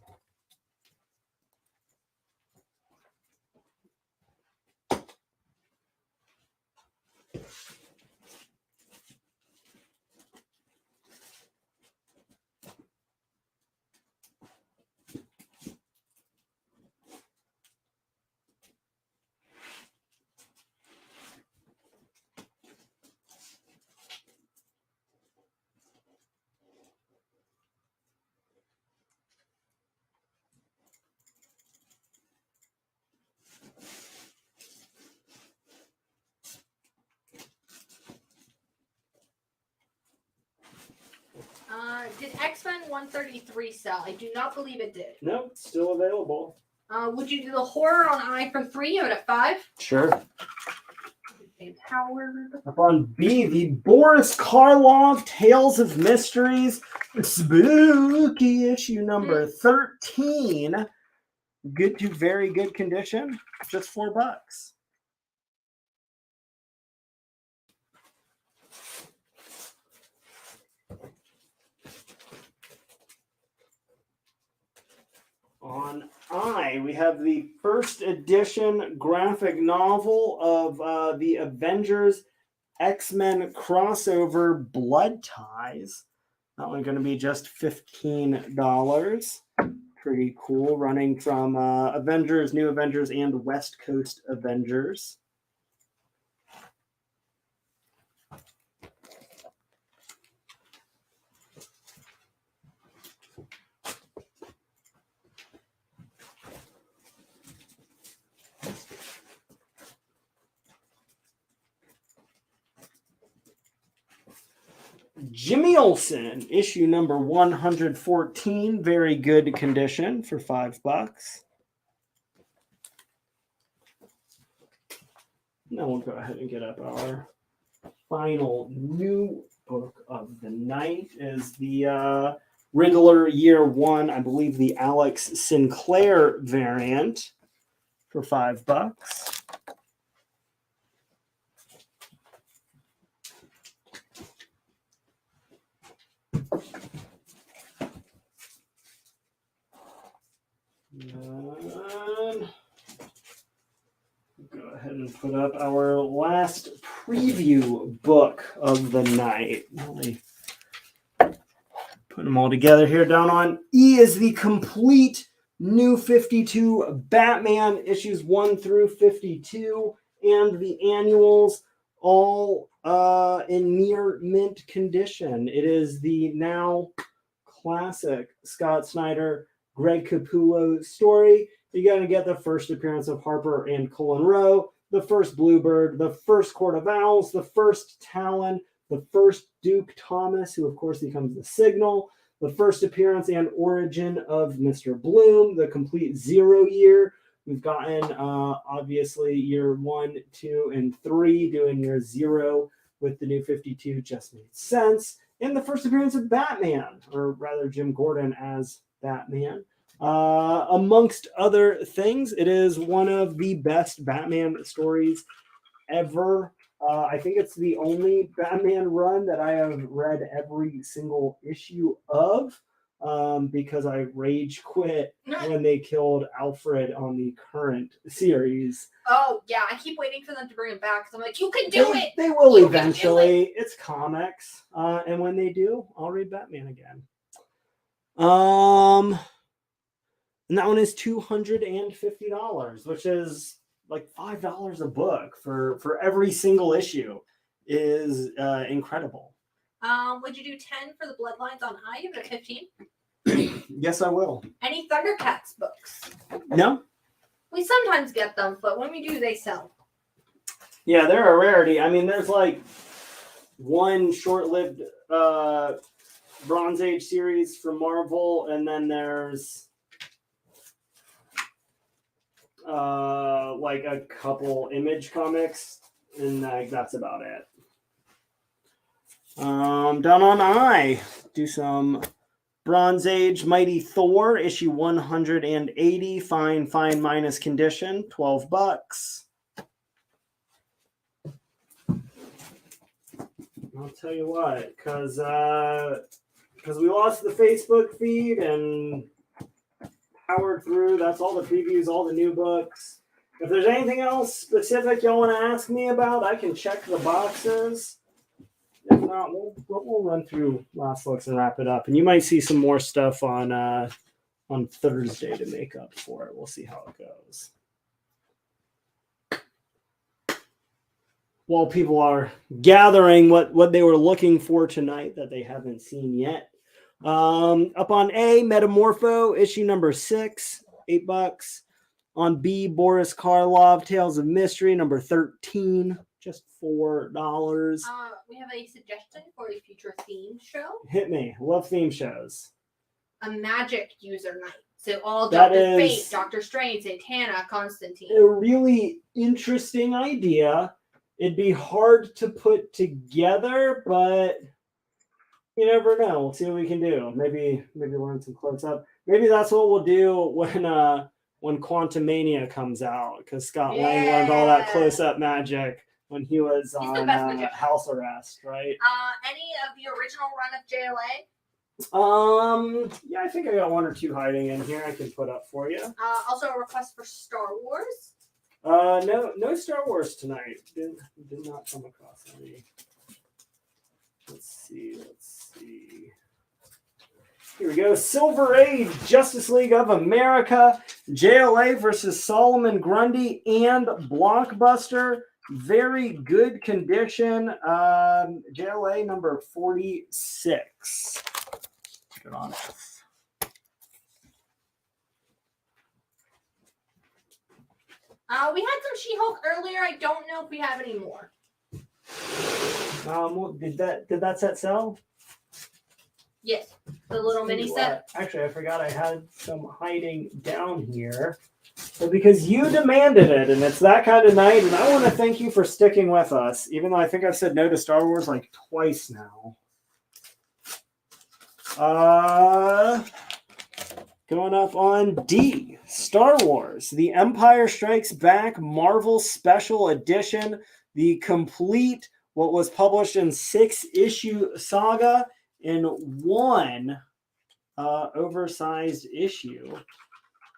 Did X-Men 133 sell? I do not believe it did. Nope, still available. Would you do the horror on I for 3 or at 5? Sure. Howard. Up on B, the Boris Karloff Tales of Mysteries spooky issue number 13. Good to very good condition. Just $4. On I, we have the first edition graphic novel of the Avengers X-Men crossover Blood Ties. That one's going to be just $15. Pretty cool, running from Avengers, New Avengers, and West Coast Avengers. Jimmy Olsen, issue number 114, very good condition for $5. Now we'll go ahead and get up our final new book of the night. Is the Riddler Year 1, I believe the Alex Sinclair variant for $5. And go ahead and put up our last preview book of the night. Really putting them all together here. Down on E is the complete New 52 Batman issues 1 through 52 and the annuals, all in near mint condition. It is the now classic Scott Snyder, Greg Capullo story. You're going to get the first appearance of Harper and Cullen Rowe, the first Bluebird, the first Court of Owls, the first Talon, the first Duke Thomas, who of course becomes the Signal, the first appearance and origin of Mr. Bloom, the complete 0 year. We've gotten obviously year 1, 2, and 3. Doing year 0 with the New 52 just made sense. And the first appearance of Batman, or rather Jim Gordon as Batman. Amongst other things, it is one of the best Batman stories ever. I think it's the only Batman run that I have read every single issue of, because I rage quit when they killed Alfred on the current series. Oh, yeah. I keep waiting for them to bring him back because I'm like, you can do it. They will eventually. It's comics. And when they do, I'll read Batman again. And that one is $250, which is like $5 a book for every single issue. Is incredible. Would you do 10 for the Bloodlines on I or 15? Yes, I will. Any Thundercats books? No? We sometimes get them, but when we do, they sell. Yeah, they're a rarity. I mean, there's like one short-lived Bronze Age series from Marvel, and then there's like a couple Image comics, and that's about it. Down on I, do some Bronze Age Mighty Thor, issue 180, fine minus condition, $12. I'll tell you what, because because we lost the Facebook feed and powered through. That's all the previews, all the new books. If there's anything else specific y'all want to ask me about, I can check the boxes. If not, we'll run through last looks and wrap it up. And you might see some more stuff on Thursday to make up for it. We'll see how it goes. While people are gathering what they were looking for tonight that they haven't seen yet. Up on A, Metamorpho, issue number 6, $8. On B, Boris Karloff, Tales of Mystery, number 13, just $4. We have a suggestion for a future theme show. Hit me. Love theme shows. A magic user night. So all That Dr. Fate, is Dr. Strange, Zatanna, Constantine. a really interesting idea. It'd be hard to put together, but you never know. We'll see what we can do. Maybe learn some close up. Maybe that's what we'll do when Quantumania comes out, because Scott Lang learned all that close up magic when he was on house arrest, right? Any of the original run of JLA? Yeah, I think I got 1 or 2 hiding in here. I can put up for you. Also a request for Star Wars. No Star Wars tonight. Did not come across any. Let's see. Here we go. Silver Age, Justice League of America, JLA versus Solomon Grundy and Blockbuster. Very good condition. JLA number 46. Good on it. We had some She-Hulk earlier. I don't know if we have any more. Did that set sell? Yes, the little mini set. Actually, I forgot I had some hiding down here. But because you demanded it, and it's that kind of night, and I want to thank you for sticking with us, even though I think I've said no to Star Wars like twice now. Going up on D, Star Wars, The Empire Strikes Back Marvel Special Edition, the complete, what was published in 6-issue saga in 1 oversized issue.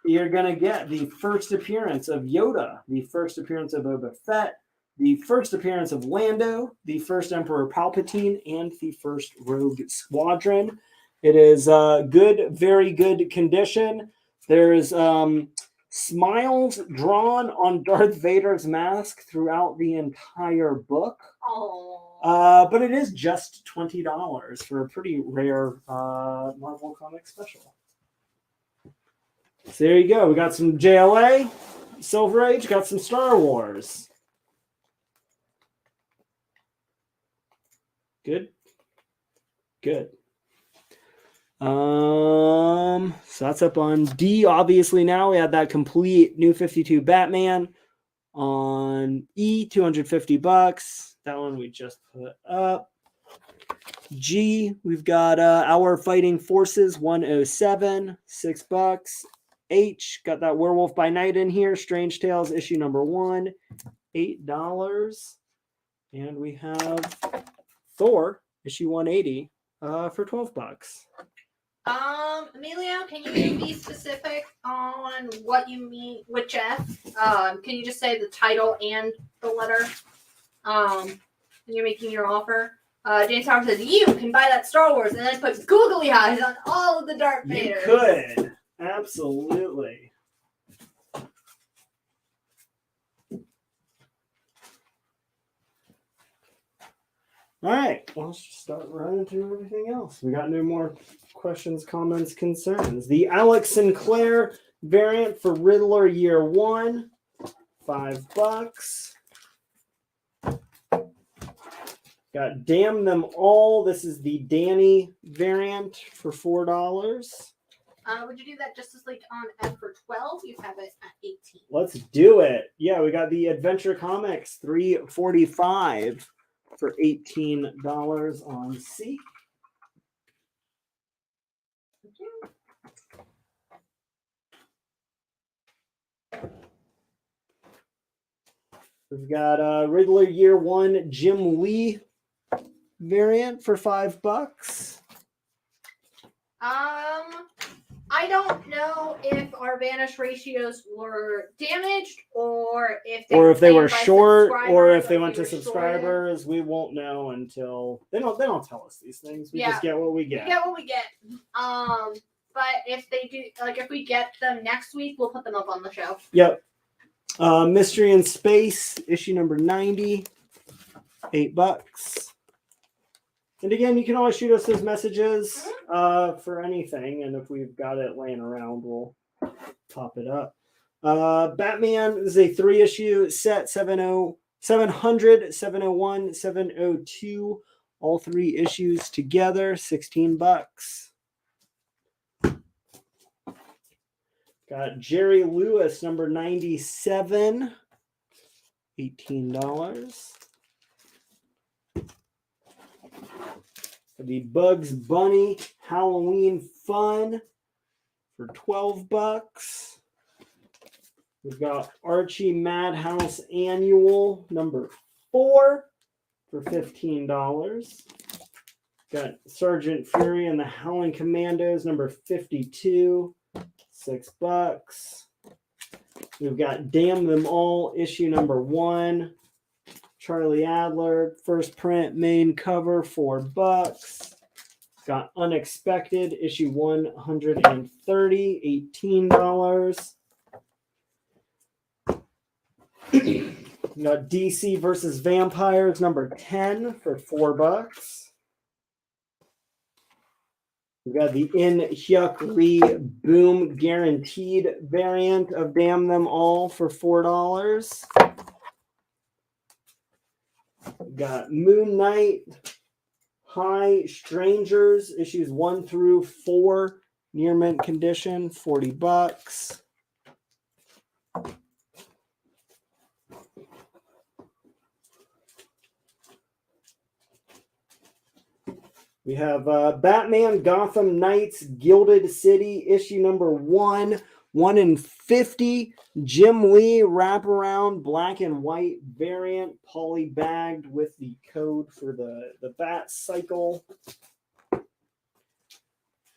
You're going to get the first appearance of Yoda, the first appearance of Boba Fett, the first appearance of Lando, the first Emperor Palpatine, and the first Rogue Squadron. It is good, very good condition. There's smiles drawn on Darth Vader's mask throughout the entire book. But it is just $20 for a pretty rare Marvel comic special. So there you go. We got some JLA, Silver Age, got some Star Wars. Good. So that's up on D. Obviously now we have that complete New 52 Batman. On E, $250. That one we just put up. G, we've got Our Fighting Forces 107, $6. H, got that Werewolf by Night in here. Strange Tales issue number 1, $8. And we have Thor issue 180 for $12. Emilio, can you be specific on what you mean, which F? Can you just say the title and the letter when you're making your offer? James Howard says, you can buy that Star Wars and then put googly eyes on all of the Darth Vaders. You could. Absolutely. All right, well, let's just start running through everything else. We got no more questions, comments, concerns. The Alex Sinclair variant for Riddler Year 1, $5. Got Damn Them All. This is the Danny variant for $4. Would you do that Justice League on F for 12? You have it at 18. Let's do it. Yeah, we got the Adventure Comics $3.45 for $18 on C. We've got Riddler Year 1 Jim Lee variant for $5. I don't know if our vanish ratios were damaged or if they were planned by short, or if subscribers, they or went to were shorted. subscribers. We won't know until they don't tell us these things. We Yeah. just get what we get. We get what we get. But if they do, like, if we get them next week, we'll put them up on the show. Yep. Mystery in Space, issue number 90, $8. And again, you can always shoot us those messages for anything, and if we've got it laying around, we'll top it up. Batman is a 3-issue set, 700, 701, 702, all 3 issues together, $16. Got Jerry Lewis, number 97, $18. The Bugs Bunny Halloween Fun for $12. We've got Archie Madhouse Annual number 4 for $15. Got Sergeant Fury and the Howling Commandos number 52, $6. We've got Damn Them All issue number 1. Charlie Adler, first print, main cover, $4. Got Unexpected, issue 130, $18. Got DC versus Vampires, number 10 for $4. We got the In Hyuk Lee Boom Guaranteed variant of Damn Them All for $4. We got Moon Knight High Strangers, issues 1 through 4, near mint condition, $40. We have Batman Gotham Knights Gilded City, issue number 1, 1 in 50. Jim Lee wraparound black and white variant, poly bagged with the code for the Bat Cycle.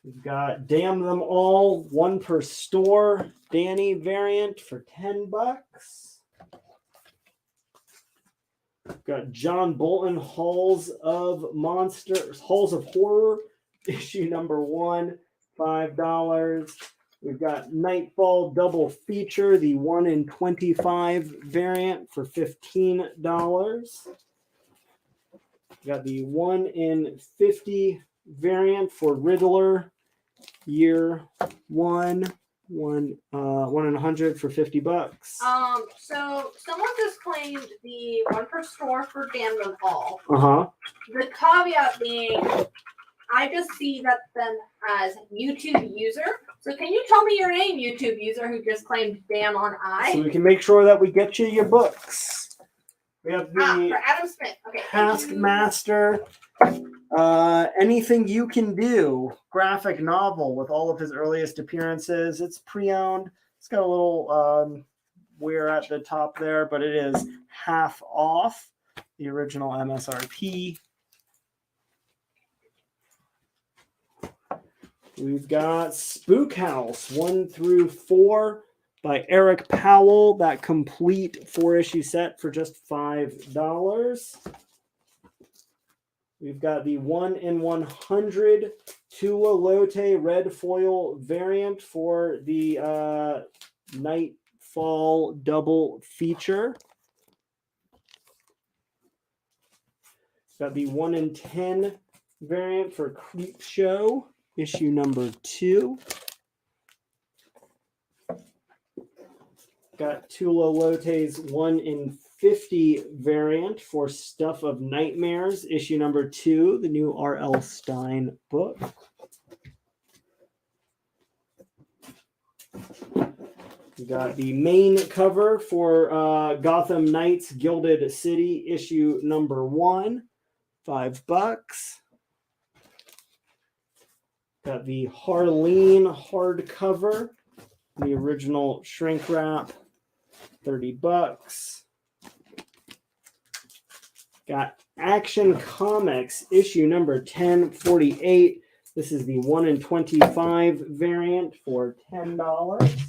We've got Damn Them All, 1 per store, Danny variant for $10. Got John Bolton Halls of Horror, issue number 1, $5. We've got Nightfall double feature, the 1 in 25 variant for $15. We got the 1 in 50 variant for Riddler, year 1. 1 in 100 for $50. So someone just claimed the 1 per store for Damn Them All. The caveat being, I just see that them as YouTube user. So can you tell me your name, YouTube user, who just claimed Damn on I? So we can make sure that we get you your books. We have the for Adam Smith. Okay. Taskmaster. Anything You Can Do graphic novel with all of his earliest appearances. It's pre-owned. It's got a little wear at the top there, but it is half off the original MSRP. We've got Spook House 1 through 4 by Eric Powell. That complete 4-issue set for just $5. We've got the 1 in 100 Tula Lotte red foil variant for the Nightfall double feature. Got the 1 in 10 variant for Creep Show, issue number 2. Got Tula Lotte's 1 in 50 variant for Stuff of Nightmares, issue number 2, the new R.L. Stine book. We got the main cover for Gotham Knights Gilded City, issue number 1, $5. Got the Harleen hardcover, the original shrink wrap, $30. Got Action Comics, issue number 1048. This is the 1 in 25 variant for $10.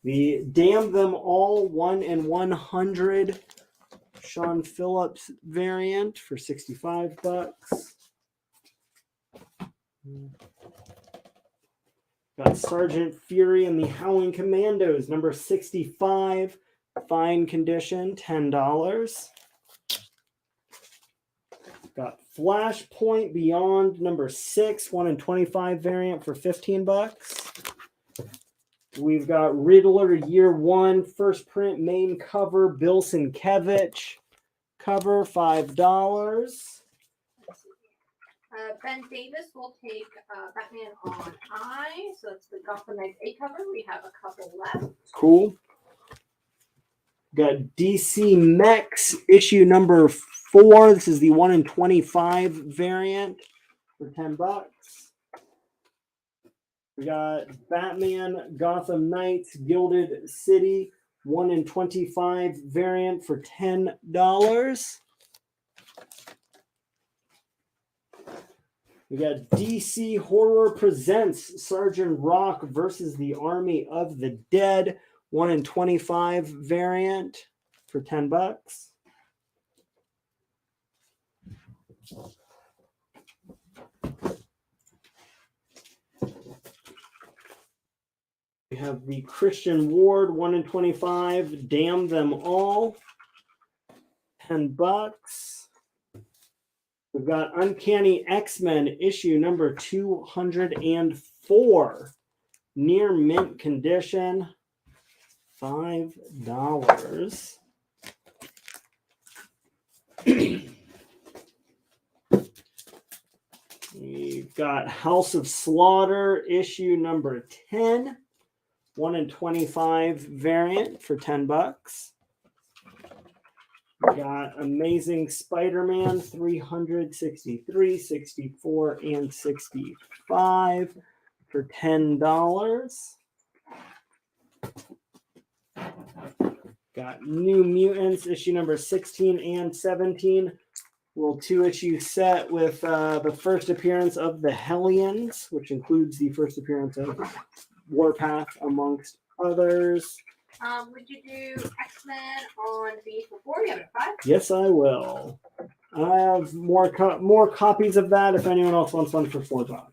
The Damn Them All 1 in 100 Sean Phillips variant for $65. Got Sergeant Fury and the Howling Commandos, number 65, fine condition, $10. Got Flashpoint Beyond, number 6, 1 in 25 variant for $15. We've got Riddler Year 1, first print, main cover, Bill Sienkiewicz, cover, $5. Ben Davis will take Batman on I. So it's the Gotham Knights A cover. We have a couple left. Cool. Got DC Mex issue number 4. This is the 1 in 25 variant for $10. We got Batman Gotham Knights Gilded City 1 in 25 variant for $10. We got DC Horror Presents Sergeant Rock versus the Army of the Dead 1 in 25 variant for $10. We have the Christian Ward 1 in 25, Damn Them All, $10. We've got Uncanny X-Men issue number 204, near mint condition, $5. We've got House of Slaughter issue number 10, 1 in 25 variant for $10. We got Amazing Spider-Man 363, 64, and 65 for $10. Got New Mutants issue number 16 and 17. Little 2-issue set with the first appearance of the Hellions, which includes the first appearance of Warpath, amongst others. Would you do X-Men on the before? You have it at 5? Yes, I will. I have more copies of that if anyone else wants one for $4.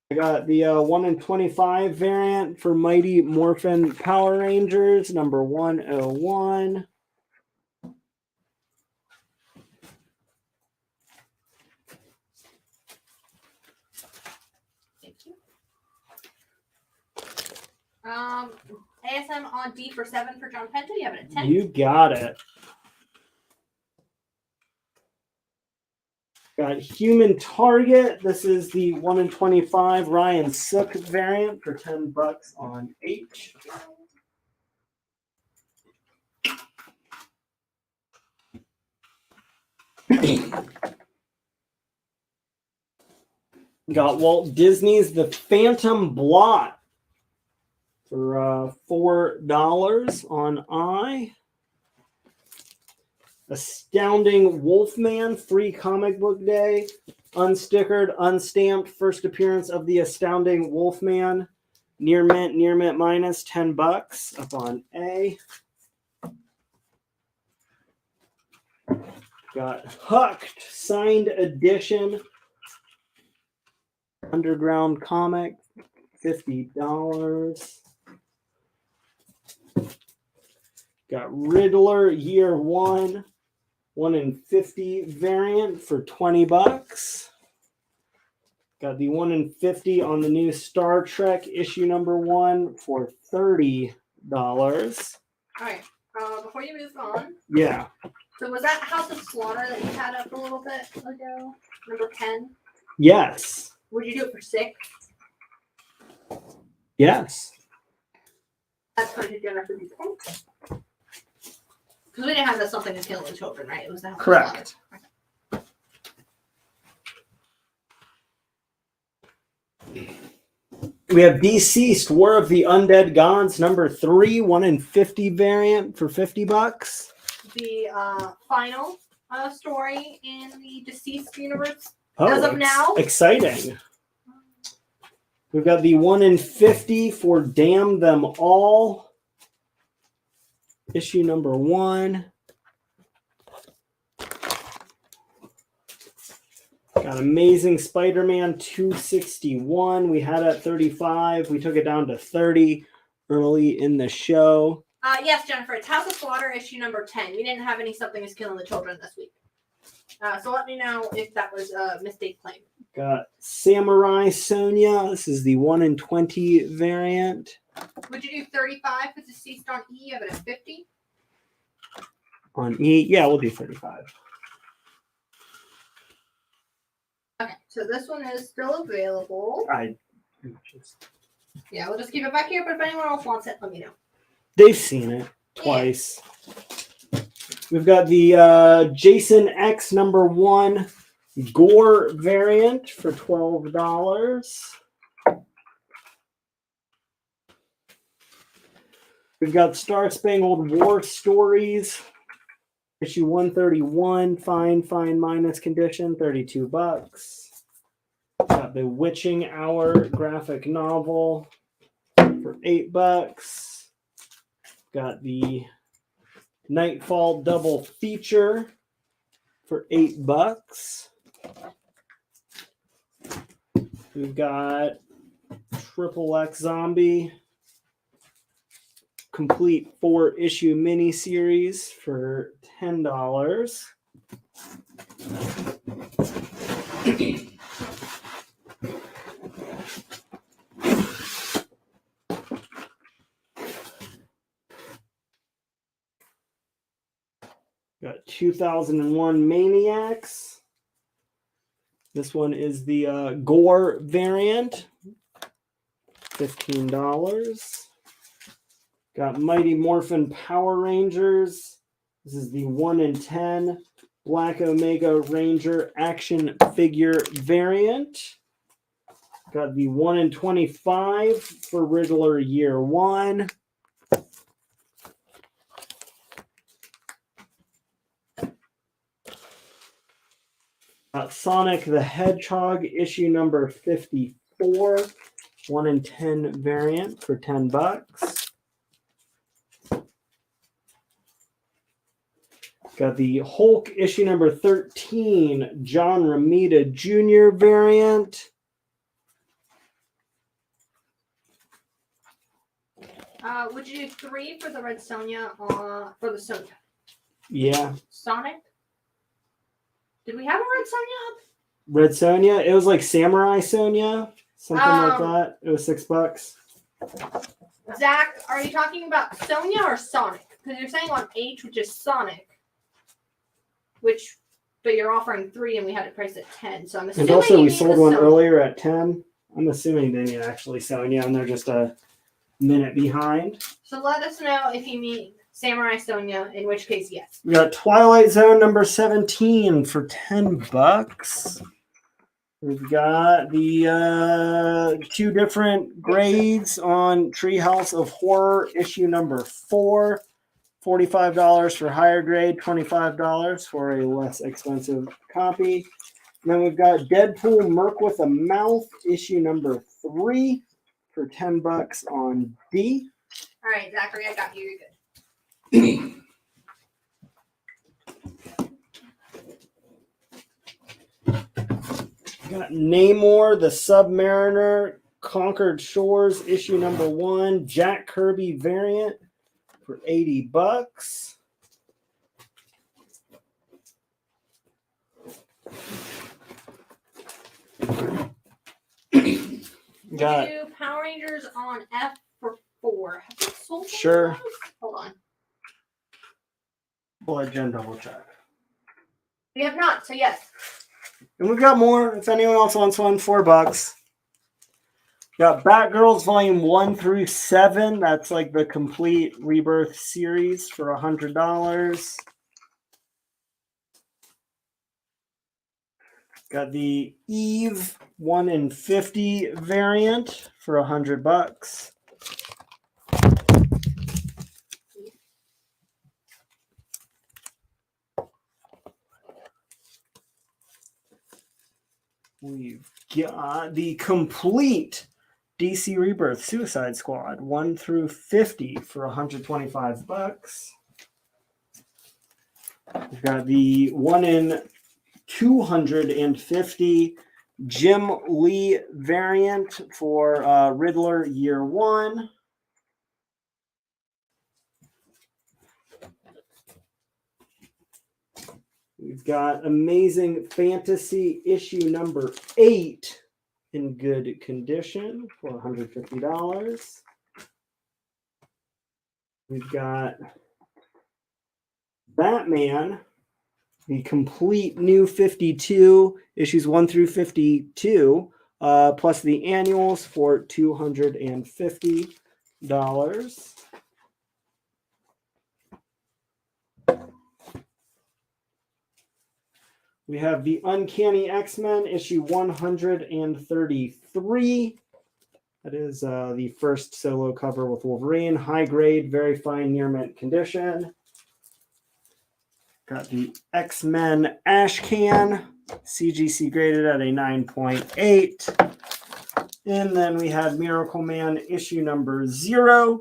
I got the 1 in 25 variant for Mighty Morphin Power Rangers, number 101. ASM on D for 7 for John Penta. You have it at 10. You got it. Got Human Target. This is the 1 in 25 Ryan Sook variant for $10 on H. Got Walt Disney's The Phantom Blot for $4 on I. Astounding Wolfman, free comic book day, unstickered, unstampt, first appearance of the Astounding Wolfman, near mint minus $10 up on A. Got Hooked, signed edition, underground comic, $50. Got Riddler Year 1, 1 in 50 variant for $20. Got the 1 in 50 on the new Star Trek issue number 1 for $30. All right. Before you move on. Yeah. So was that House of Slaughter that you had up a little bit ago? Number 10? Yes. Would you do it for 6? Yes. That's what you do it for 10? Because we didn't have something to kill the children, right? It was the House of Correct. Slaughter. We have Deceased, War of the Undead Gods, number 3, 1 in 50 variant for $50. The final story in the Deceased universe Oh, as of now. Exciting. We've got the 1 in 50 for Damn Them All. Issue number 1. Got Amazing Spider-Man 261. We had it at 35. We took it down to 30 early in the show. Yes, Jennifer, it's House of Slaughter issue number 10. We didn't have any Something is Killing the Children this week. So let me know if that was a mistake claim. Got Samurai Sonia. This is the 1 in 20 variant. Would you do 35 with Deceased on E of it at 50? On E, yeah, we'll do 35. Okay, so this one is still available. Yeah, we'll just keep it back here, but if anyone else wants it, let me know. They've seen it twice. Yeah. We've got the Jason X number 1 Gore variant for $12. We've got Star Spangled War Stories, issue 131, fine minus condition, $32. Got the Witching Hour graphic novel for $8. Got the Nightfall double feature for $8. We've got Triple X Zombie complete 4-issue miniseries for $10. Got 2001 Maniacs. This one is the Gore variant, $15. Got Mighty Morphin Power Rangers. This is the 1 in 10 Black Omega Ranger action figure variant. Got the 1 in 25 for Riddler Year 1. Sonic the Hedgehog issue number 54, 1 in 10 variant for $10. Got the Hulk issue number 13, John Romita Jr. variant. Would you do 3 for the Red Sonia for the Sonia? Yeah. Sonic? Did we have a Red Sonia up? Red Sonia? It was like Samurai Sonia, something like that. It was $6. Zach, are you talking about Sonia or Sonic? Because you're saying on H, which is Sonic, but you're offering 3 and we had it priced at 10. So I'm assuming. And also, you we mean sold the one Sonia. earlier at 10. I'm assuming they need actually Sonia, and they're just a minute behind. So let us know if you mean Samurai Sonia, in which case, yes. We got Twilight Zone number 17 for $10. We've got the 2 different grades on Treehouse of Horror issue number 4. $45 for higher grade, $25 for a less expensive copy. And then we've got Deadpool Merc with a Mouth issue number 3 for $10 on D. All right, Zachary, I got you. You're good. Got Namor the Submariner Conquered Shores issue number 1, Jack Kirby variant for $80. Got Do Power Rangers on F for 4. Have you sold Sure. those? Hold on. We'll let Jen double check. We have not, so yes. And we've got more. If anyone else wants one, $4. Got Batgirls Volume 1 through 7. That's like the complete Rebirth series for $100. Got the Eve 1 in 50 variant for $100. We've got the complete DC Rebirth Suicide Squad 1 through 50 for $125. We've got the 1 in 250 Jim Lee variant for Riddler Year 1. We've got Amazing Fantasy issue number 8 in good condition for $150. We've got Batman, the complete new 52, issues 1 through 52, plus the annuals for $250. We have the Uncanny X-Men, issue 133. That is the first solo cover with Wolverine. High grade, very fine near mint condition. Got the X-Men Ash Can, CGC graded at a 9.8. And then we have Miracle Man issue number 0.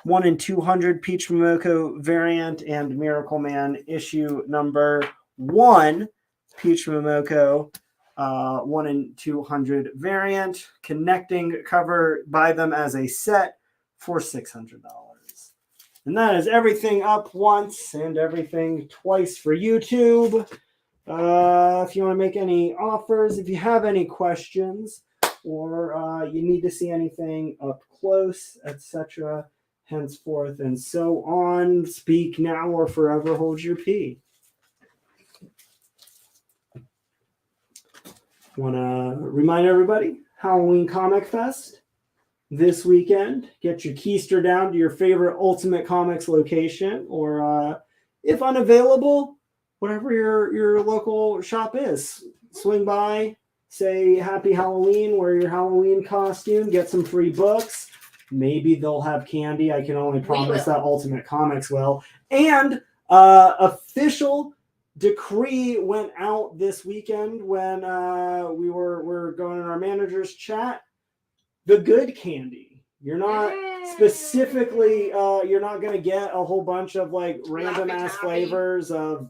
1 in 200 Peach Momoko variant and Miracle Man issue number 1 Peach Momoko 1 in 200 variant, connecting cover. Buy them as a set for $600. And that is everything up once and everything twice for YouTube. If you want to make any offers, if you have any questions, or you need to see anything up close, etc., henceforth and so on, speak now or forever hold your pee. Want to remind everybody, Halloween Comic Fest this weekend. Get your keister down to your favorite Ultimate Comics location, or if unavailable, whatever your local shop is. Swing by, say Happy Halloween, wear your Halloween costume, get some free books. Maybe they'll have candy. I can only promise that Ultimate Comics will. And official decree went out this weekend when we were going in our manager's chat. The good candy. You're not specifically, you're not going to get a whole bunch of like random ass flavors of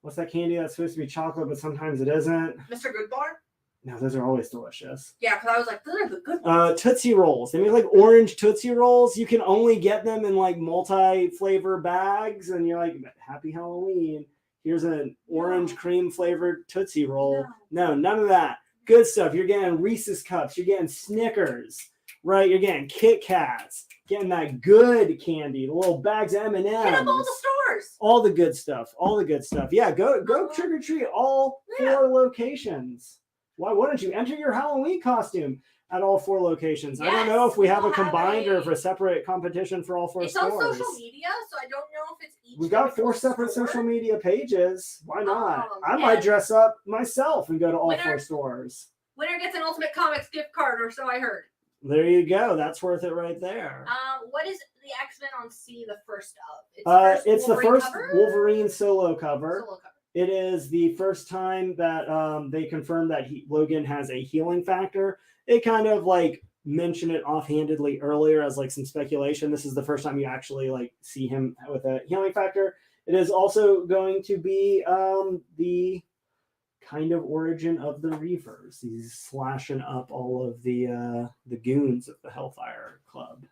what's that candy that's supposed to be chocolate, but sometimes it isn't. Mr. Goodbar? No, those are always delicious. Yeah, because I was like, those are the good ones. Tootsie Rolls. They make like orange Tootsie Rolls. You can only get them in like multi-flavor bags, and you're like, Happy Halloween. Here's an orange cream flavored Tootsie Roll. No, none of that. Good stuff. You're getting Reese's Cups. You're getting Snickers, right? You're getting Kit Kats. Getting that good candy, the little bags of M&Ms. Hit up all the stores. All the good stuff. All the good stuff. Yeah, go trick or treat all 4 locations. Why wouldn't you enter your Halloween costume at all 4 locations? Yes, I don't know if we have a combined or if a separate competition for all 4 it's stores. on social media, so I don't know if it's each. We've got 4 separate social media pages. Why not? I might dress up myself and go to all 4 stores. Winner gets an Ultimate Comics gift card, or so I heard. There you go. That's worth it right there. What is the X-Men on C the first of? It's the first cover? Wolverine solo cover. It is the first time that they confirmed that Logan has a healing factor. It kind of like mentioned it offhandedly earlier as like some speculation. This is the first time you actually like see him with a healing factor. It is also going to be the kind of origin of the Reavers. He's slashing up all of the goons of the Hellfire Club.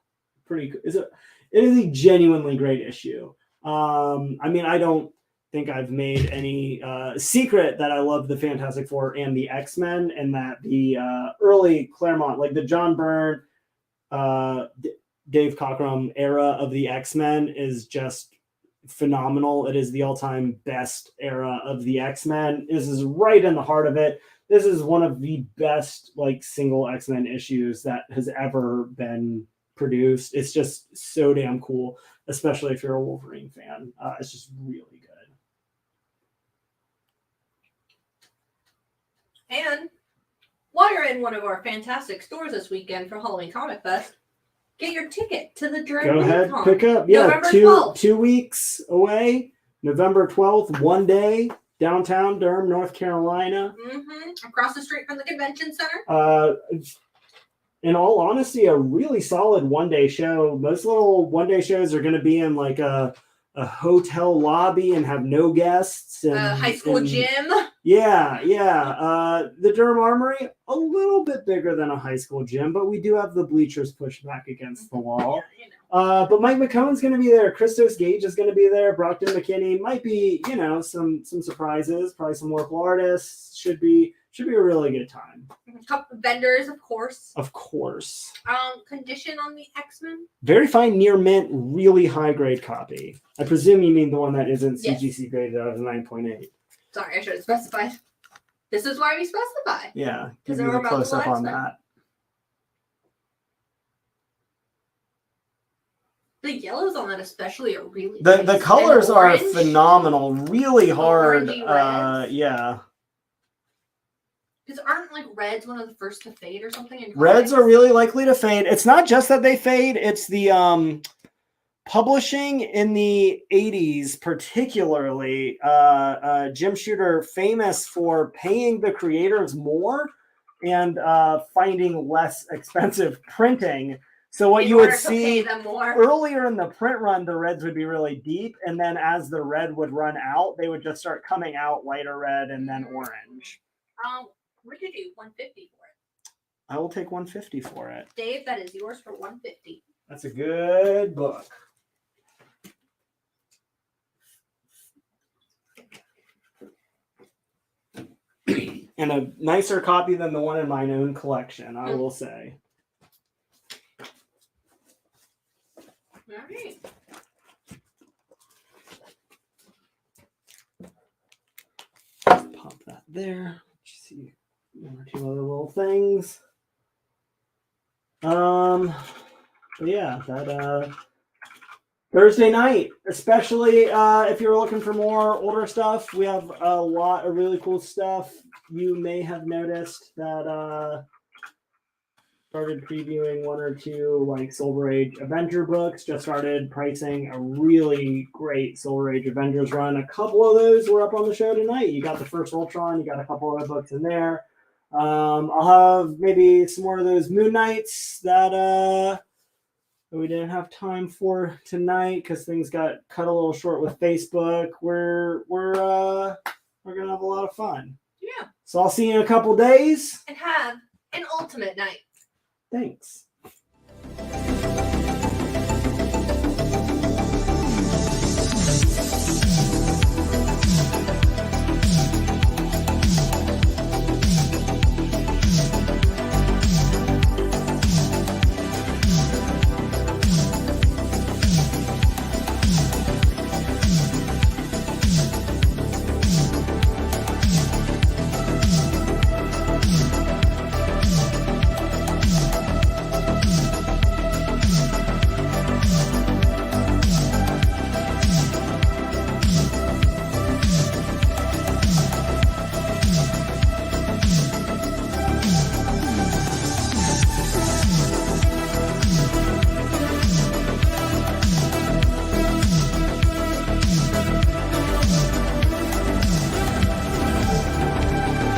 Pretty. It is a genuinely great issue. I mean, I don't think I've made any secret that I love the Fantastic Four and the X-Men, and that the early Claremont, like the John Byrne, Dave Cockrum era of the X-Men is just phenomenal. It is the all-time best era of the X-Men. This is right in the heart of it. This is one of the best like single X-Men issues that has ever been produced. It's just so damn cool, especially if you're a Wolverine fan. It's just really good. in one of our fantastic stores this weekend for Halloween Comic Fest, get your ticket to the Dread Go ahead, Con. pick up. Yeah, November two 12th. 2 weeks away. November 12th, one day, downtown Durham, North Carolina. Across the street from the convention center. In all honesty, a really solid one-day show. Most little one-day shows are going to be in like a hotel lobby and have no guests. And High school gym. Yeah. The Durham Armory, a little bit bigger than a high school gym, but we do have the bleachers pushed back against the wall. But Mike McCone's going to be there. Christos Gage is going to be there. Brockton McKinney might be, some surprises. Probably some local artists. Should be a really good time. Couple vendors, of course. Of course. Condition on the X-Men. Very fine, near mint, really high grade copy. I presume you mean the one that isn't Yes. CGC graded out of 9.8. Sorry, I should have specified. This is why we specify. Yeah, Because give there you were a close up multiple on X-Men. that. The yellows on that especially are really The nice. colors And are orange. phenomenal, really hard. orangey reds. Yeah. Because aren't like reds one of the first to fade or something? In Reds comics? are really likely to fade. It's not just that they fade, it's the publishing in the 80s, particularly Jim Shooter, famous for paying the creators more and finding less expensive printing. So what In you would order to pay see them more. earlier in the print run, the reds would be really deep, and then as the red would run out, they would just start coming out lighter red and then orange. What did you do? 150 for it. I will take 150 for it. Dave, that is yours for 150. That's a good book. And a nicer copy than the one in my own collection, I will say. All right. Pop that there. Let's see one or two other little things. But yeah, that Thursday night, especially if you're looking for more older stuff, we have a lot of really cool stuff. You may have noticed that started previewing one or two like Silver Age Avenger books. Just started pricing a really great Silver Age Avengers run. A couple of those were up on the show tonight. You got the first Ultron, you got a couple other books in there. I'll have maybe some more of those Moon Knights that we didn't have time for tonight because things got cut a little short with Facebook. We're gonna have a lot of fun. Yeah. So I'll see you in a couple days. And have an ultimate night. Thanks.